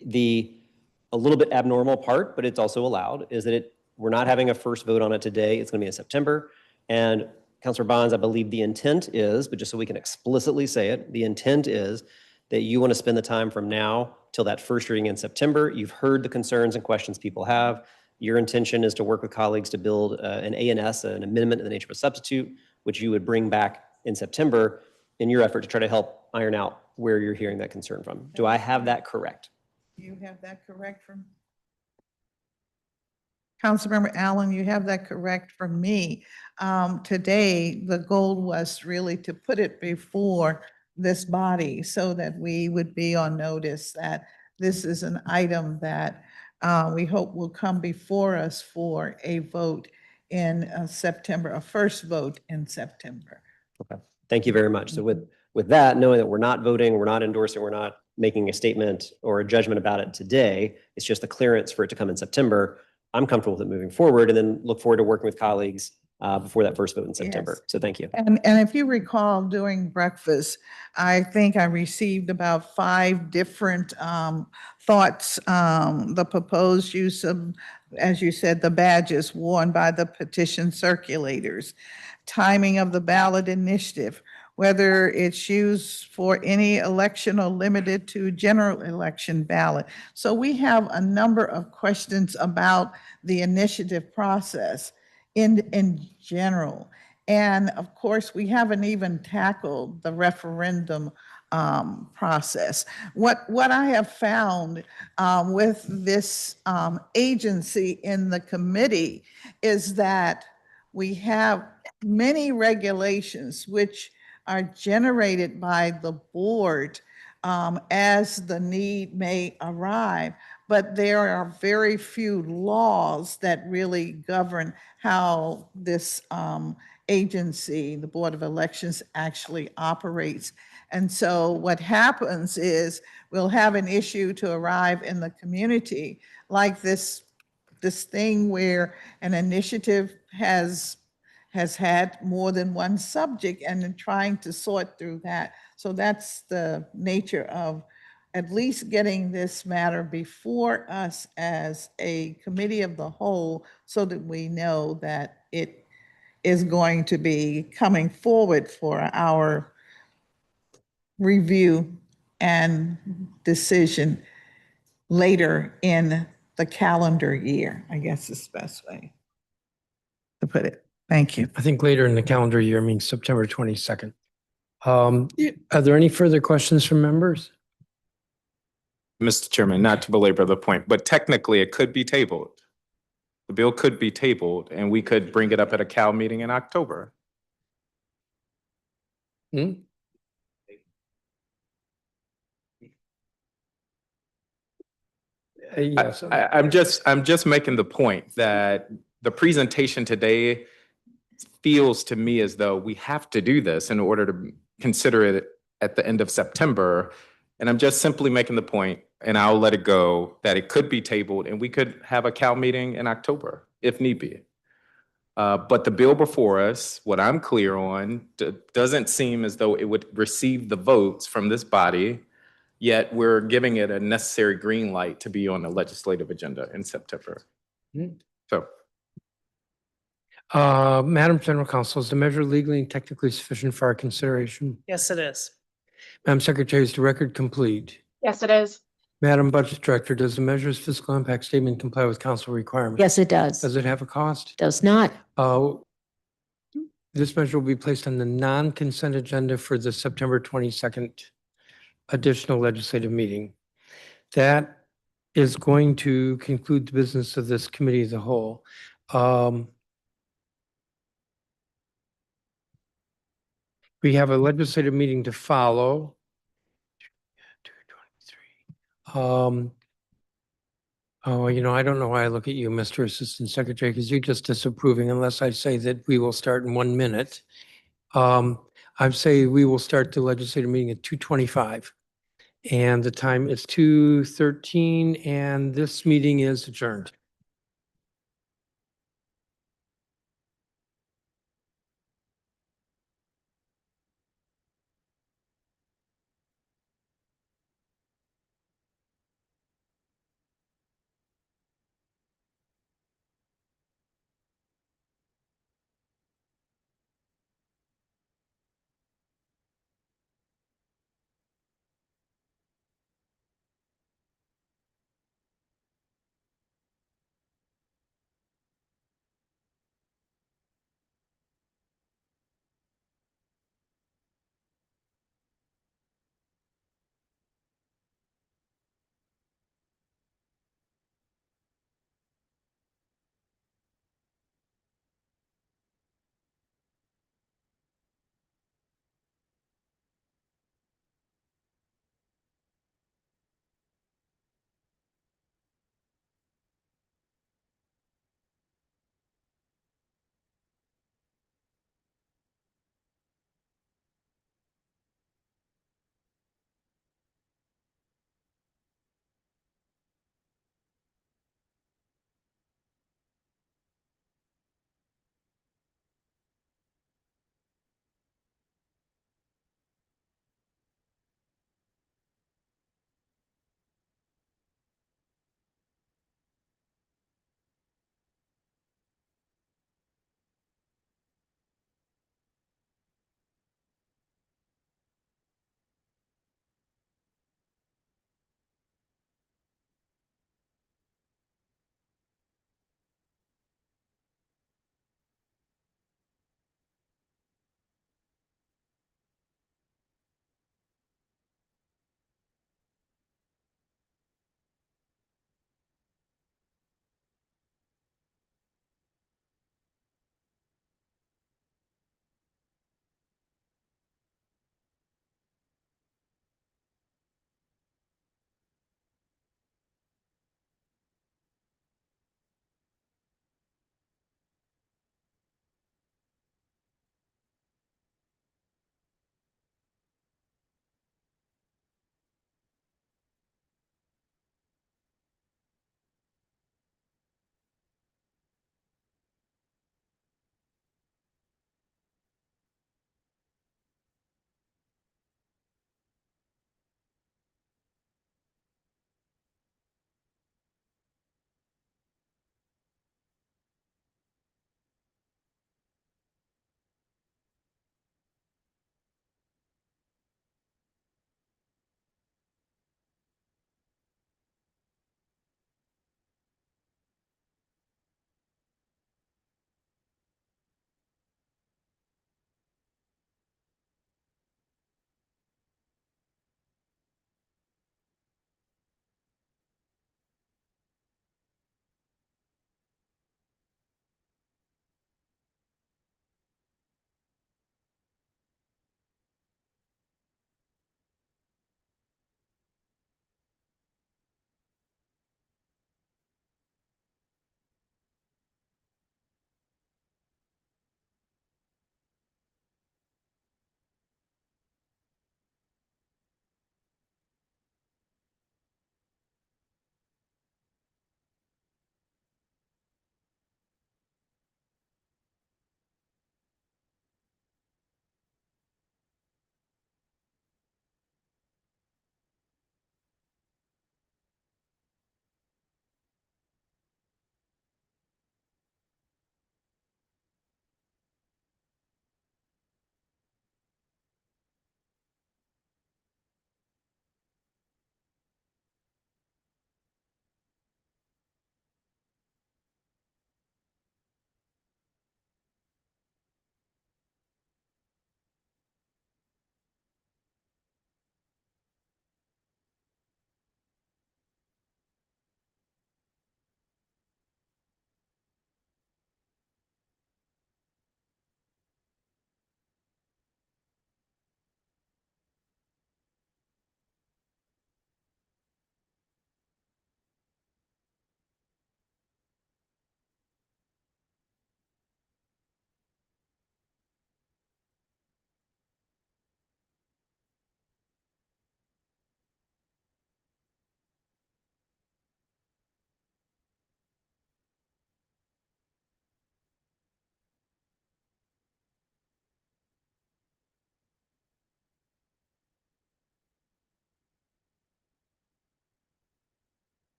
A little bit abnormal part, but it's also allowed, is that we're not having a first vote on it today. It's going to be in September. And Councilor Bonds, I believe the intent is, but just so we can explicitly say it, the intent is that you want to spend the time from now till that first reading in September. You've heard the concerns and questions people have. Your intention is to work with colleagues to build an A&S, an amendment in the nature of a substitute, which you would bring back in September. in your effort to try to help iron out where you're hearing that concern from. Do I have that correct? You have that correct from? Councilmember Allen, you have that correct from me. Today, the goal was really to put it before this body so that we would be on notice that this is an item that we hope will come before us for a vote in September, a first vote in September. Okay, thank you very much. So with that, knowing that we're not voting, we're not endorsing, we're not making a statement or a judgment about it today, it's just a clearance for it to come in September. I'm comfortable with it moving forward and then look forward to working with colleagues before that first vote in September. Yes. So thank you. And if you recall during breakfast, I think I received about 5 different thoughts. The proposed use of, as you said, the badges worn by the petition circulators, timing of the ballot initiative, whether it's used for any election or limited to general election ballot. So we have a number of questions about the initiative process in general. And of course, we haven't even tackled the referendum process. What I have found with this agency in the committee is that we have many regulations which are generated by the board as the need may arrive, but there are very few laws that really govern how this agency, the Board of Elections, actually operates. And so what happens is we'll have an issue to arrive in the community, like this thing where an initiative has had more than one subject and then trying to sort through that. So that's the nature of at least getting this matter before us as a committee of the whole so that we know that it is going to be coming forward for our review and decision later in the calendar year, I guess is the best way to put it. Thank you. I think later in the calendar year means September 22nd. Are there any further questions from members? Mr. Chairman, not to belabor the point, but technically it could be tabled. The bill could be tabled and we could bring it up at a Cal meeting in October. Yes. I'm just making the point that the presentation today feels to me as though we have to do this in order to consider it at the end of September. And I'm just simply making the point, and I'll let it go, that it could be tabled and we could have a Cal meeting in October if need be. But the bill before us, what I'm clear on, doesn't seem as though it would receive the votes from this body, yet we're giving it a necessary green light to be on the legislative agenda in September. So. Madam General Counsel, is the measure legally and technically sufficient for our consideration? Yes, it is. Madam Secretary, is the record complete? Yes, it is. Madam Budget Director, does the measure's fiscal impact statement comply with council requirements? Yes, it does. Does it have a cost? Does not. This measure will be placed on the non-consent agenda for the September 22nd additional legislative meeting. That is going to conclude the business of this committee as a whole. We have a legislative meeting to follow. I don't know why I look at you, Mr. Assistant Secretary, because you're just disapproving unless I say that we will start in 1 minute. I'd say we will start the legislative meeting at 2:25. And the time is 2:13 and this meeting is adjourned.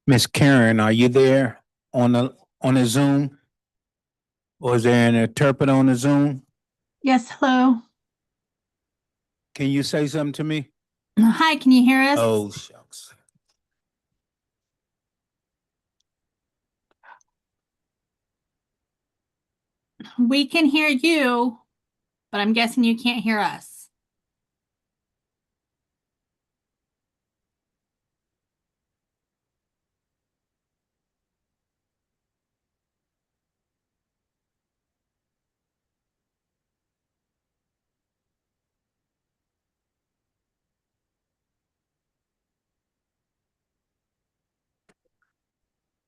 Miss Karen, are you there on the Zoom? Or is there an interpreter on the Zoom? Yes, hello. Can you say something to me? Hi, can you hear us? Oh, shucks. We can hear you, but I'm guessing you can't hear us.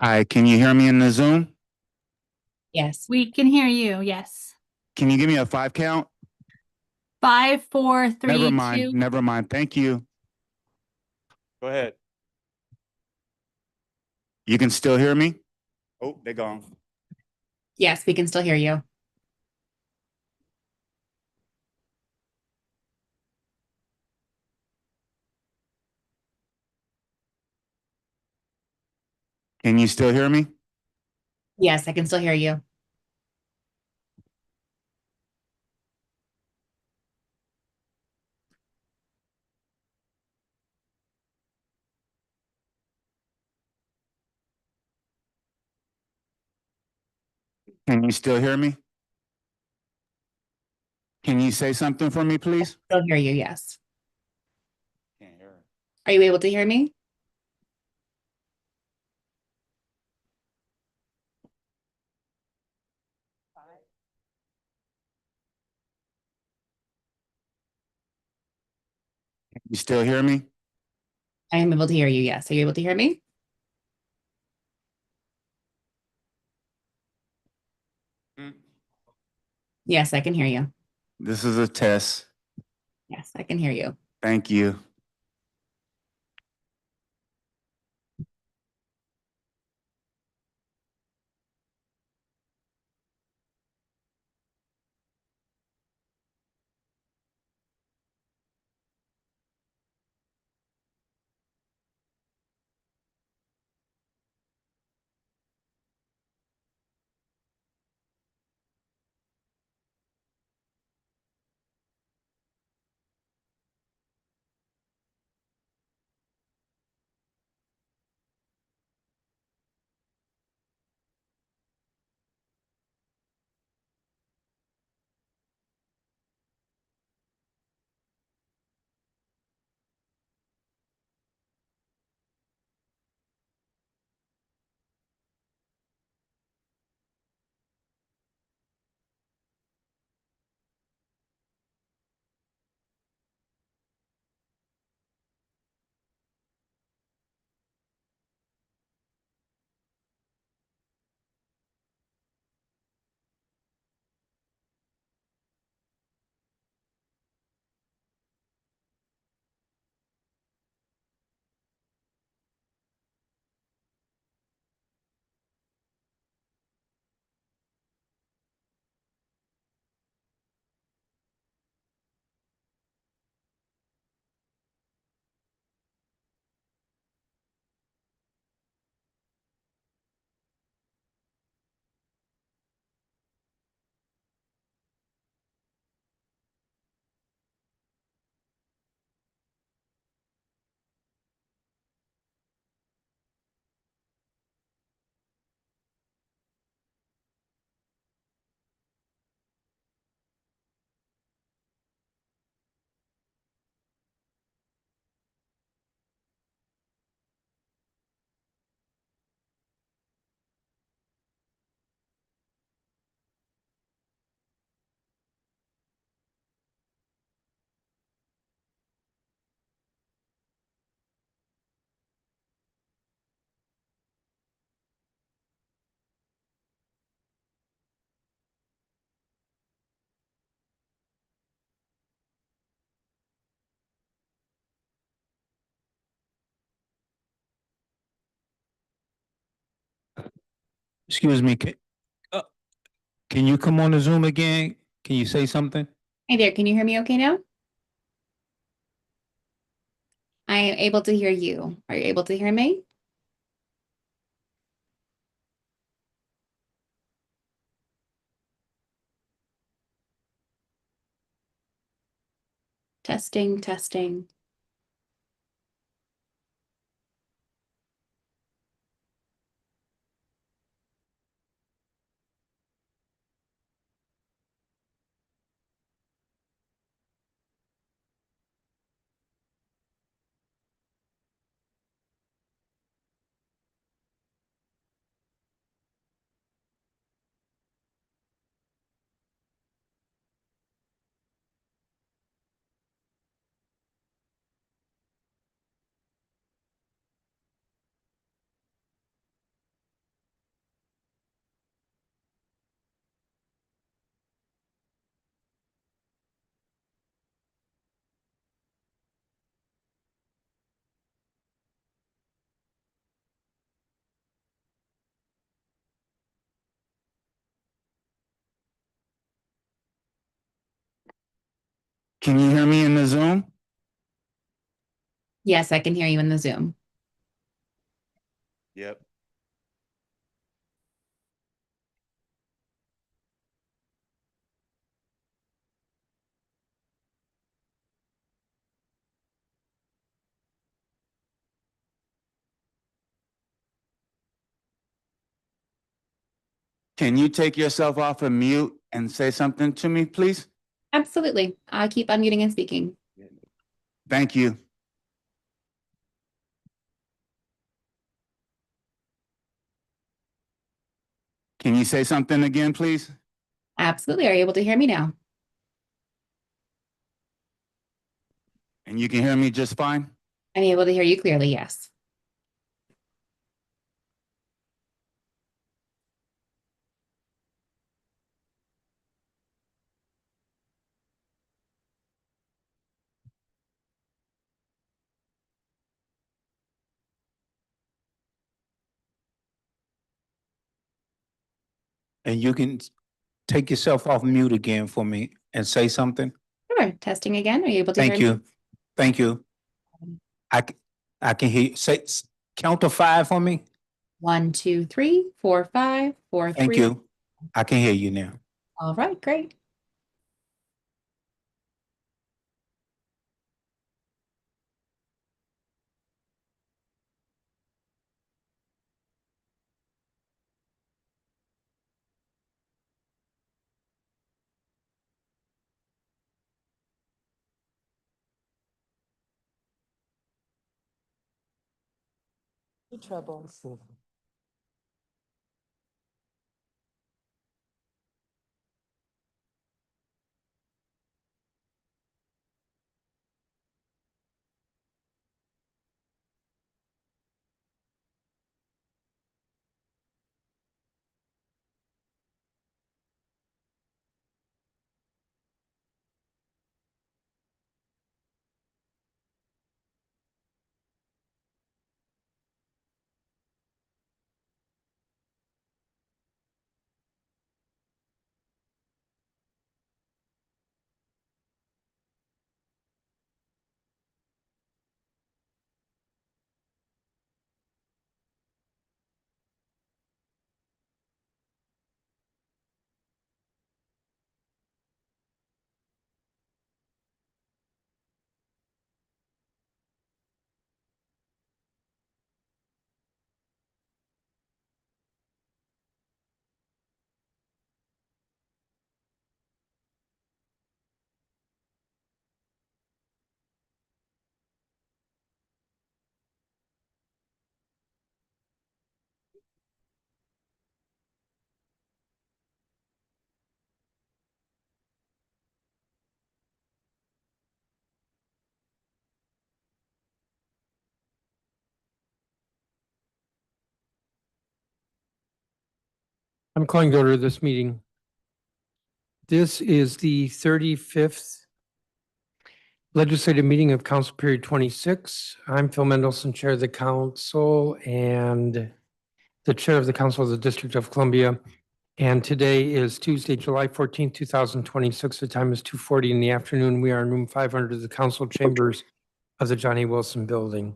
All right, can you hear me in the Zoom? Yes. We can hear you, yes. Can you give me a 5 count? 5, 4, 3, Never 2. mind, never mind. Thank you. Go ahead. You can still hear me? Oh, they're gone. Yes, we can still hear you. Can you still hear me? Yes, I can still hear you. Can you still hear me? Can you say something for me, please? Still hear you, yes. Are you able to hear me? You still hear me? I am able to hear you, yes. Are you able to hear me? Yes, I can hear you. This is a test. Yes, I can hear you. Thank you. Excuse me, can you come on the Zoom again? Can you say something? Hey there, can you hear me okay now? I am able to hear you. Are you able to hear me? Testing, testing. Can you hear me in the Zoom? Yes, I can hear you in the Zoom. Yep. Can you take yourself off of mute and say something to me, please? Absolutely. I keep unmuting and speaking. Thank you. Can you say something again, please? Absolutely. Are you able to hear me now? And you can hear me just fine? I'm able to hear you clearly, yes. And you can take yourself off mute again for me and say something? Sure. Testing again. Are you able to hear Thank me? you. Thank you. I can hear, count to 5 for me? 1, 2, 3, 4, 5, 4, 3. Thank you. I can hear you now. All right, great. Trouble. I'm calling to order this meeting. This is the 35th legislative meeting of Council Period 26. I'm Phil Mendelson, Chair of the Council and the Chair of the Council of the District of Columbia. And today is Tuesday, July 14th, 2026. The time is 2:40 in the afternoon. We are in room 500 of the council chambers of the John A. Wilson Building.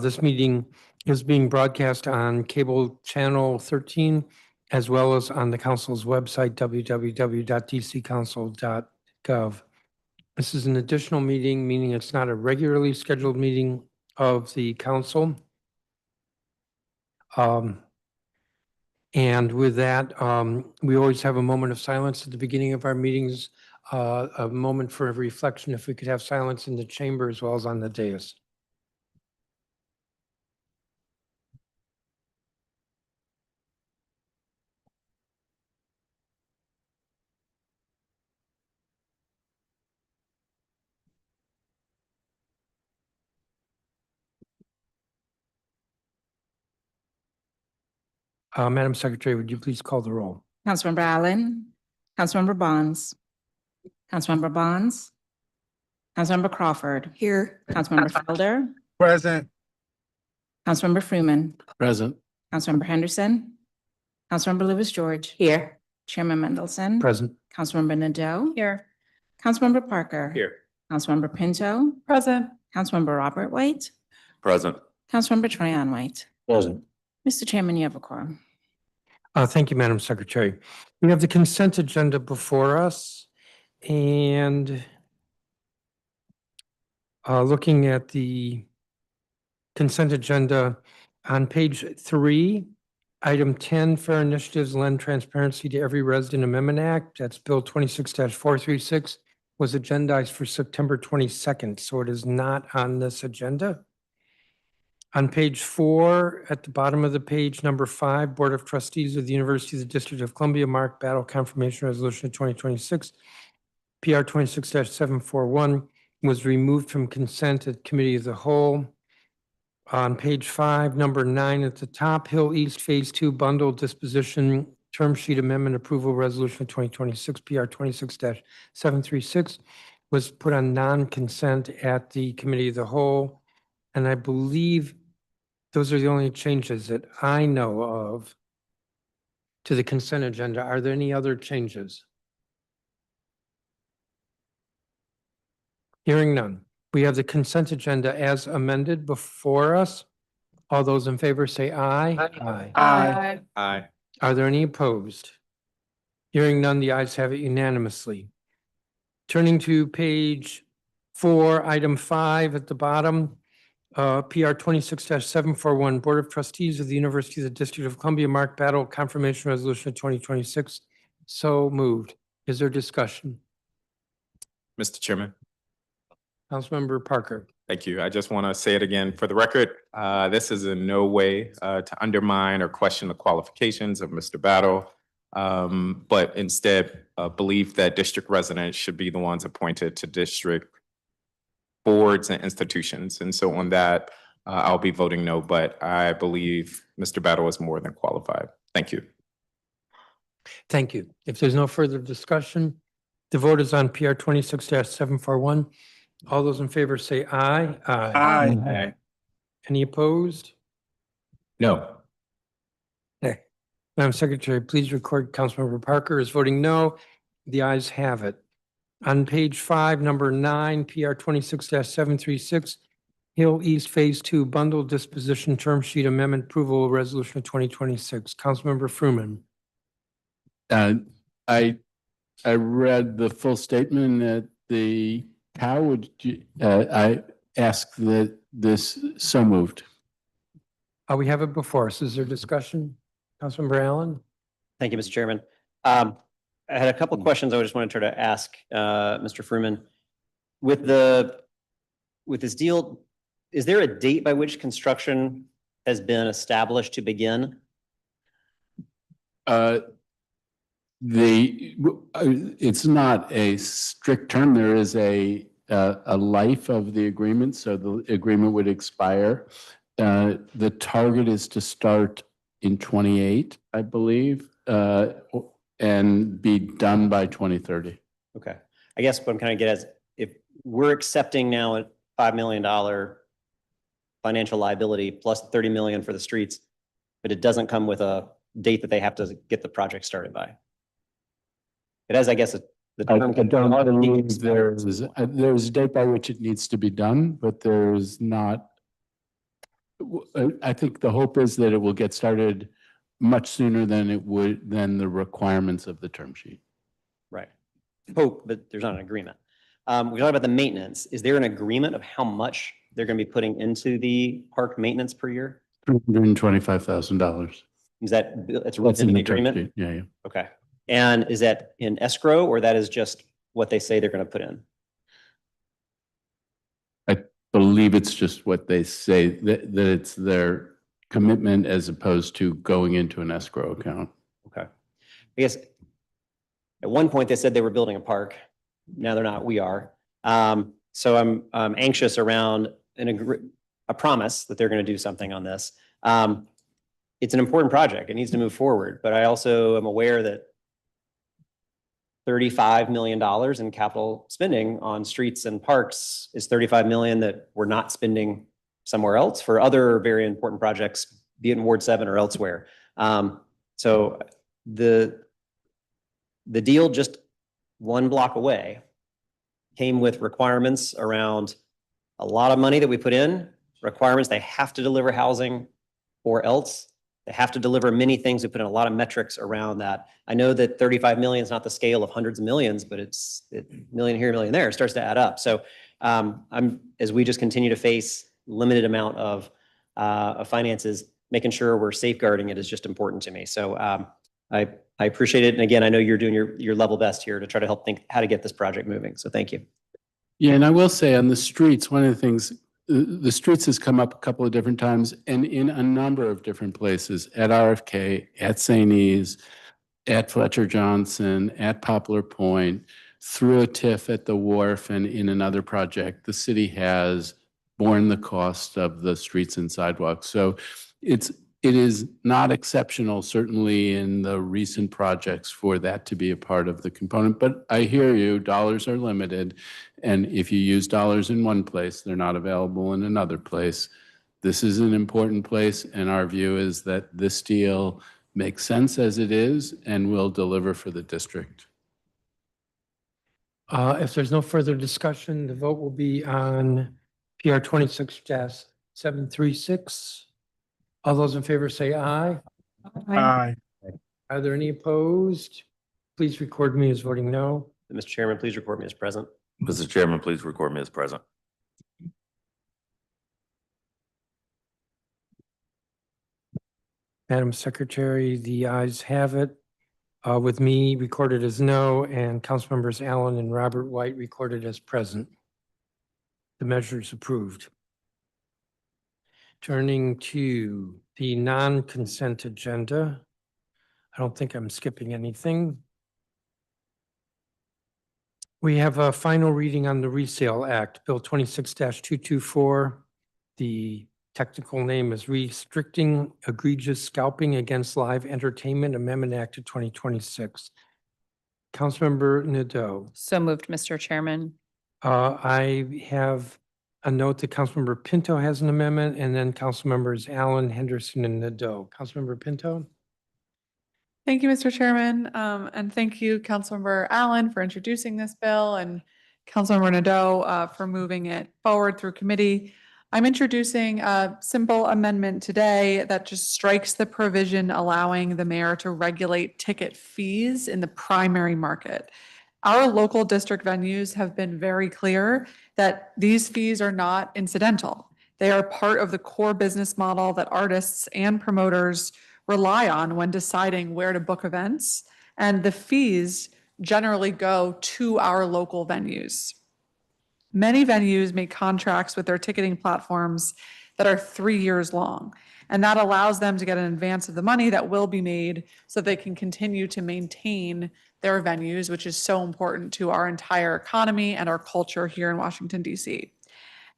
This meeting is being broadcast on cable channel 13, as well as on the council's website, www.dccouncil.gov. This is an additional meeting, meaning it's not a regularly scheduled meeting of the council. And with that, we always have a moment of silence at the beginning of our meetings, a moment for reflection. If we could have silence in the chamber as well as on the dais. Madam Secretary, would you please call the roll? Councilmember Allen, Councilmember Bonds, Councilmember Bonds, Councilmember Crawford. Here. Councilmember Felder, Present. Councilmember Freeman, Present. Councilmember Henderson, Councilmember Lewis George. Here. Chairman Mendelson. Present. Councilmember Nadeau. Here. Councilmember Parker. Here. Councilmember Pinto. Present. Councilmember Robert White. Present. Councilmember Trajan White. Present. Mr. Chairman, you have a quorum. Thank you, Madam Secretary. We have the consent agenda before us, and looking at the consent agenda on page 3, item 10, Fair Initiatives Lend Transparency to Every Resident Amendment Act, that's Bill 26-436, was agendized for September 22nd, so it is not on this agenda. On page 4, at the bottom of the page, number 5, Board of Trustees of the University of the District of Columbia, Mark Battle Confirmation Resolution 2026, PR 26-741, was removed from consent at Committee of the Whole. On page 5, number 9 at the top, Hill East Phase 2 Bundle Disposition Term Sheet Amendment Approval Resolution 2026, PR 26-736, was put on non-consent at the Committee of the Whole. And I believe those are the only changes that I know of to the consent agenda. Are there any other changes? Hearing none. We have the consent agenda as amended before us. All those in favor say aye. Aye. Aye. Aye. Are there any opposed? Hearing none, the ayes have it unanimously. Turning to page 4, item 5 at the bottom, PR 26-741, Board of Trustees of the University of the District of Columbia, Mark Battle Confirmation Resolution 2026. So moved. Is there discussion? Mr. Chairman. Councilmember Parker. Thank you. I just want to say it again for the record. This is in no way to undermine or question the qualifications of Mr. Battle, but instead believe that district residents should be the ones appointed to district boards and institutions. And so on that, I'll be voting no, but I believe Mr. Battle is more than qualified. Thank you. Thank you. If there's no further discussion, the vote is on PR 26-741. All those in favor say aye. Aye. Any opposed? No. Okay. Madam Secretary, please record Councilmember Parker is voting no. The ayes have it. On page 5, number 9, PR 26-736, Hill East Phase 2 Bundle Disposition Term Sheet Amendment Approval Resolution 2026. Councilmember Fruman. I read the full statement at the how would you, I ask that this so moved. We have it before us. Is there discussion? Councilmember Allen? Thank you, Mr. Chairman. I had a couple of questions I just wanted to try to ask Mr. Fruman. With this deal, is there a date by which construction has been established to begin? It's not a strict term. There is a life of the agreement, so the agreement would expire. The target is to start in 28, I believe, and be done by 2030. Okay. I guess what I'm kind of getting at is if we're accepting now a $5 million financial liability plus 30 million for the streets, but it doesn't come with a date that they have to get the project started by. It has, I guess, the term. I don't believe there's a date by which it needs to be done, but there's not. I think the hope is that it will get started much sooner than the requirements of the term sheet. Right. Hope, but there's not an agreement. We talked about the maintenance. Is there an agreement of how much they're going to be putting into the park maintenance per year? $125,000. Is that, it's That's written in in the the term agreement? sheet. Yeah, yeah. Okay. And is that in escrow or that is just what they say they're going to put in? I believe it's just what they say, that it's their commitment as opposed to going into an escrow account. Okay. I guess at one point they said they were building a park. Now they're not, we are. So I'm anxious around a promise that they're going to do something on this. It's an important project. It needs to move forward, but I also am aware that $35 million in capital spending on streets and parks is $35 million that we're not spending somewhere else for other very important projects, be it in Ward 7 or elsewhere. So the deal just one block away came with requirements around a lot of money that we put in, requirements they have to deliver housing or else. They have to deliver many things. We put in a lot of metrics around that. I know that 35 million is not the scale of hundreds of millions, but it's million here, million there. It starts to add up. So as we just continue to face limited amount of finances, making sure we're safeguarding it is just important to me. So I appreciate it. And again, I know you're doing your level best here to try to help think how to get this project moving. So thank you. Yeah, and I will say on the streets, one of the things, the streets has come up a couple of different times and in a number of different places, at RFK, at St. E's, at Fletcher Johnson, at Poplar Point, through a TIF at the wharf and in another project, the city has borne the cost of the streets and sidewalks. So it is not exceptional, certainly in the recent projects, for that to be a part of the component. But I hear you, dollars are limited. And if you use dollars in one place, they're not available in another place. This is an important place, and our view is that this deal makes sense as it is and will deliver for the district. If there's no further discussion, the vote will be on PR 26-736. All those in favor say aye. Aye. Are there any opposed? Please record me as voting no. Mr. Chairman, please record me as present. Mr. Chairman, please record me as present. Madam Secretary, the ayes have it. With me recorded as no, and Councilmembers Allen and Robert White recorded as present. The measure is approved. Turning to the non-consent agenda. I don't think I'm skipping anything. We have a final reading on the Resale Act, Bill 26-224. The technical name is Restricting Egregious Scalping Against Live Entertainment Amendment Act of 2026. Councilmember Nadeau. So moved, Mr. Chairman. I have a note that Councilmember Pinto has an amendment, and then Councilmembers Allen, Henderson, and Nadeau. Councilmember Pinto? Thank you, Mr. Chairman. And thank you, Councilmember Allen, for introducing this bill, and Councilmember Nadeau for moving it forward through committee. I'm introducing a simple amendment today that just strikes the provision allowing the mayor to regulate ticket fees in the primary market. Our local district venues have been very clear that these fees are not incidental. They are part of the core business model that artists and promoters rely on when deciding where to book events, and the fees generally go to our local venues. Many venues make contracts with their ticketing platforms that are 3 years long, and that allows them to get an advance of the money that will be made so they can continue to maintain their venues, which is so important to our entire economy and our culture here in Washington, D.C.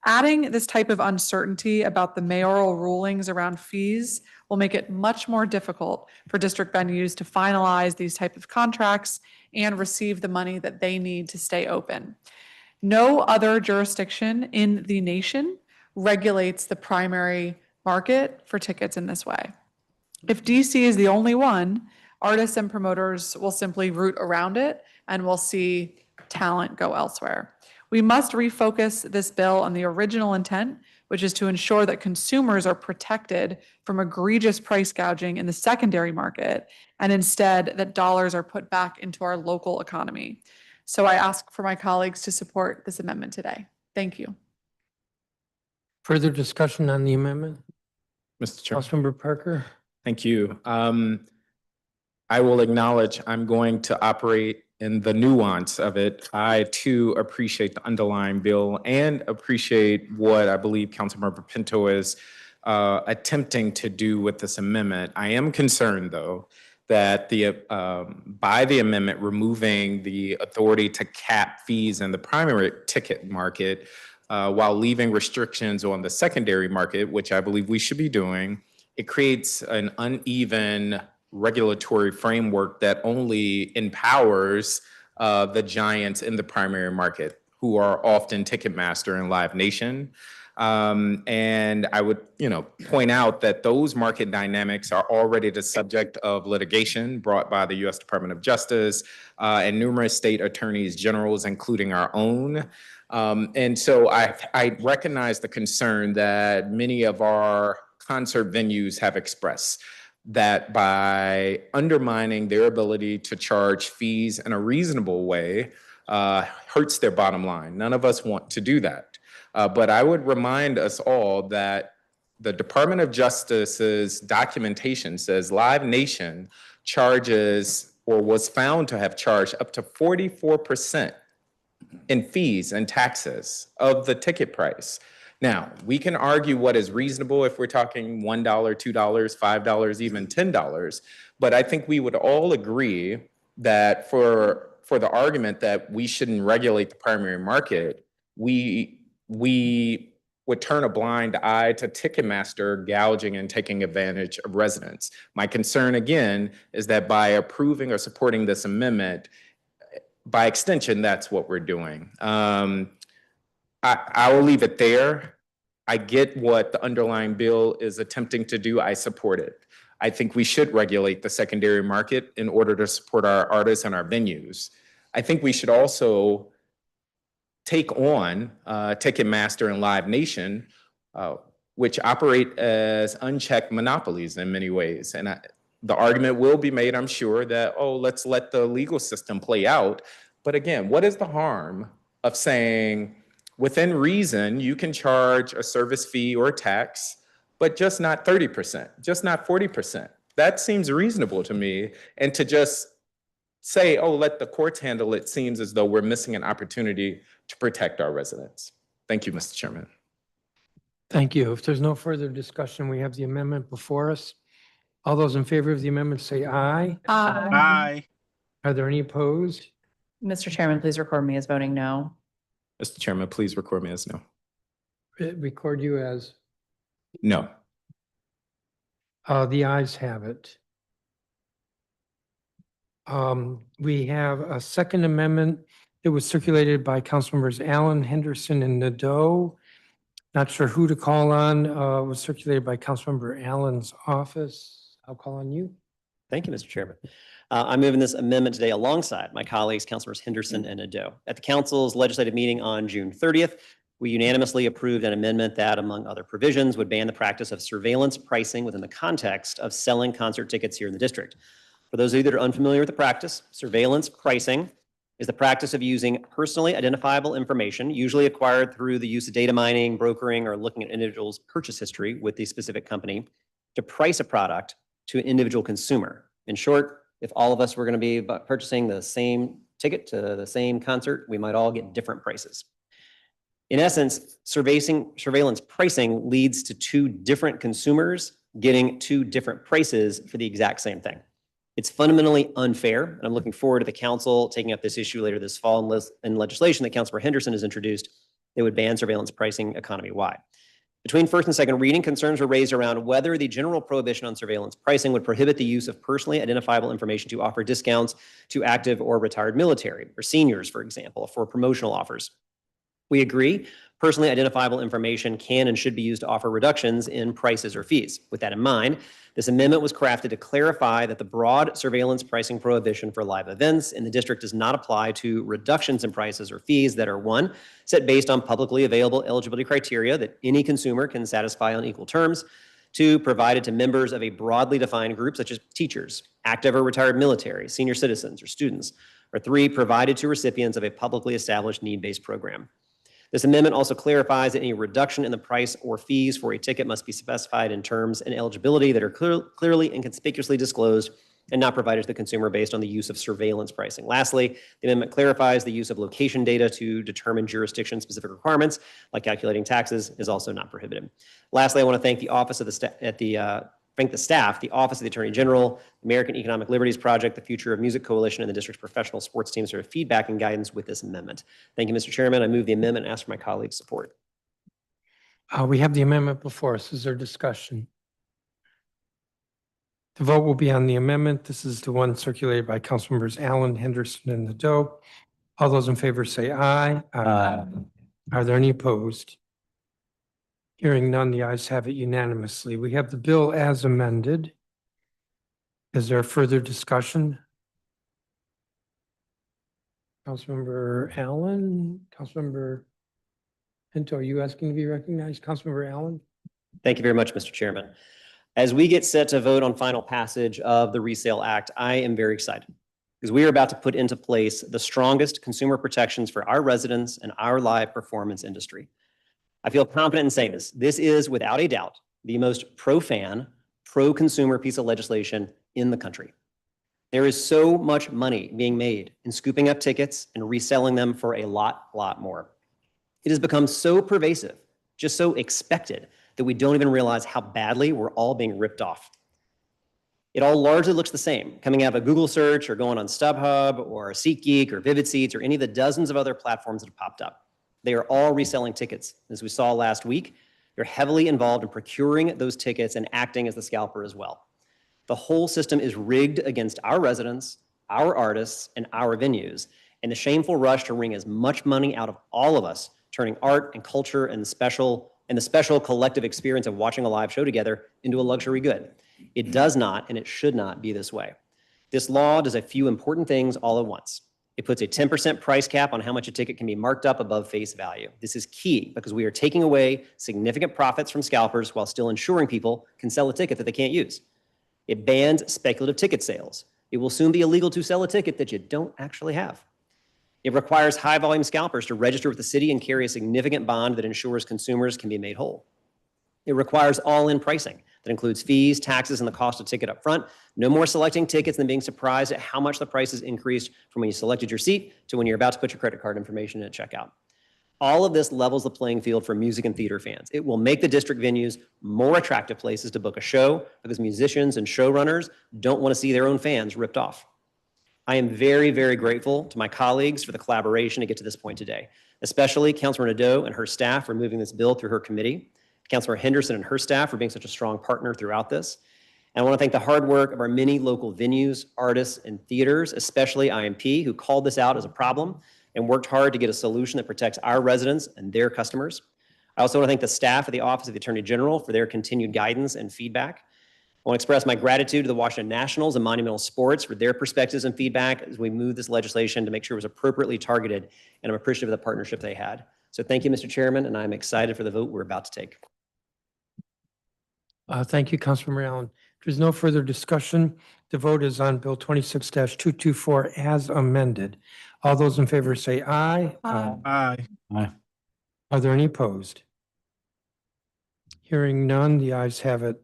Adding this type of uncertainty about the mayoral rulings around fees will make it much more difficult for district venues to finalize these type of contracts and receive the money that they need to stay open. No other jurisdiction in the nation regulates the primary market for tickets in this way. If DC is the only one, artists and promoters will simply route around it and we'll see talent go elsewhere. We must refocus this bill on the original intent, which is to ensure that consumers are protected from egregious price gouging in the secondary market, and instead that dollars are put back into our local economy. So I ask for my colleagues to support this amendment today. Thank you. Further discussion on the amendment? Mr. Chairman. Councilmember Parker? Thank you. I will acknowledge I'm going to operate in the nuance of it. I too appreciate the underlying bill and appreciate what I believe Councilmember Pinto is attempting to do with this amendment. I am concerned, though, that by the amendment removing the authority to cap fees in the primary ticket market while leaving restrictions on the secondary market, which I believe we should be doing, it creates an uneven regulatory framework that only empowers the giants in the primary market, who are often Ticketmaster and Live Nation. And I would, point out that those market dynamics are already the subject of litigation brought by the U.S. Department of Justice and numerous state attorneys generals, including our own. And so I recognize the concern that many of our concert venues have expressed, that by undermining their ability to charge fees in a reasonable way hurts their bottom line. None of us want to do that. But I would remind us all that the Department of Justice's documentation says Live Nation charges, or was found to have charged, up to 44% in fees and taxes of the ticket price. Now, we can argue what is reasonable if we're talking $1, $2, $5, even $10, but I think we would all agree that for the argument that we shouldn't regulate the primary market, we would turn a blind eye to Ticketmaster gouging and taking advantage of residents. My concern, again, is that by approving or supporting this amendment, by extension, that's what we're doing. I will leave it there. I get what the underlying bill is attempting to do. I support it. I think we should regulate the secondary market in order to support our artists and our venues. I think we should also take on Ticketmaster and Live Nation, which operate as unchecked monopolies in many ways. And the argument will be made, I'm sure, that, oh, let's let the legal system play out. But again, what is the harm of saying, within reason, you can charge a service fee or a tax, but just not 30%, just not 40%. That seems reasonable to me. And to just say, oh, let the courts handle it, seems as though we're missing an opportunity to protect our residents. Thank you, Mr. Chairman. Thank you. If there's no further discussion, we have the amendment before us. All those in favor of the amendment say aye. Aye. Are there any opposed? Mr. Chairman, please record me as voting no. Mr. Chairman, please record me as no. Record you as? No. The ayes have it. We have a second amendment that was circulated by Councilmembers Allen, Henderson, and Nadeau. Not sure who to call on. It was circulated by Councilmember Allen's office. I'll call on you. Thank you, Mr. Chairman. I'm moving this amendment today alongside my colleagues, Councilors Henderson and Nadeau. At the Council's legislative meeting on June 30th, we unanimously approved an amendment that, among other provisions, would ban the practice of surveillance pricing within the context of selling concert tickets here in the district. For those of you that are unfamiliar with the practice, surveillance pricing is the practice of using personally identifiable information, usually acquired through the use of data mining, brokering, or looking at individuals' purchase history with the specific company, to price a product to an individual consumer. In short, if all of us were going to be purchasing the same ticket to the same concert, we might all get different prices. In essence, surveillance pricing leads to two different consumers getting two different prices for the exact same thing. It's fundamentally unfair, and I'm looking forward to the council taking up this issue later this fall in legislation that Councilmember Henderson has introduced that would ban surveillance pricing economy-wide. Between first and second reading, concerns were raised around whether the general prohibition on surveillance pricing would prohibit the use of personally identifiable information to offer discounts to active or retired military or seniors, for example, for promotional offers. We agree, personally identifiable information can and should be used to offer reductions in prices or fees. With that in mind, this amendment was crafted to clarify that the broad surveillance pricing prohibition for live events in the district does not apply to reductions in prices or fees that are, one, set based on publicly available eligibility criteria that any consumer can satisfy on equal terms, two, provided to members of a broadly defined group such as teachers, active or retired military, senior citizens, or students, Or 3, provided to recipients of a publicly established need-based program. This amendment also clarifies that any reduction in the price or fees for a ticket must be specified in terms and eligibility that are clearly and conspicuously disclosed and not provided to the consumer based on the use of surveillance pricing. Lastly, the amendment clarifies the use of location data to determine jurisdiction-specific requirements, like calculating taxes, is also not prohibited. Lastly, I want to thank the Office of the staff, the Office of the Attorney General, American Economic Liberties Project, the Future of Music Coalition, and the district's professional sports teams for their feedback and guidance with this amendment. Thank you, Mr. Chairman. I move the amendment and ask for my colleagues' support. We have the amendment before us. Is there discussion? The vote will be on the amendment. This is the one circulated by Councilmembers Allen, Henderson, and Nadeau. All those in favor say aye. Aye. Are there any opposed? Hearing none, the ayes have it unanimously. We have the bill as amended. Is there further discussion? Councilmember Allen, Councilmember Pinto, are you asking to be recognized? Councilmember Allen? Thank you very much, Mr. Chairman. As we get set to vote on final passage of the Resale Act, I am very excited because we are about to put into place the strongest consumer protections for our residents and our live performance industry. I feel confident in saying this. This is, without a doubt, the most pro-fan, pro-consumer piece of legislation in the country. There is so much money being made in scooping up tickets and reselling them for a lot more. It has become so pervasive, just so expected, that we don't even realize how badly we're all being ripped off. It all largely looks the same, coming out of a Google search or going on StubHub or SeatGeek or Vivid Seats or any of the dozens of other platforms that have popped up. They are all reselling tickets. As we saw last week, they're heavily involved in procuring those tickets and acting as the scalper as well. The whole system is rigged against our residents, our artists, and our venues, and the shameful rush to wring as much money out of all of us, turning art and culture and the special collective experience of watching a live show together into a luxury good. It does not, and it should not be this way. This law does a few important things all at once. It puts a 10% price cap on how much a ticket can be marked up above face value. This is key because we are taking away significant profits from scalpers while still ensuring people can sell a ticket that they can't use. It bans speculative ticket sales. It will soon be illegal to sell a ticket that you don't actually have. It requires high-volume scalpers to register with the city and carry a significant bond that ensures consumers can be made whole. It requires all-in pricing that includes fees, taxes, and the cost of ticket up front. No more selecting tickets and being surprised at how much the price has increased from when you selected your seat to when you're about to put your credit card information in at checkout. All of this levels the playing field for music and theater fans. It will make the district venues more attractive places to book a show because musicians and showrunners don't want to see their own fans ripped off. I am very, very grateful to my colleagues for the collaboration to get to this point today, especially Councilor Nadeau and her staff for moving this bill through her committee, Councilor Henderson and her staff for being such a strong partner throughout this. And I want to thank the hard work of our many local venues, artists, and theaters, especially IMP, who called this out as a problem and worked hard to get a solution that protects our residents and their customers. I also want to thank the staff of the Office of the Attorney General for their continued guidance and feedback. I want to express my gratitude to the Washington Nationals and Monumental Sports for their perspectives and feedback as we move this legislation to make sure it was appropriately targeted, and I'm appreciative of the partnership they had. So thank you, Mr. Chairman, and I'm excited for the vote we're about to take. Thank you, Councilmember Allen. If there's no further discussion, the vote is on Bill 26-224 as amended. All those in favor say aye. Aye. Aye. Are there any opposed? Hearing none, the ayes have it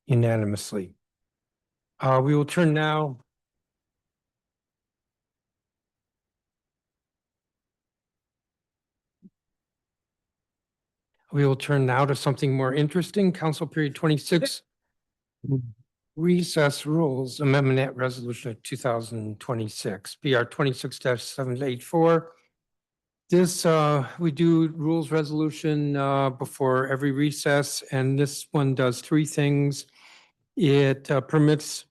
unanimously. We will turn now to something more interesting. Council Period 26, Recess Rules Amendment Resolution of 2026, BR 26-784. This, we do rules resolution before every recess, and this one does three things. It permits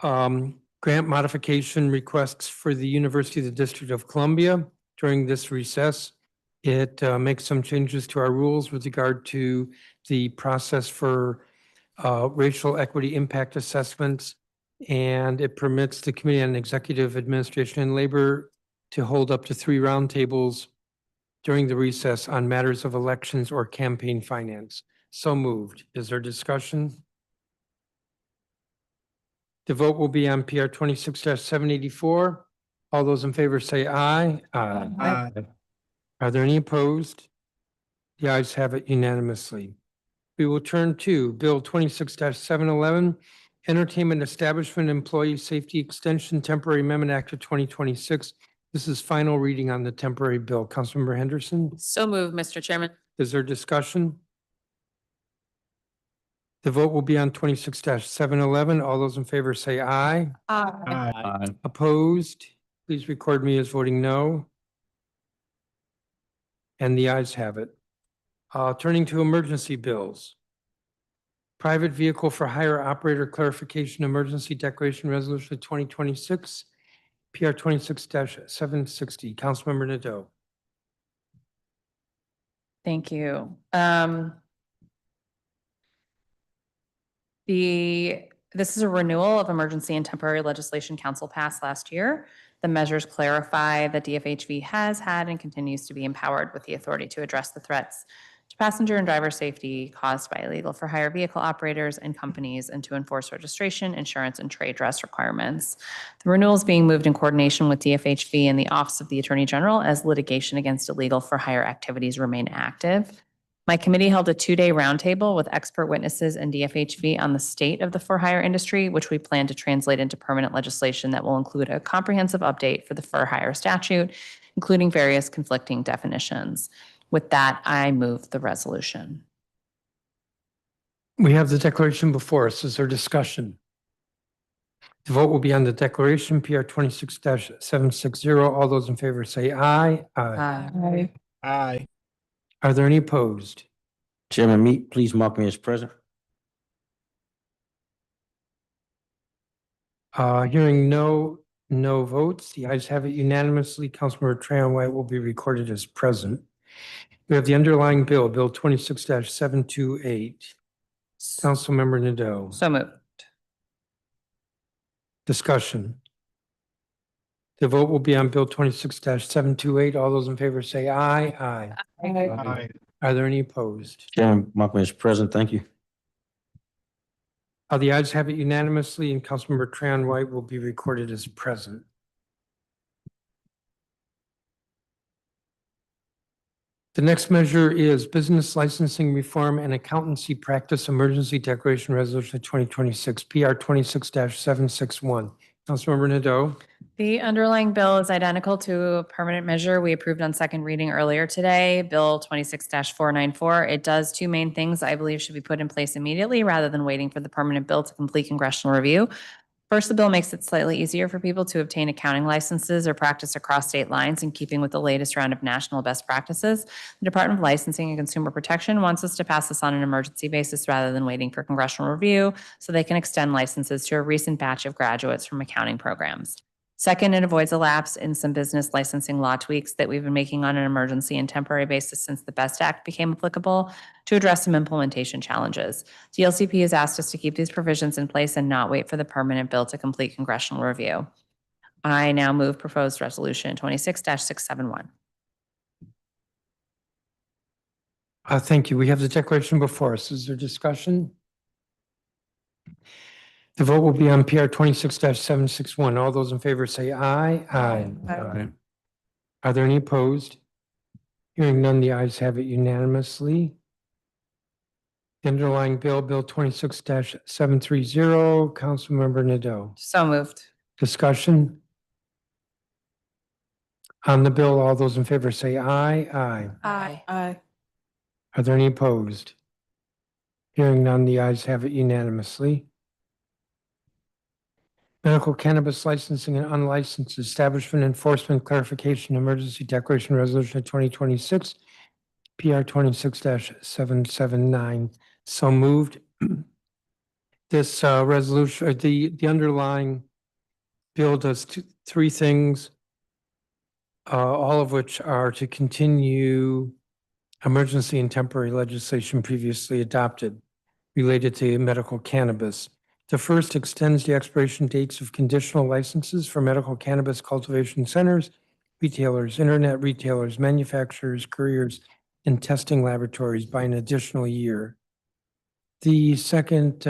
grant modification requests for the University of the District of Columbia during this recess. It makes some changes to our rules with regard to the process for racial equity impact assessments, and it permits the Committee on Executive Administration and Labor to hold up to 3 roundtables during the recess on matters of elections or campaign finance. So moved. Is there discussion? The vote will be on PR 26-784. All those in favor say aye. Aye. Are there any opposed? The ayes have it unanimously. We will turn to Bill 26-711, Entertainment Establishment Employee Safety Extension Temporary Amendment Act of 2026. This is final reading on the temporary bill. Councilmember Henderson, So moved, Mr. Chairman. is there discussion? The vote will be on 26-711. All those in favor say aye. Aye. Opposed? Please record me as voting no. And the ayes have it. Turning to emergency bills. Private Vehicle for Hire Operator Clarification Emergency Declaration Resolution of 2026, PR 26-760. Councilmember Nadeau. Thank you. This is a renewal of emergency and temporary legislation council passed last year. The measures clarify that DFHV has had and continues to be empowered with the authority to address the threats to passenger and driver safety caused by illegal for hire vehicle operators and companies, and to enforce registration, insurance, and trade dress requirements. The renewal is being moved in coordination with DFHV and the Office of the Attorney General as litigation against illegal for hire activities remain active. My committee held a 2-day roundtable with expert witnesses and DFHV on the state of the for-hire industry, which we plan to translate into permanent legislation that will include a comprehensive update for the for-hire statute, including various conflicting definitions. With that, I move the resolution. We have the declaration before us. Is there discussion? The vote will be on the declaration, PR 26-760. All those in favor say aye. Aye. Aye. Are there any opposed? Chairman Meat, please mark me as present. Hearing no votes, the ayes have it unanimously. Councilmember Trayon White will be recorded as present. We have the underlying bill, Bill 26-728. Councilmember Nadeau. So moved. Discussion. The vote will be on Bill 26-728. All those in favor say aye. Aye. Aye. Are there any opposed? Chairman, mark me as present. Thank you. The ayes have it unanimously, and Councilmember Trayon White will be recorded as present. The next measure is Business Licensing Reform and Accountancy Practice Emergency Declaration Resolution of 2026, PR 26-761. Councilmember Nadeau. The underlying bill is identical to a permanent measure we approved on second reading earlier today, Bill 26-494. It does two main things I believe should be put in place immediately rather than waiting for the permanent bill to complete congressional review. First, the bill makes it slightly easier for people to obtain accounting licenses or practice across state lines in keeping with the latest round of national best practices. The Department of Licensing and Consumer Protection wants us to pass this on an emergency basis rather than waiting for congressional review so they can extend licenses to a recent batch of graduates from accounting programs. Second, it avoids a lapse in some business licensing law tweaks that we've been making on an emergency and temporary basis since the BEST Act became applicable to address some implementation challenges. DLCP has asked us to keep these provisions in place and not wait for the permanent bill to complete congressional review. I now move proposed resolution 26-671. Thank you. We have the declaration before us. Is there discussion? The vote will be on PR 26-761. All those in favor say aye. Aye. Aye. Are there any opposed? Hearing none, the ayes have it unanimously. The underlying bill, Bill 26-730. Councilmember Nadeau. So moved. Discussion? On the bill, all those in favor say aye. Aye. Aye. Aye. Are there any opposed? Hearing none, the ayes have it unanimously. Medical Cannabis Licensing and Unlicensed Establishment Enforcement Clarification Emergency Declaration Resolution of 2026, PR 26-779. So moved. This resolution, the underlying bill does three things, all of which are to continue emergency and temporary legislation previously adopted related to medical cannabis. The first extends the expiration dates of conditional licenses for medical cannabis cultivation centers, retailers, internet retailers, manufacturers, couriers, and testing laboratories by an additional year. The second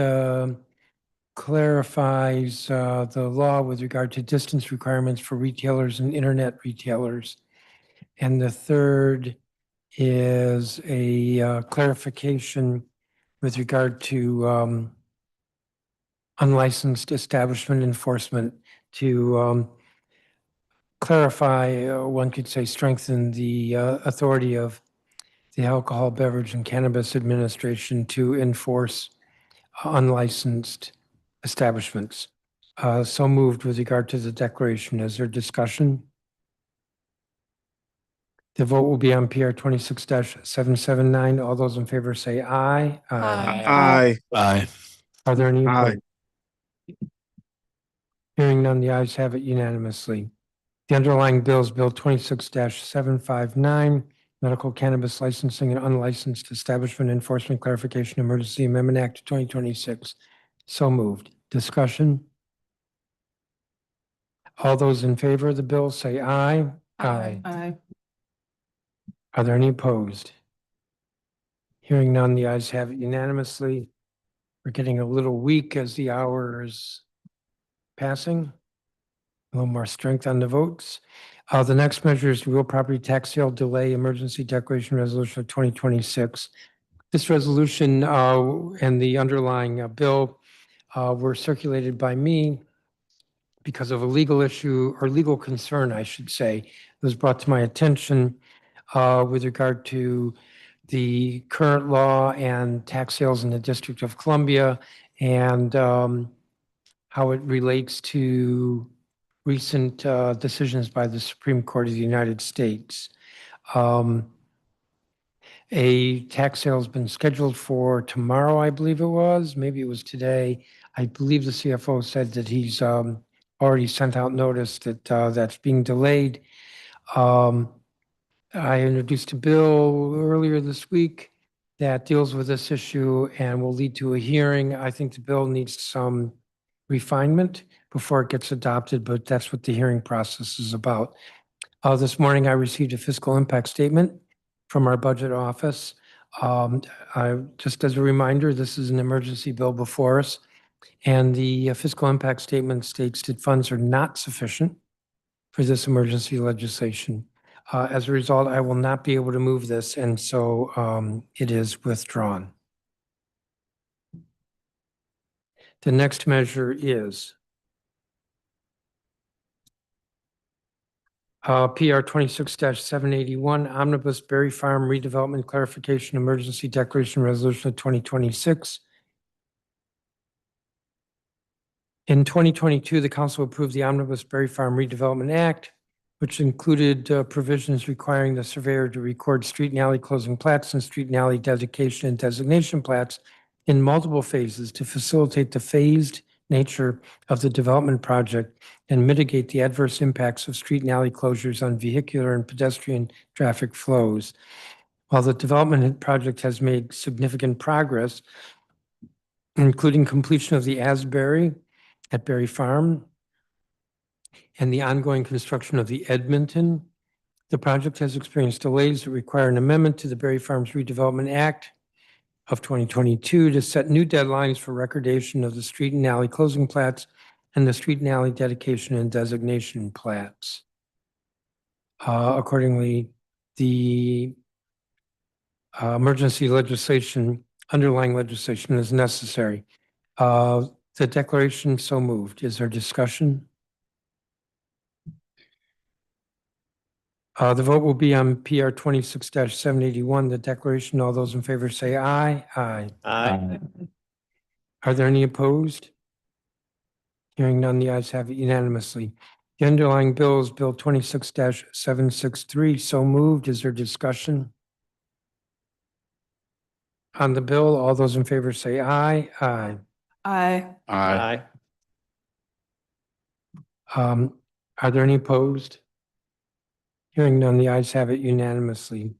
clarifies the law with regard to distance requirements for retailers and internet retailers. And the third is a clarification with regard to unlicensed establishment enforcement to clarify, one could say strengthen the authority of the Alcohol, Beverage, and Cannabis Administration to enforce unlicensed establishments. So moved with regard to the declaration. Is there discussion? The vote will be on PR 26-779. All those in favor say aye. Aye. Aye. Are there any Aye. opposed? Hearing none, the ayes have it unanimously. The underlying bill is Bill 26-759, Medical Cannabis Licensing and Unlicensed Establishment Enforcement Clarification Emergency Amendment Act of 2026. So moved. Discussion? All those in favor of the bill say aye. Aye. Are there any opposed? Hearing none, the ayes have it unanimously. We're getting a little weak as the hour is passing. A little more strength on the votes. The next measure is real property tax sale delay emergency declaration resolution of 2026. This resolution and the underlying bill were circulated by me because of a legal issue or legal concern, I should say. It was brought to my attention with regard to the current law and tax sales in the District of Columbia and how it relates to recent decisions by the Supreme Court of the United States. A tax sale has been scheduled for tomorrow, I believe it was. Maybe it was today. I believe the CFO said that he's already sent out notice that that's being delayed. I introduced a bill earlier this week that deals with this issue and will lead to a hearing. I think the bill needs some refinement before it gets adopted, but that's what the hearing process is about. This morning, I received a fiscal impact statement from our budget office. Just as a reminder, this is an emergency bill before us, and the fiscal impact statement states that funds are not sufficient for this emergency legislation. As a result, I will not be able to move this, and so it is withdrawn. The next measure is PR 26-781, Omnibus Berry Farm Redevelopment Clarification Emergency Declaration Resolution of 2026. In 2022, the council approved the Omnibus Berry Farm Redevelopment Act, which included provisions requiring the surveyor to record street and alley closing plats and street and alley dedication and designation plats in multiple phases to facilitate the phased nature of the development project and mitigate the adverse impacts of street and alley closures on vehicular and pedestrian traffic flows. While the development project has made significant progress, including completion of the Asbury at Berry Farm and the ongoing construction of the Edmonton, the project has experienced delays that require an amendment to the Berry Farms Redevelopment Act of 2022 to set new deadlines for recordation of the street and alley closing plats and the street and alley dedication and designation plats. Accordingly, the emergency legislation, underlying legislation is necessary. The declaration so moved. Is there discussion? The vote will be on PR 26-781, the declaration. All those in favor say aye. Aye. Aye. Are there any opposed? Hearing none, the ayes have it unanimously. The underlying bill is Bill 26-763. So moved. Is there discussion? On the bill, all those in favor say aye. Aye. Aye. Aye. Are there any opposed? Hearing none, the ayes have it unanimously.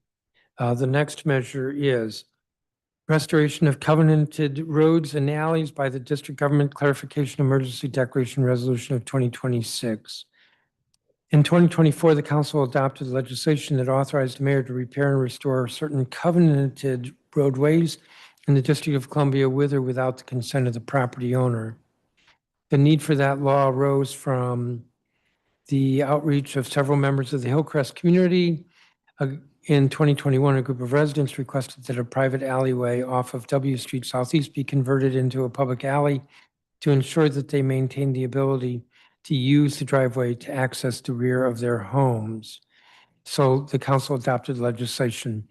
The next measure is restoration of covenanted roads and alleys by the district government clarification emergency declaration resolution of 2026. In 2024, the council adopted legislation that authorized the mayor to repair and restore certain covenanted roadways in the District of Columbia with or without the consent of the property owner. The need for that law arose from the outreach of several members of the Hillcrest community. In 2021, a group of residents requested that a private alleyway off of W Street Southeast be converted into a public alley to ensure that they maintain the ability to use the driveway to access the rear of their homes. So the council adopted legislation.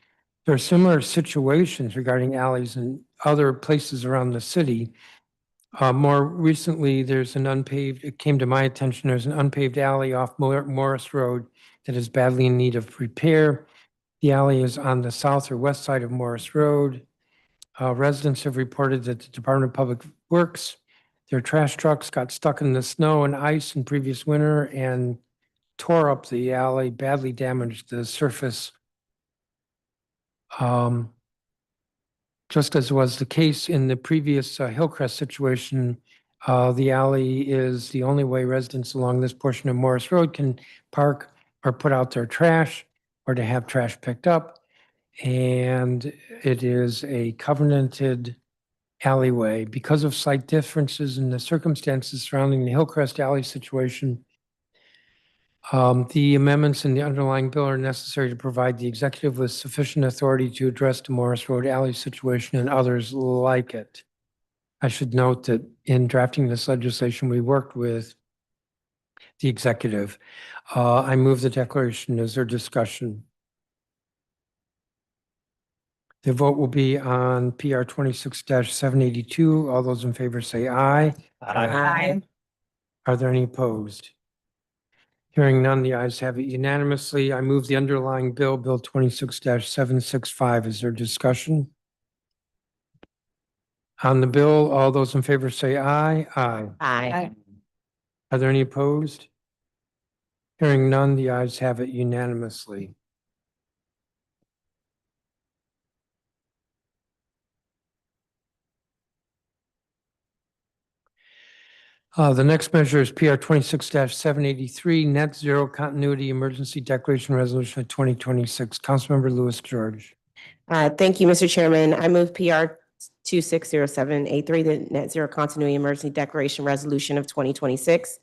There are similar situations regarding alleys in other places around the city. More recently, there's an unpaved, it came to my attention, there's an unpaved alley off Morris Road that is badly in need of repair. The alley is on the south or west side of Morris Road. Residents have reported that the Department of Public Works, their trash trucks got stuck in the snow and ice in previous winter and tore up the alley, badly damaged the surface. Just as was the case in the previous Hillcrest situation, the alley is the only way residents along this portion of Morris Road can park or put out their trash or to have trash picked up. And it is a covenanted alleyway. Because of slight differences in the circumstances surrounding the Hillcrest alley situation, the amendments in the underlying bill are necessary to provide the executive with sufficient authority to address the Morris Road alley situation and others like it. I should note that in drafting this legislation, we worked with the executive. I move the declaration. Is there discussion? The vote will be on PR 26-782. All those in favor say aye. Aye. Are there any opposed? Hearing none, the ayes have it unanimously. I move the underlying bill, Bill 26-765. Is there discussion? On the bill, all those in favor say aye. Aye. Aye. Are there any opposed? Hearing none, the ayes have it unanimously. The next measure is PR 26-783, Net Zero Continuity Emergency Declaration Resolution of 2026. Councilmember Lewis George. Thank you, Mr. Chairman. I move PR 260783, the Net Zero Continuity Emergency Declaration Resolution of 2026.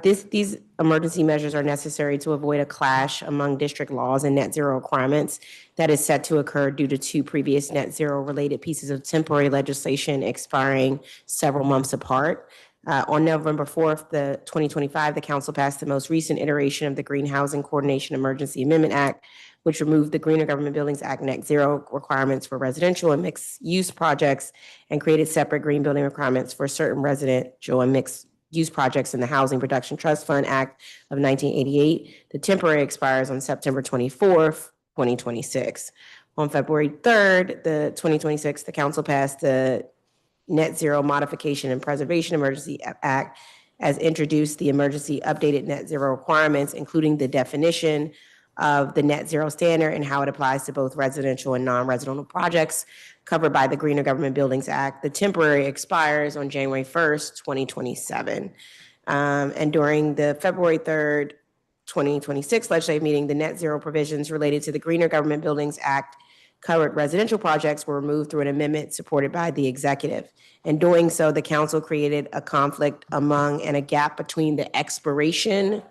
These emergency measures are necessary to avoid a clash among district laws and net zero requirements that is set to occur due to two previous net zero related pieces of temporary legislation expiring several months apart. On November 4th, 2025, the council passed the most recent iteration of the Green Housing Coordination Emergency Amendment Act, which removed the Greener Government Buildings Act net zero requirements for residential and mixed use projects and created separate green building requirements for certain residential and mixed use projects in the Housing Production Trust Fund Act of 1988. The temporary expires on September 24th, 2026. On February 3rd, 2026, the council passed the Net Zero Modification and Preservation Emergency Act as introduced the emergency updated net zero requirements, including the definition of the net zero standard and how it applies to both residential and non-residential projects covered by the Greener Government Buildings Act. The temporary expires on January 1st, 2027. And during the February 3rd, 2026 legislative meeting, the net zero provisions related to the Greener Government Buildings Act covered residential projects were removed through an amendment supported by the executive. In doing so, the council created a conflict among and a gap between the expiration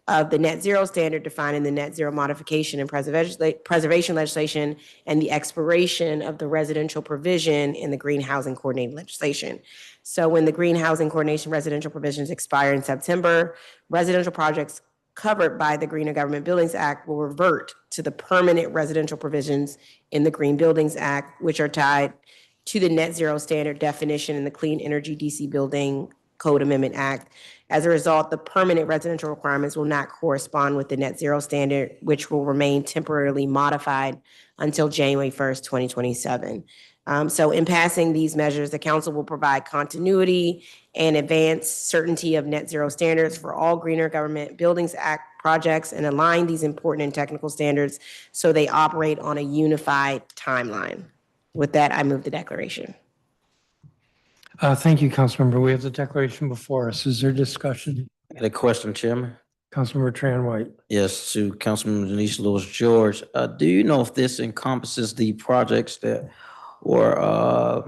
of the net zero standard defined in the net zero modification and preservation legislation and the expiration of the residential provision in the green housing coordinating legislation. So when the green housing coordination residential provisions expire in September, residential projects covered by the Greener Government Buildings Act will revert to the permanent residential provisions in the Green Buildings Act, which are tied to the net zero standard definition in the Clean Energy DC Building Code Amendment Act. As a result, the permanent residential requirements will not correspond with the net zero standard, which will remain temporarily modified until January 1st, 2027. So in passing these measures, the council will provide continuity and advance certainty of net zero standards for all Greener Government Buildings Act projects and align these important and technical standards so they operate on a unified timeline. With that, I move the declaration. Thank you, Councilmember. We have the declaration before us. Is there discussion? I had a question, Chairman. Councilmember Tran White. Yes, to Councilmember Denise Lewis George. Do you know if this encompasses the projects that were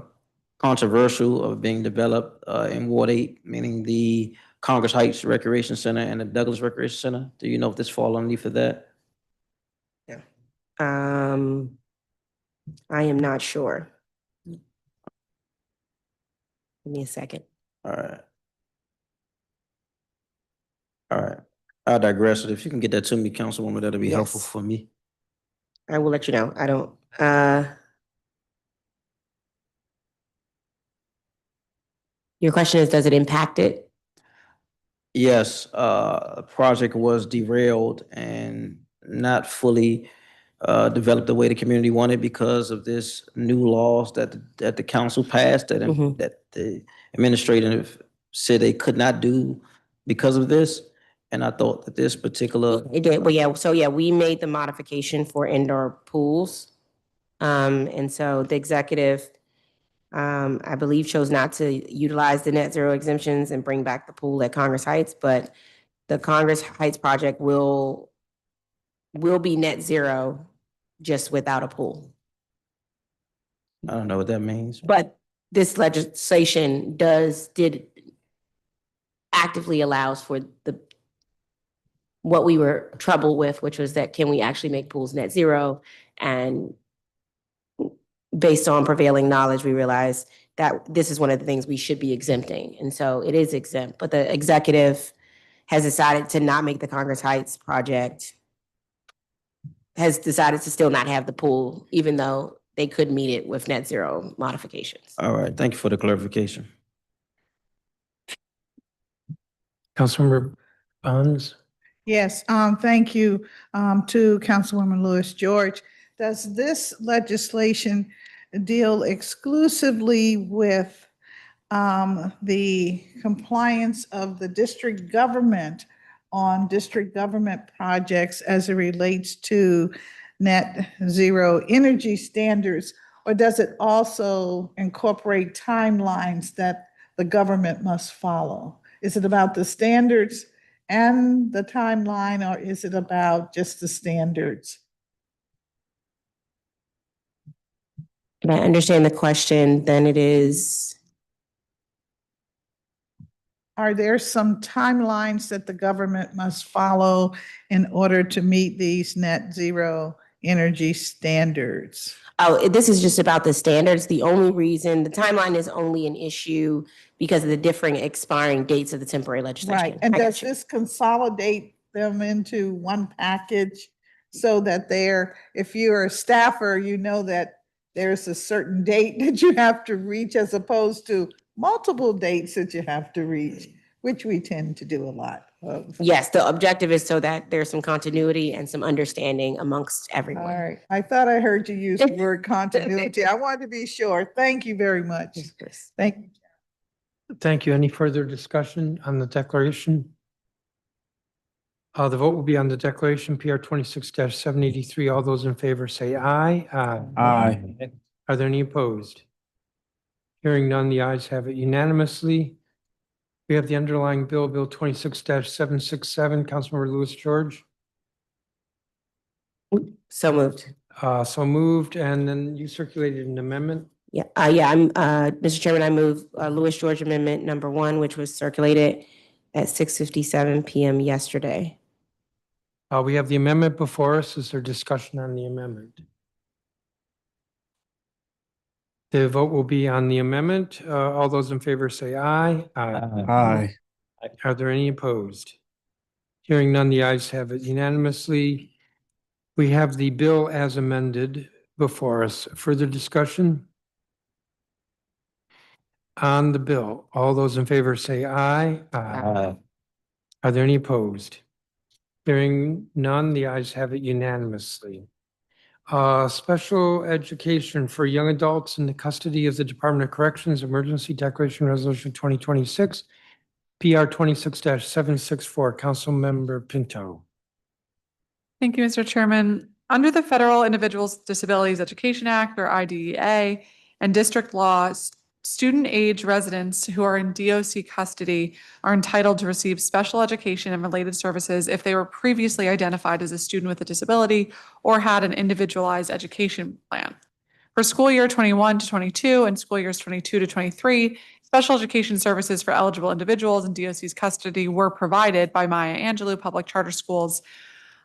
controversial of being developed in Ward 8, meaning the Congress Heights Recreation Center and the Douglas Recreation Center? Do you know if this fall underneath of that? I am not sure. Give me a second. All right. All right. I digress. If you can get that to me, Councilwoman, that'll be helpful Yes. for me. I will let you know. I don't, your question is, does it impact it? Yes, a project was derailed and not fully developed the way the community wanted because of this new laws that the council passed that Mhm. that the administrative said they could not do because of this. And I thought that this particular It did, well, yeah, so yeah, we made the modification for indoor pools. And so the executive, I believe, chose not to utilize the net zero exemptions and bring back the pool at Congress Heights, but the Congress Heights project will be net zero just without a pool. I don't know what that means. But this legislation did actively allows for what we were troubled with, which was that can we actually make pools net zero? And based on prevailing knowledge, we realized that this is one of the things we should be exempting. And so it is exempt, but the executive has decided to not make the Congress Heights project, has decided to still not have the pool, even though they could meet it with net zero modifications. All right, thank you for the clarification. Councilmember Bonds? Yes, thank you to Councilwoman Lewis George. Does this legislation deal exclusively with the compliance of the district government on district government projects as it relates to net zero energy standards? Or does it also incorporate timelines that the government must follow? Is it about the standards and the timeline, or is it about just the standards? If I understand the question, then it is, Are there some timelines that the government must follow in order to meet these net zero energy standards? oh, this is just about the standards. The only reason, the timeline is only an issue because of the differing expiring dates of the temporary legislation. Right, and I got does you. this consolidate them into one package so that if you're a staffer, you know that there's a certain date that you have to reach as opposed to multiple dates that you have to reach, which we tend to do a lot of. Yes, the objective is so that there's some continuity and some understanding amongst All everyone. right, I thought I heard you use the word continuity. I wanted to be sure. Thank you very much. Thank you. Thank you. Any further discussion on the declaration? The vote will be on the declaration, PR 26-783. All those in favor say aye. Aye. Are there any opposed? Hearing none, the ayes have it unanimously. We have the underlying bill, Bill 26-767. Councilmember Lewis George. So moved. So moved, and then you circulated an amendment. Yeah, Mr. Chairman, I move Lewis George Amendment number 1, which was circulated at 6:57 PM yesterday. We have the amendment before us. Is there discussion on the amendment? The vote will be on the amendment. All those in favor say aye. Aye. Are there any opposed? Hearing none, the ayes have it unanimously. We have the bill as amended before us. Further discussion? On the bill, all those in favor say aye. Aye. Are there any opposed? Hearing none, the ayes have it unanimously. Special education for young adults in the custody of the Department of Corrections, Emergency Declaration Resolution 2026, PR 26-764. Councilmember Pinto. Thank you, Mr. Chairman. Under the Federal Individuals with Disabilities Education Act, or IDEA, and district laws, student-age residents who are in DOC custody are entitled to receive special education and related services if they were previously identified as a student with a disability or had an individualized education plan. For school year 21 to 22 and school years 22 to 23, special education services for eligible individuals in DOC's custody were provided by Maya Angelou Public Charter Schools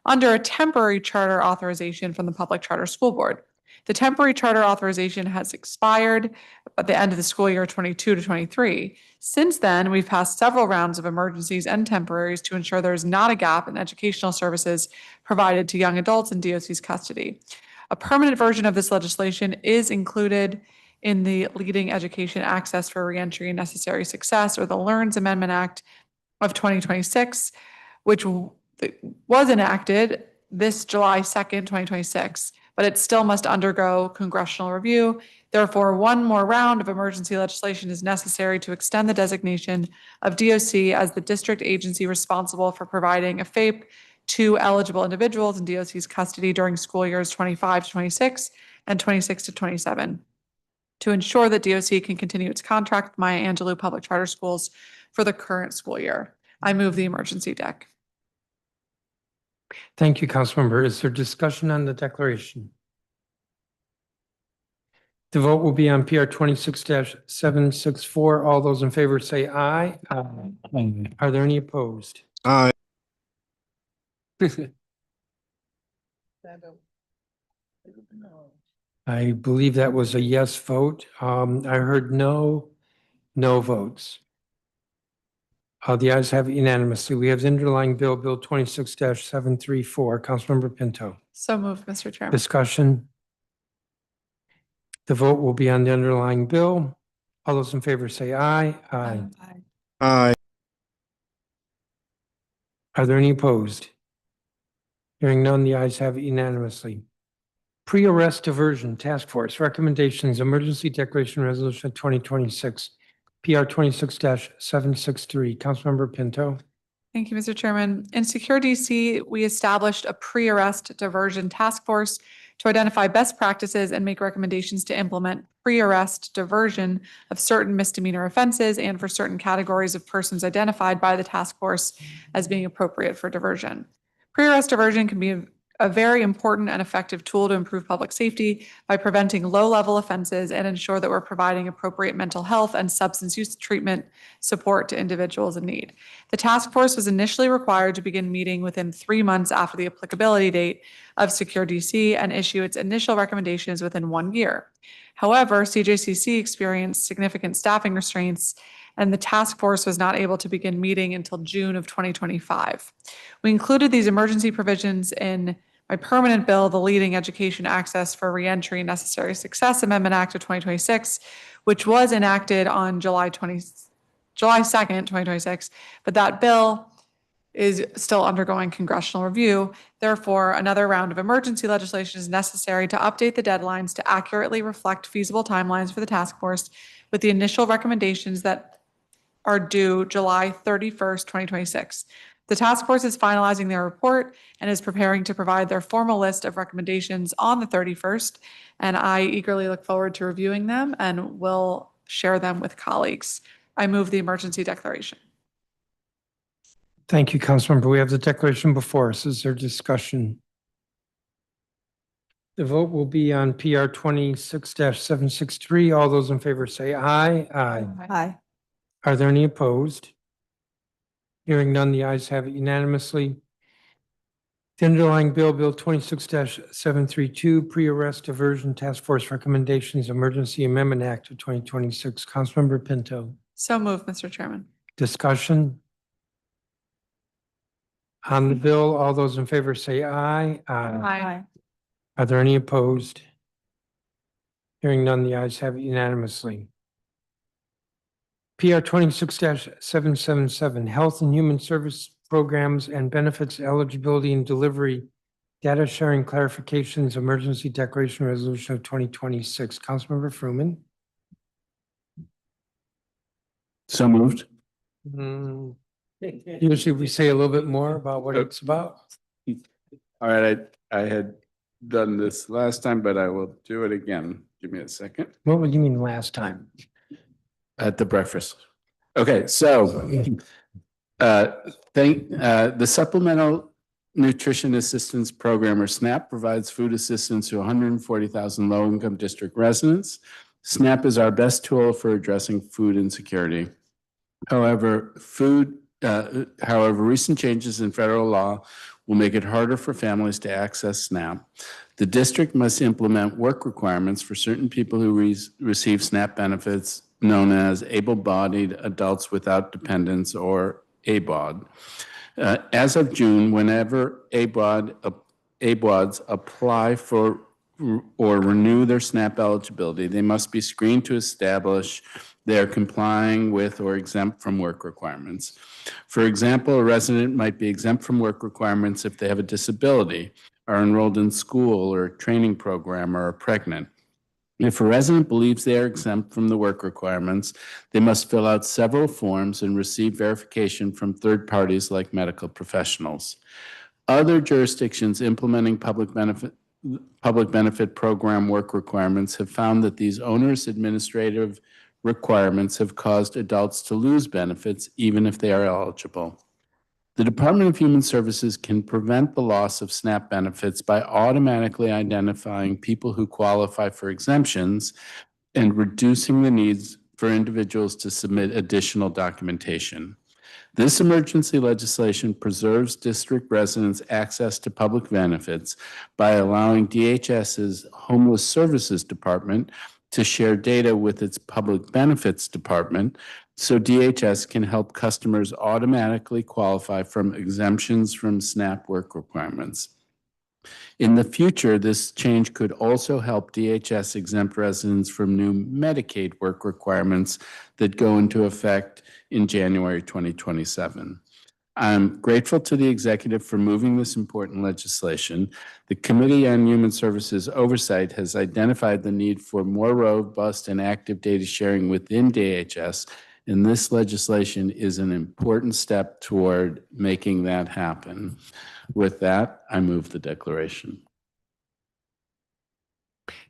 under a temporary charter authorization from the Public Charter School Board. The temporary charter authorization has expired at the end of the school year 22 to 23. Since then, we've passed several rounds of emergencies and temporaries to ensure there is not a gap in educational services provided to young adults in DOC's custody. A permanent version of this legislation is included in the Leading Education Access for Reentry and Necessary Success, or the LEARNS Amendment Act of 2026, which was enacted this July 2nd, 2026, but it still must undergo congressional review. Therefore, one more round of emergency legislation is necessary to extend the designation of DOC as the district agency responsible for providing a FAPE to eligible individuals in DOC's custody during school years 25 to 26 and 26 to 27, to ensure that DOC can continue its contract with Maya Angelou Public Charter Schools for the current school year. I move the emergency deck. Thank you, Councilmember. Is there discussion on the declaration? The vote will be on PR 26-764. All those in favor say aye. Aye. Are there any opposed? Aye. I believe that was a yes vote. I heard no votes. The ayes have it unanimously. We have the underlying bill, Bill 26-734. Councilmember Pinto. So moved, Mr. Chairman. Discussion. The vote will be on the underlying bill. All those in favor say aye. Aye. Aye. Are there any opposed? Hearing none, the ayes have it unanimously. Pre-arrest diversion task force recommendations, emergency declaration resolution 2026, PR 26-763. Councilmember Pinto. Thank you, Mr. Chairman. In Secure DC, we established a pre-arrest diversion task force to identify best practices and make recommendations to implement pre-arrest diversion of certain misdemeanor offenses and for certain categories of persons identified by the task force as being appropriate for diversion. Pre-arrest diversion can be a very important and effective tool to improve public safety by preventing low-level offenses and ensure that we're providing appropriate mental health and substance use treatment support to individuals in need. The task force was initially required to begin meeting within 3 months after the applicability date of Secure DC and issue its initial recommendations within 1 year. However, CJCC experienced significant staffing restraints, and the task force was not able to begin meeting until June of 2025. We included these emergency provisions in my permanent bill, the Leading Education Access for Reentry and Necessary Success Amendment Act of 2026, which was enacted on July 2nd, 2026, but that bill is still undergoing congressional review. Therefore, another round of emergency legislation is necessary to update the deadlines to accurately reflect feasible timelines for the task force, with the initial recommendations that are due July 31st, 2026. The task force is finalizing their report and is preparing to provide their formal list of recommendations on the 31st, and I eagerly look forward to reviewing them and will share them with colleagues. I move the emergency declaration. Thank you, Councilmember. We have the declaration before us. Is there discussion? The vote will be on PR 26-763. All those in favor say aye. Aye. Aye. Are there any opposed? Hearing none, the ayes have it unanimously. The underlying bill, Bill 26-732, Pre-Arrest Diversion Task Force Recommendations, Emergency Amendment Act of 2026. Councilmember Pinto. So moved, Mr. Chairman. Discussion? On the bill, all those in favor say aye. Aye. Are there any opposed? Hearing none, the ayes have it unanimously. PR 26-777, Health and Human Service Programs and Benefits Eligibility and Delivery Data Sharing Clarifications, Emergency Declaration Resolution of 2026. Councilmember Fruman. So moved. Usually we say a little bit more about what it's about. All right, I had done this last time, but I will do it again. Give me a second. What would you mean last time? At the breakfast. Okay, so the supplemental Nutrition Assistance Program, or SNAP, provides food assistance to 140,000 low-income district residents. SNAP is our best tool for addressing food insecurity. However, recent changes in federal law will make it harder for families to access SNAP. The district must implement work requirements for certain people who receive SNAP benefits, known as able-bodied adults without dependents, or ABOD. As of June, whenever ABODs apply for or renew their SNAP eligibility, they must be screened to establish they are complying with or exempt from work requirements. For example, a resident might be exempt from work requirements if they have a disability, are enrolled in school or a training program, or are pregnant. If a resident believes they are exempt from the work requirements, they must fill out several forms and receive verification from third parties like medical professionals. Other jurisdictions implementing public benefit program work requirements have found that these onerous administrative requirements have caused adults to lose benefits even if they are eligible. The Department of Human Services can prevent the loss of SNAP benefits by automatically identifying people who qualify for exemptions and reducing the needs for individuals to submit additional documentation. This emergency legislation preserves district residents' access to public benefits by allowing DHS's Homeless Services Department to share data with its Public Benefits Department, so DHS can help customers automatically qualify from exemptions from SNAP work requirements. In the future, this change could also help DHS exempt residents from new Medicaid work requirements that go into effect in January 2027. I'm grateful to the executive for moving this important legislation. The Committee on Human Services Oversight has identified the need for more robust and active data sharing within DHS, and this legislation is an important step toward making that happen. With that, I move the declaration.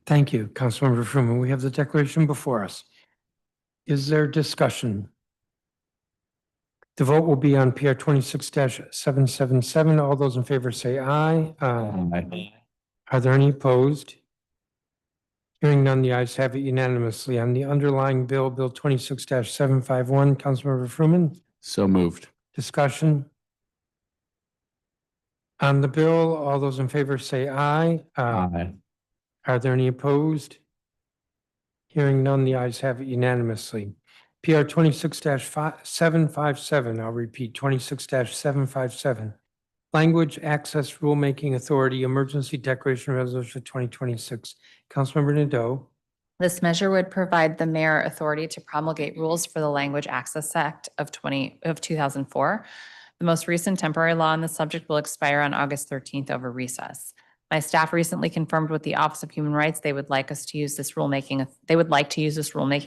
Thank you, Councilmember Fruman. We have the declaration before us. Is there discussion? The vote will be on PR 26-777. All those in favor say aye. Aye. Are there any opposed? Hearing none, the ayes have it unanimously. On the underlying bill, Bill 26-751, Councilmember Fruman. So moved. Discussion? On the bill, all those in favor say aye. Aye. Are there any opposed? Hearing none, the ayes have it unanimously. PR 26-757, I'll repeat, 26-757. Language Access Rulemaking Authority Emergency Declaration Resolution 2026. Councilmember Nadeau. This measure would provide the mayor authority to promulgate rules for the Language Access Act of 2004. The most recent temporary law on the subject will expire on August 13th over recess. My staff recently confirmed with the Office of Human Rights they would like to use this rulemaking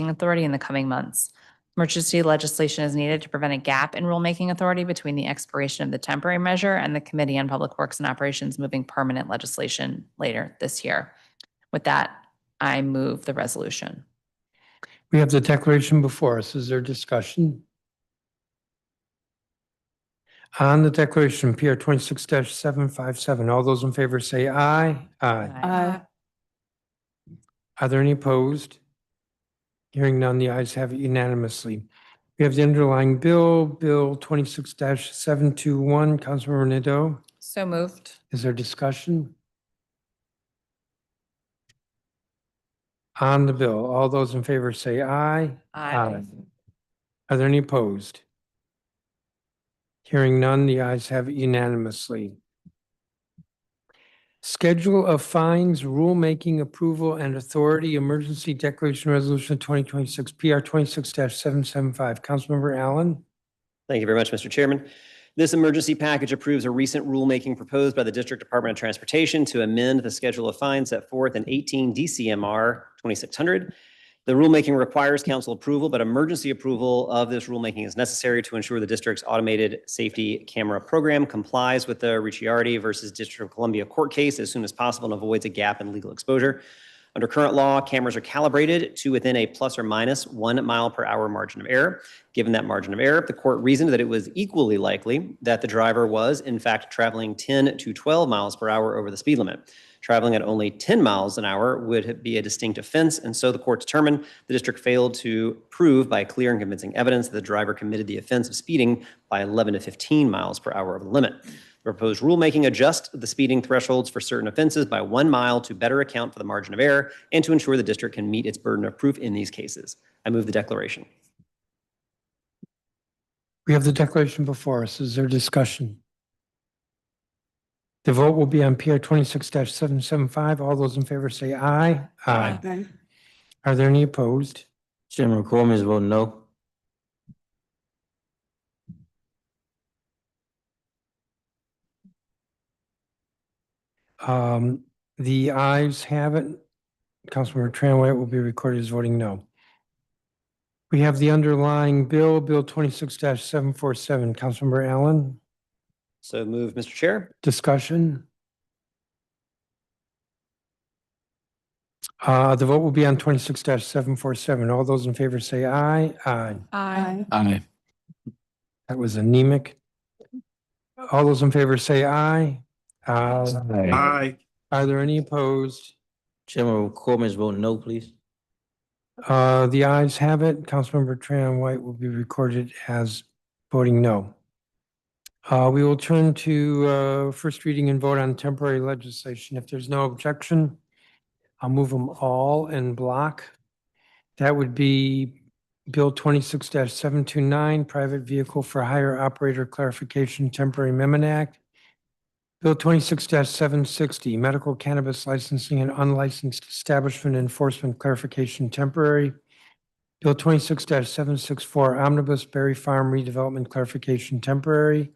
authority in the coming months. Emergency legislation is needed to prevent a gap in rulemaking authority between the expiration of the temporary measure and the Committee on Public Works and Operations moving permanent legislation later this year. With that, I move the resolution. We have the declaration before us. Is there discussion? On the declaration, PR 26-757, all those in favor say aye. Aye. Are there any opposed? Hearing none, the ayes have it unanimously. We have the underlying bill, Bill 26-721, Councilmember Nadeau. So moved. Is there discussion? On the bill, all those in favor say aye. Aye. Are there any opposed? Hearing none, the ayes have it unanimously. Schedule of Fines, Rulemaking Approval and Authority, Emergency Declaration Resolution 2026, PR 26-775. Councilmember Allen. Thank you very much, Mr. Chairman. This emergency package approves a recent rulemaking proposed by the District Department of Transportation to amend the schedule of fines set forth in 18 DCMR 2600. The rulemaking requires council approval, but emergency approval of this rulemaking is necessary to ensure the district's automated safety camera program complies with the Ricciardi versus District of Columbia court case as soon as possible and avoids a gap in legal exposure. Under current law, cameras are calibrated to within a plus or minus 1 mile per hour margin of error. Given that margin of error, the court reasoned that it was equally likely that the driver was, in fact, traveling 10 to 12 miles per hour over the speed limit. Traveling at only 10 miles an hour would be a distinct offense, and so the court determined the district failed to prove by clear and convincing evidence that the driver committed the offense of speeding by 11 to 15 miles per hour over the limit. The proposed rulemaking adjusts the speeding thresholds for certain offenses by 1 mile to better account for the margin of error and to ensure the district can meet its burden of proof in these cases. I move the declaration. We have the declaration before us. Is there discussion? The vote will be on PR 26-775. All those in favor say aye. Aye. Are there any opposed? Chairman McCormick is voting no. The ayes have it. Councilmember Tran-White will be recorded as voting no. We have the underlying bill, Bill 26-747. Councilmember Allen, So move, Mr. Chair. discussion? The vote will be on 26-747. All those in favor say aye. Aye. Aye. Aye. That was anemic. All those in favor say aye. Aye. Are there any opposed? Chairman McCormick is voting no, please. The ayes have it. Councilmember Tran-White will be recorded as voting no. We will turn to first reading and vote on temporary legislation. If there's no objection, I'll move them all in block. That would be Bill 26-729, Private Vehicle for Hire Operator Clarification Temporary Amendment Act. Bill 26-760, Medical Cannabis Licensing and Unlicensed Establishment Enforcement Clarification Temporary. Bill 26-764, Omnibus Berry Farm Redevelopment Clarification Temporary.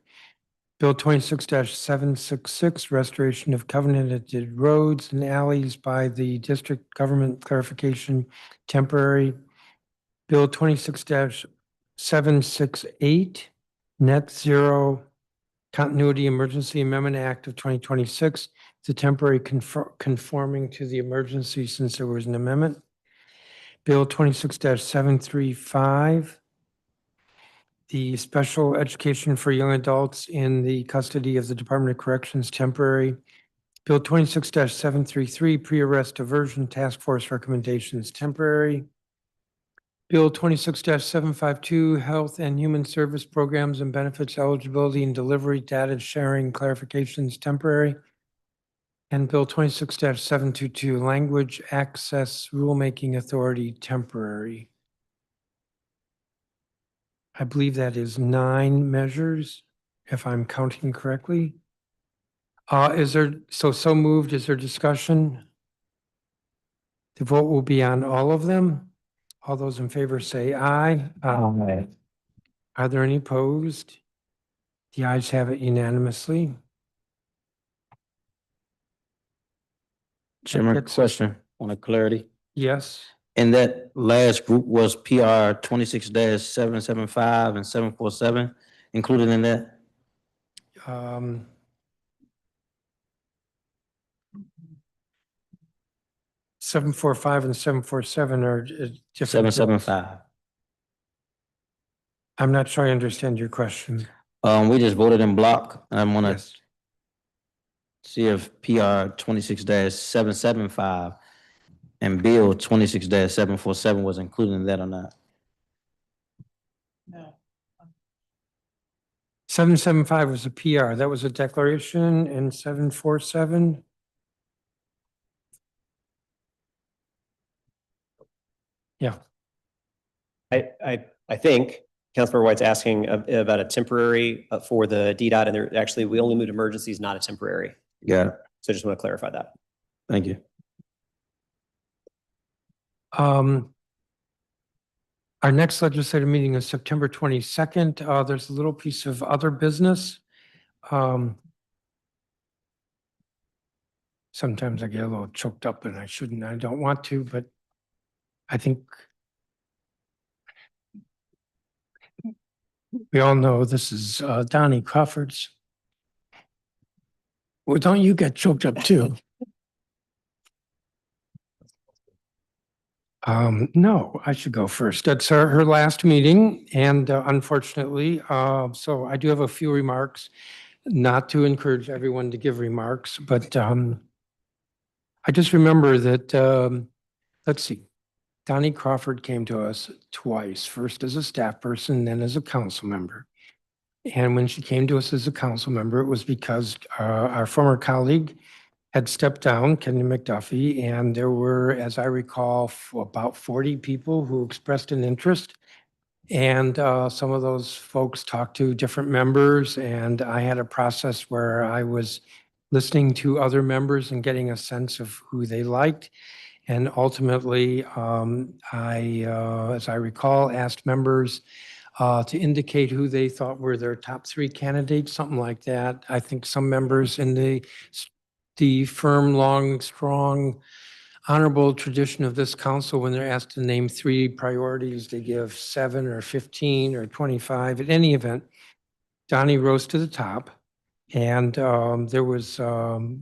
Bill 26-766, Restoration of Covenanted Roads and Alleys by the District Government Clarification Temporary. Bill 26-768, Net Zero Continuity Emergency Amendment Act of 2026. It's a temporary conforming to the emergency since there was an amendment. Bill 26-735, the Special Education for Young Adults in the Custody of the Department of Corrections temporary. Bill 26-733, Pre-Arrest Diversion Task Force Recommendations temporary. Bill 26-752, Health and Human Service Programs and Benefits Eligibility and Delivery Data Sharing Clarifications temporary. And Bill 26-722, Language Access Rulemaking Authority temporary. I believe that is 9 measures, if I'm counting correctly. Is there, so moved, is there discussion? The vote will be on all of them. All those in favor say aye. Aye. Are there any opposed? The ayes have it unanimously. Chairman, That's- question on the clarity. Yes, And that last group was PR 26-775 and 747 included in that? um, seven four five and 747 are different. 775. I'm not sure I understand your question. We just voted in block. I want to Yes. see if PR 26-775 and Bill 26-747 was included in that or not. 775 was a PR. That was a declaration, and 747. Yeah. I think Councilmember White's asking about a temporary for the DDOT, and there actually, we only moved emergencies, not a temporary. Got it. So I just want to clarify that. Thank you. Our next legislative meeting is September 22nd. There's a little piece of other business. Sometimes I get a little choked up and I shouldn't, I don't want to, but I think we all know this is Donnie Crawford's. Well, don't you get choked up too? No, I should go first. That's her last meeting, and unfortunately, so I do have a few remarks, not to encourage everyone to give remarks, but I just remember that, let's see, Donnie Crawford came to us twice, first as a staff person, then as a council member. And when she came to us as a council member, it was because our former colleague had stepped down, Kenny McDuffie, and there were, as I recall, about 40 people who expressed an interest. And some of those folks talked to different members, and I had a process where I was listening to other members and getting a sense of who they liked. And ultimately, as I recall, asked members to indicate who they thought were their top 3 candidates, something like that. I think some members in the firm, long, strong, honorable tradition of this council, when they're asked to name 3 priorities, they give 7 or 15 or 25. At any event, Donnie rose to the top, and there was,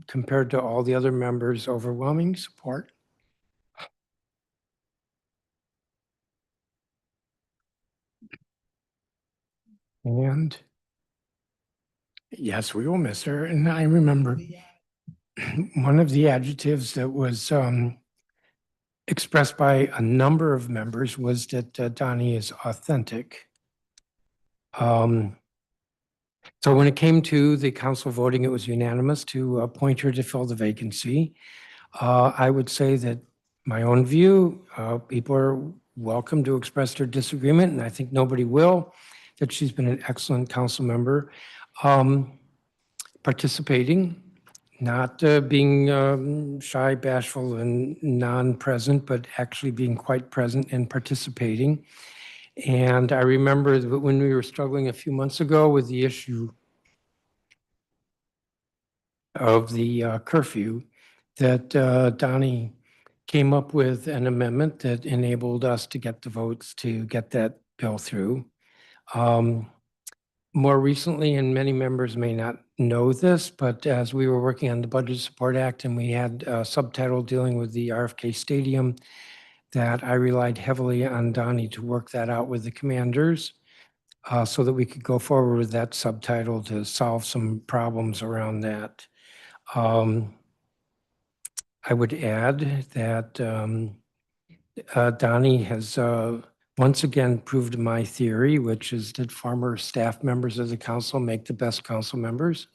compared to all the other members, overwhelming support. And yes, we will miss her. And I remember one of the adjectives that was expressed by a number of members was that Donnie is authentic. So when it came to the council voting, it was unanimous to appoint her to fill the vacancy. I would say that my own view, people are welcome to express their disagreement, and I think nobody will, that she's been an excellent council member, participating, not being shy, bashful, and non-present, but actually being quite present and participating. And I remember that when we were struggling a few months ago with the issue of the curfew, that Donnie came up with an amendment that enabled us to get the votes to get that bill through. More recently, and many members may not know this, but as we were working on the Budget Support Act and we had a subtitle dealing with the RFK Stadium, that I relied heavily on Donnie to work that out with the commanders so that we could go forward with that subtitle to solve some problems around that. I would add that Donnie has once again proved my theory, which is that former staff members of the council make the best council members.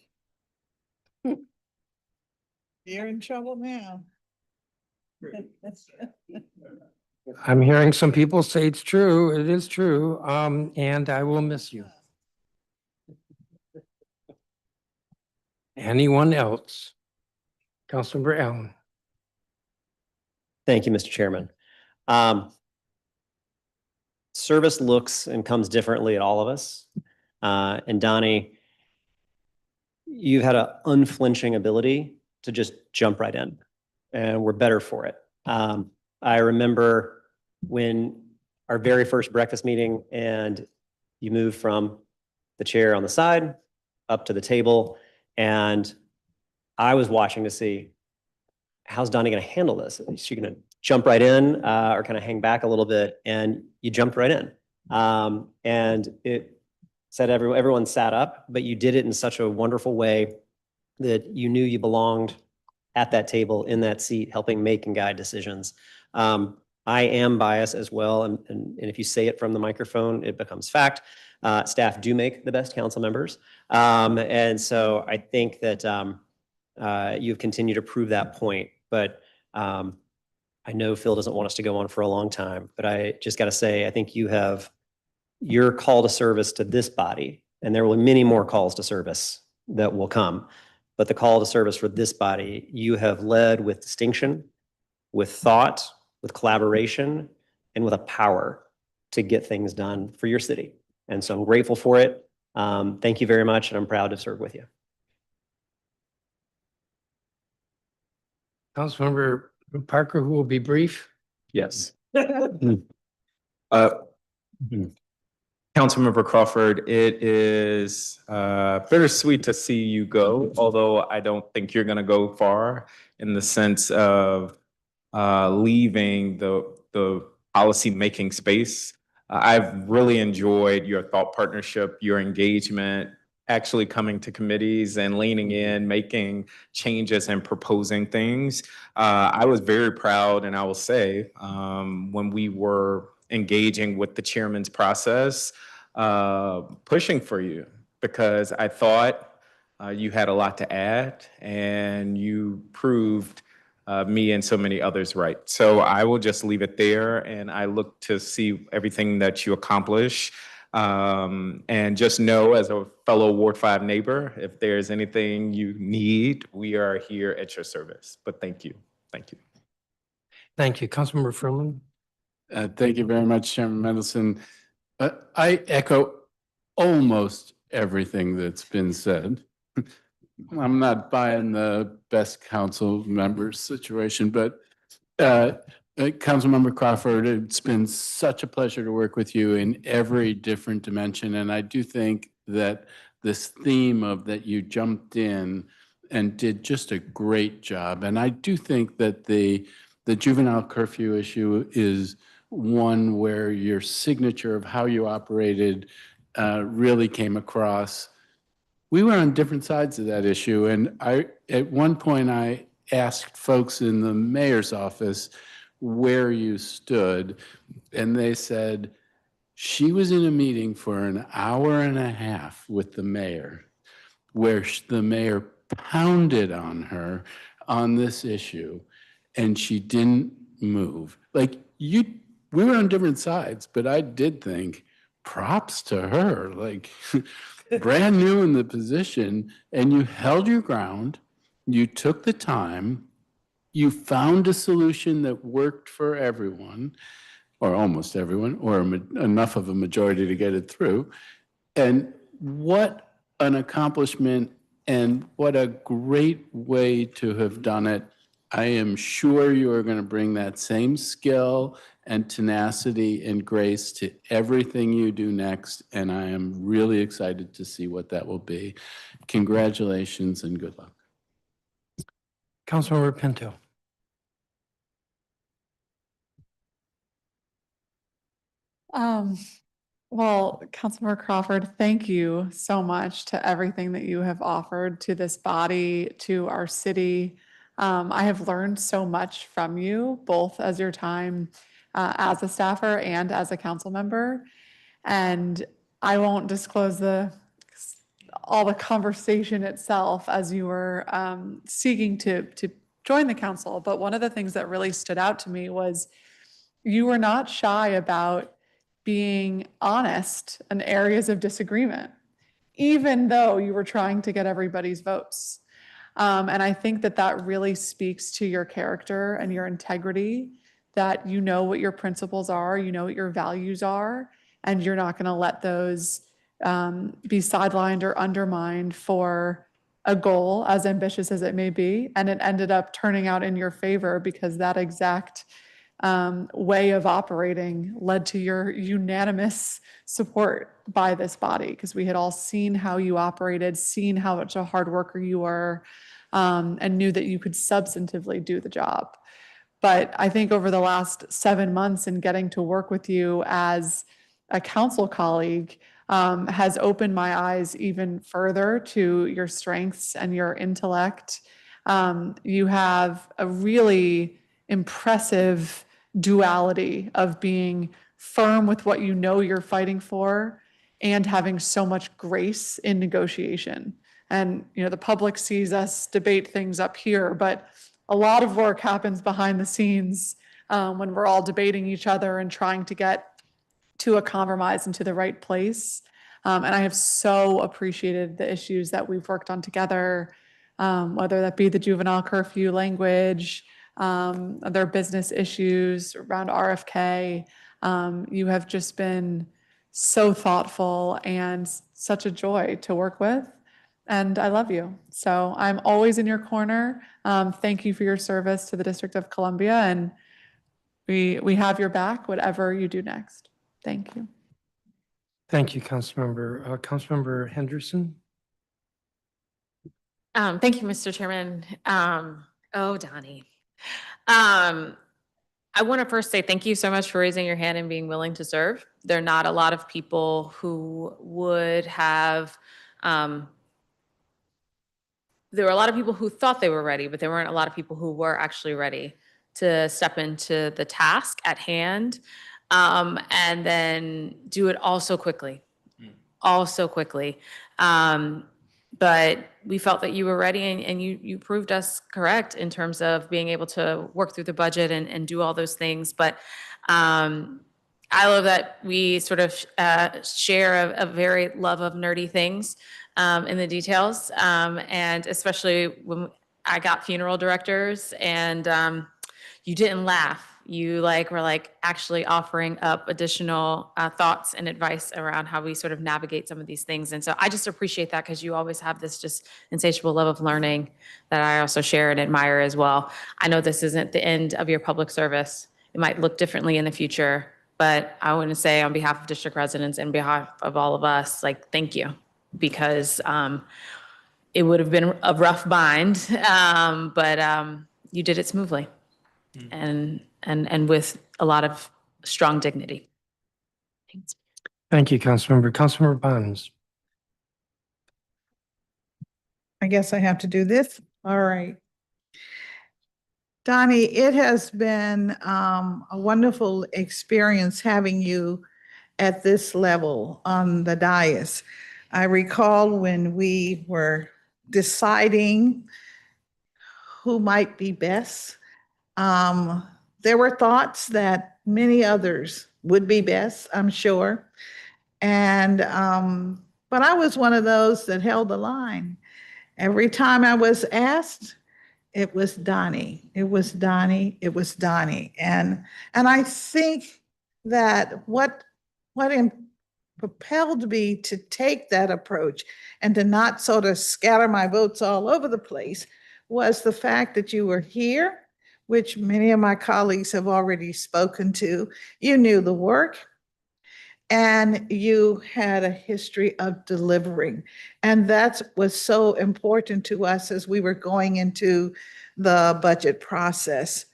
You're in trouble now. I'm hearing some people say it's true. It is true. And I will miss you. Anyone else? Councilmember Allen. Thank you, Mr. Chairman. Service looks and comes differently at all of us. And Donnie, you've had an unflinching ability to just jump right in, and we're better for it. I remember when our very first breakfast meeting and you moved from the chair on the side up to the table, and I was watching to see, how's Donnie going to handle this? Is she going to jump right in or kind of hang back a little bit? And you jumped right in. And it said everyone sat up, but you did it in such a wonderful way that you knew you belonged at that table, in that seat, helping make and guide decisions. I am biased as well, and if you say it from the microphone, it becomes fact. Staff do make the best council members. And so I think that you've continued to prove that point. But I know Phil doesn't want us to go on for a long time, but I just got to say, I think you have your call to service to this body, and there will be many more calls to service that will come. But the call to service for this body, you have led with distinction, with thought, with collaboration, and with a power to get things done for your city. And so I'm grateful for it. Thank you very much, and I'm proud to serve with you. Councilmember Parker, who will be brief. Yes. Councilmember Crawford, it is bittersweet to see you go, although I don't think you're going to go far, in the sense of leaving the the policy-making space. I've really enjoyed your thought partnership, your engagement, actually coming to committees and leaning in, making changes and proposing things. I was very proud, and I will say, when we were engaging with the chairman's process, pushing for you, because I thought you had a lot to add, and you proved me and so many others right. So I will just leave it there, and I look to see everything that you accomplish. And just know, as a fellow Ward 5 neighbor, if there's anything you need, we are here at your service. But thank you. Thank you. Thank you. Councilmember Furman. Thank you very much, Chairman Mendelson. I echo almost everything that's been said. I'm not buying the best council member situation, but Councilmember Crawford, it's been such a pleasure to work with you in every different dimension. And I do think that this theme of that you jumped in and did just a great job. And I do think that the juvenile curfew issue is one where your signature of how you operated really came across. We were on different sides of that issue. And at one point, I asked folks in the mayor's office where you stood, and they said she was in a meeting for an hour and a half with the mayor, where the mayor pounded on her on this issue, and she didn't move. Like, we were on different sides, but I did think props to her, like brand new in the position, and you held your ground, you took the time, you found a solution that worked for everyone, or almost everyone, or enough of a majority to get it through. And what an accomplishment, and what a great way to have done it. I am sure you are going to bring that same skill and tenacity and grace to everything you do next, and I am really excited to see what that will be. Congratulations and good luck. Councilmember Pinto. Well, Councilmember Crawford, thank you so much to everything that you have offered to this body, to our city. I have learned so much from you, both as your time as a staffer and as a council member. And I won't disclose all the conversation itself as you were seeking to join the council. But one of the things that really stood out to me was you were not shy about being honest in areas of disagreement, even though you were trying to get everybody's votes. And I think that really speaks to your character and your integrity, that you know what your principles are, you know what your values are, and you're not going to let those be sidelined or undermined for a goal as ambitious as it may be. And it ended up turning out in your favor, because that exact way of operating led to your unanimous support by this body, because we had all seen how you operated, seen how much a hard worker you were, and knew that you could substantively do the job. But I think over the last 7 months and getting to work with you as a council colleague has opened my eyes even further to your strengths and your intellect. You have a really impressive duality of being firm with what you know you're fighting for and having so much grace in negotiation. And, the public sees us debate things up here, but a lot of work happens behind the scenes when we're all debating each other and trying to get to a compromise and to the right place. And I have so appreciated the issues that we've worked on together, whether that be the juvenile curfew language, other business issues around RFK. You have just been so thoughtful and such a joy to work with. And I love you. So I'm always in your corner. Thank you for your service to the District of Columbia. And we have your back, whatever you do next. Thank you. Thank you, Councilmember. Councilmember Henderson. Thank you, Mr. Chairman. Donnie. I want to first say thank you so much for raising your hand and being willing to serve. There are not a lot of people who would have, there were a lot of people who thought they were ready, but there weren't a lot of people who were actually ready to step into the task at hand, and then do it all so quickly, all so quickly. But we felt that you were ready, and you proved us correct in terms of being able to work through the budget and do all those things. But I love that we sort of share a very love of nerdy things in the details, and especially when I got funeral directors and you didn't laugh. You were actually offering up additional thoughts and advice around how we sort of navigate some of these things. And so I just appreciate that, because you always have this just insatiable love of learning that I also share and admire as well. I know this isn't the end of your public service. It might look differently in the future, but I want to say on behalf of district residents and behalf of all of us, thank you, because it would have been a rough bind, but you did it smoothly and with a lot of strong dignity. Thanks. Thank you, Councilmember. Councilmember Bonds. I guess I have to do this. All right. Donnie, it has been a wonderful experience having you at this level on the dais. I recall when we were deciding who might be best, there were thoughts that many others would be best, I'm sure. And, but I was one of those that held the line. Every time I was asked, it was Donnie. It was Donnie. It was Donnie. And I think that what propelled me to take that approach and to not sort of scatter my votes all over the place was the fact that you were here, which many of my colleagues have already spoken to. You knew the work, and you had a history of delivering. And that was so important to us as we were going into the budget process.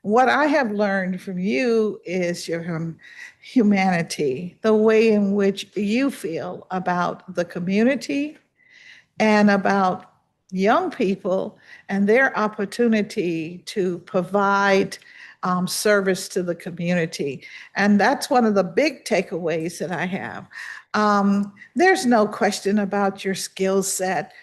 What I have learned from you is your humanity, the way in which you feel about the community and about young people and their opportunity to provide service to the community. And that's one of the big takeaways that I have. There's no question about your skill set,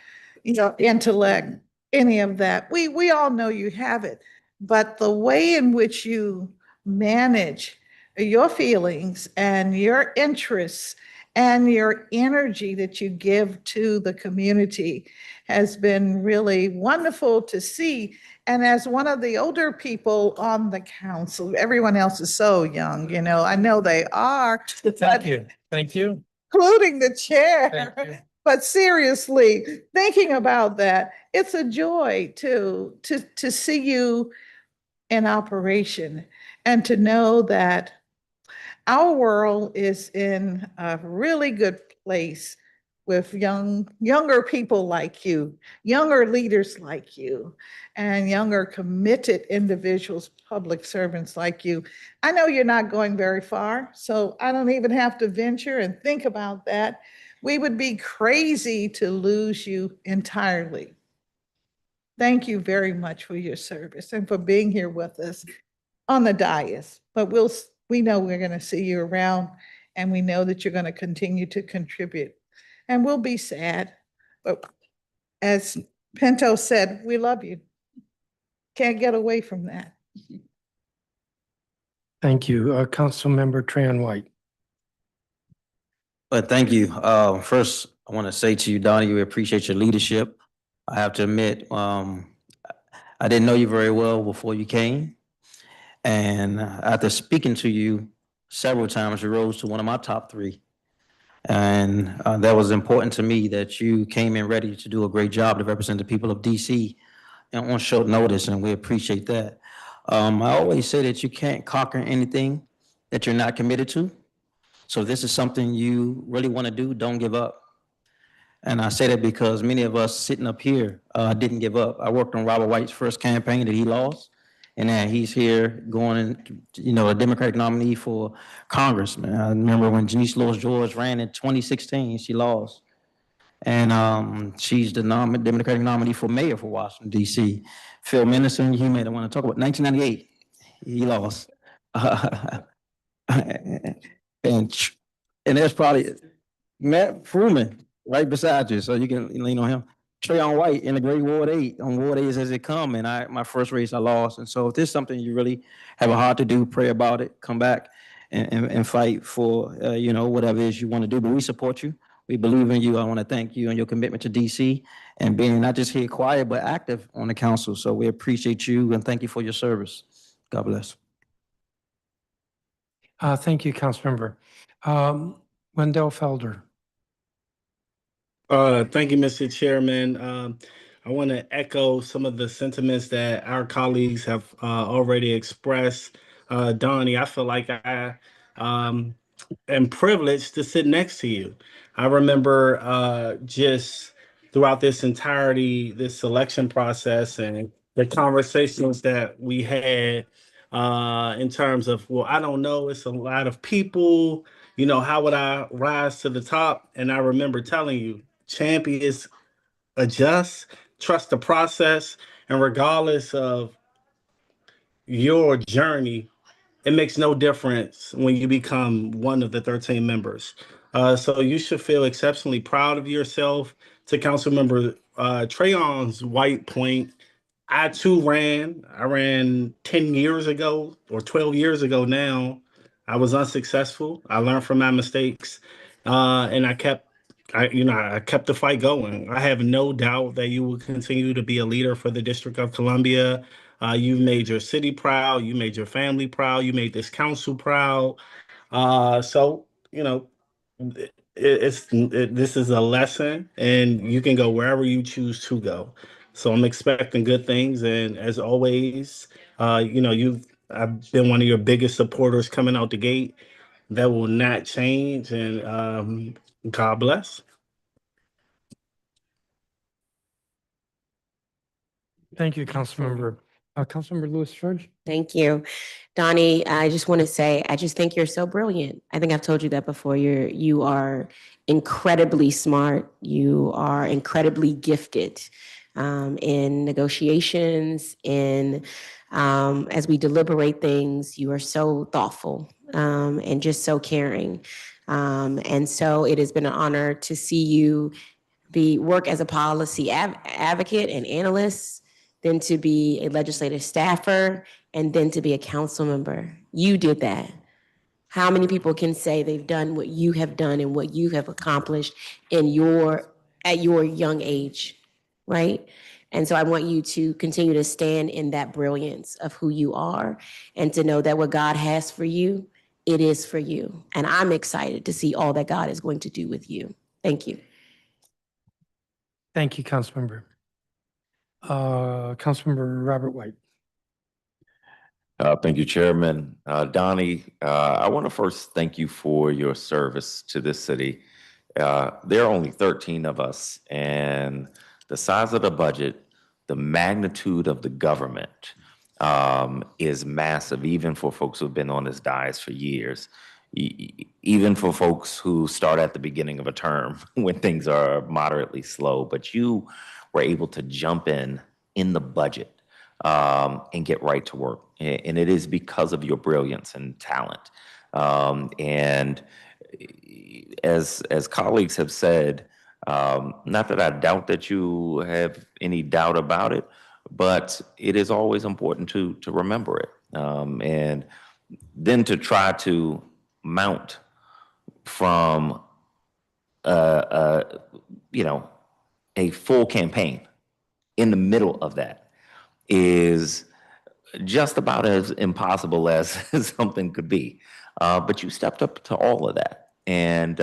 intellect, any of that. We all know you have it, but the way in which you manage your feelings and your interests and your energy that you give to the community has been really wonderful to see. And as one of the older people on the council, everyone else is so young, I know they are. Thank you. Thank you. Including the chair. Thank you. But seriously, thinking about that, it's a joy to see you in operation and to know that our world is in a really good place with younger people like you, younger leaders like you, and younger committed individuals, public servants like you. I know you're not going very far, so I don't even have to venture and think about that. We would be crazy to lose you entirely. Thank you very much for your service and for being here with us on the dais. But we know we're going to see you around, and we know that you're going to continue to contribute. And we'll be sad, but as Pinto said, we love you. Can't get away from that. Thank you. Councilmember Tran White. But thank you. First, I want to say to you, Donnie, we appreciate your leadership. I have to admit, I didn't know you very well before you came. And after speaking to you several times, you rose to one of my top 3. And that was important to me that you came in ready to do a great job to represent the people of DC and on short notice, and we appreciate that. I always say that you can't conquer anything that you're not committed to. So if this is something you really want to do, don't give up. And I say that because many of us sitting up here didn't give up. I worked on Robert White's first campaign that he lost, And now he's here going in, a Democratic nominee for congressman. I remember when Janice Lewis George ran in 2016, she lost. And she's the Democratic nominee for mayor for Washington, D.C. Phil Mendelssohn, you may want to talk about 1998. He lost. And there's probably Matt Fruman right beside you, so you can lean on him. Trayon White in the great Ward 8, on Ward 8 as it come, and my first race I lost. And so if there's something you really have a heart to do, pray about it, come back and fight for, whatever it is you want to do. But we support you. We believe in you. I want to thank you and your commitment to DC and being not just here quiet, but active on the council. So we appreciate you and thank you for your service. God bless. Thank you, Councilmember. Wendell Felder. Thank you, Mr. Chairman. I want to echo some of the sentiments that our colleagues have already expressed. Donnie, I feel like I am privileged to sit next to you. I remember just throughout this entirety, this selection process and the conversations that we had in terms of, well, I don't know, it's a lot of people, how would I rise to the top? And I remember telling you, champions adjust, trust the process, and regardless of your journey, it makes no difference when you become one of the 13 members. So you should feel exceptionally proud of yourself. To Councilmember Trayon's white point, I too ran. I ran 10 years ago or 12 years ago now. I was unsuccessful. I learned from my mistakes, and I kept the fight going. I have no doubt that you will continue to be a leader for the District of Columbia. You've made your city proud. You made your family proud. You made this council proud. So, this is a lesson, and you can go wherever you choose to go. So I'm expecting good things, and as always, I've been one of your biggest supporters coming out the gate. That will not change, and God bless. Thank you, Councilmember. Councilmember Lewis George. Thank you. Donnie, I just want to say, I just think you're so brilliant. I think I've told you that before. You are incredibly smart. You are incredibly gifted in negotiations, as we deliberate things, you are so thoughtful and just so caring. And so it has been an honor to see you work as a policy advocate and analyst, then to be a legislative staffer, and then to be a council member. You did that. How many people can say they've done what you have done and what you have accomplished at your young age, right? And so I want you to continue to stand in that brilliance of who you are and to know that what God has for you, it is for you. And I'm excited to see all that God is going to do with you. Thank you. Thank you, Councilmember. Councilmember Robert White. Thank you, Chairman. Donnie, I want to first thank you for your service to this city. There are only 13 of us, and the size of the budget, the magnitude of the government is massive, even for folks who've been on this dais for years, even for folks who start at the beginning of a term when things are moderately slow. But you were able to jump in the budget and get right to work. And it is because of your brilliance and talent. And as colleagues have said, not that I doubt that you have any doubt about it, but it is always important to remember it. And then to try to mount from a full campaign in the middle of that is just about as impossible as something could be. But you stepped up to all of that. And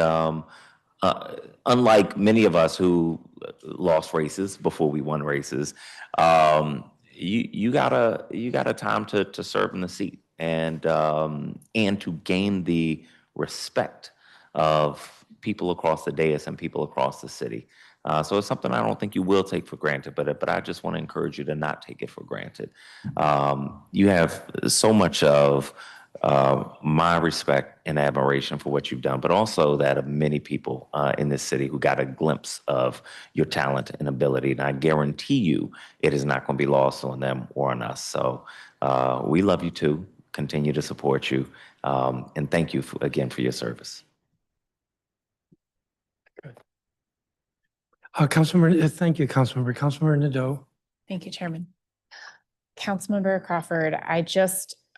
unlike many of us who lost races before we won races, you got a time to serve in the seat and to gain the respect of people across the dais and people across the city. So it's something I don't think you will take for granted, but I just want to encourage you to not take it for granted. You have so much of my respect and admiration for what you've done, but also that of many people in this city who got a glimpse of your talent and ability. And I guarantee you it is not going to be lost on them or on us. So we love you too, continue to support you, and thank you again for your service. Councilmember, thank you, Councilmember. Councilmember Nadeau. Thank you, Chairman. Councilmember Crawford,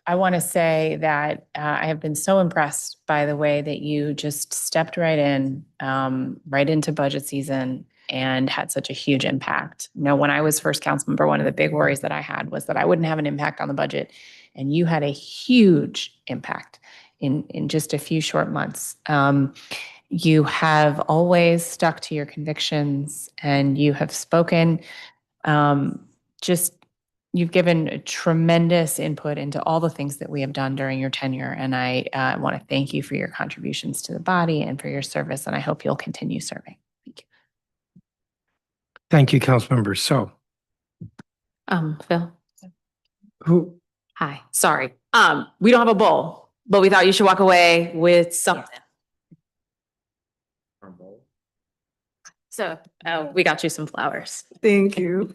I want to say that I have been so impressed by the way that you just stepped right in, right into budget season and had such a huge impact. You know, when I was first council member, one of the big worries that I had was that I wouldn't have an impact on the budget. And you had a huge impact in just a few short months. You have always stuck to your convictions and you have spoken you've given a tremendous input into all the things that we have done during your tenure. And I want to thank you for your contributions to the body and for your service. And I hope you'll continue serving. Thank you. Thank you, Councilmember. So Phil. who? Hi, sorry. We don't have a bowl, but we thought you should walk away with something. So we got you some flowers. Thank you.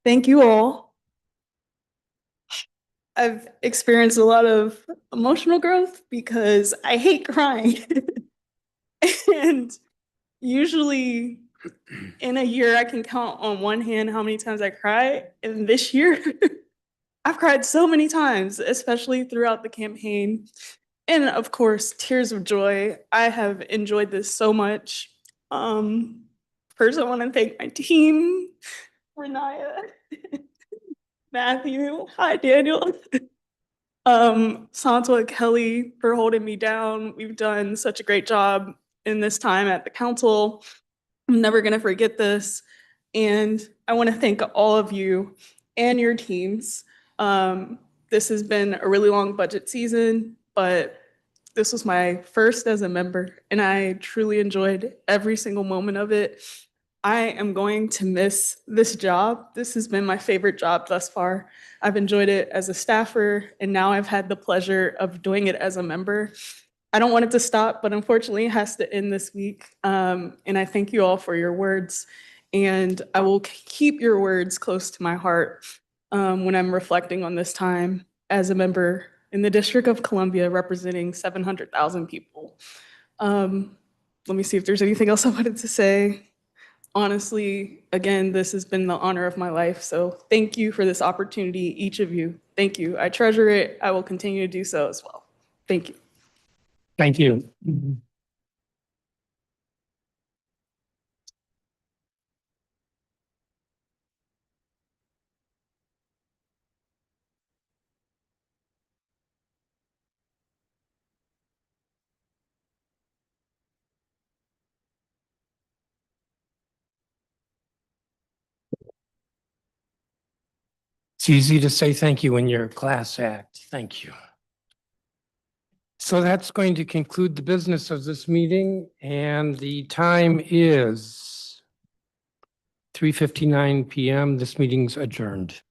Thank you all. I've experienced a lot of emotional growth because I hate crying. And usually in a year, I can count on one hand how many times I cry. And this year, I've cried so many times, especially throughout the campaign. And of course, tears of joy. I have enjoyed this so much. First, I want to thank my team, Renaya, Matthew, hi Daniel, Santua, Kelly for holding me down. We've done such a great job in this time at the council. I'm never gonna forget this. And I want to thank all of you and your teams. This has been a really long budget season, but this was my first as a member and I truly enjoyed every single moment of it. I am going to miss this job. This has been my favorite job thus far. I've enjoyed it as a staffer, and now I've had the pleasure of doing it as a member. I don't want it to stop, but unfortunately it has to end this week. And I thank you all for your words, and I will keep your words close to my heart when I'm reflecting on this time as a member in the District of Columbia representing 700,000 people. Let me see if there's anything else I wanted to say. Honestly, again, this has been the honor of my life. So thank you for this opportunity, each of you. Thank you. I treasure it. I will continue to do so as well. Thank you. Thank you. It's easy to say thank you when you're a class act. Thank you. So that's going to conclude the business of this meeting, and the time is 3:59 p.m. This meeting's adjourned.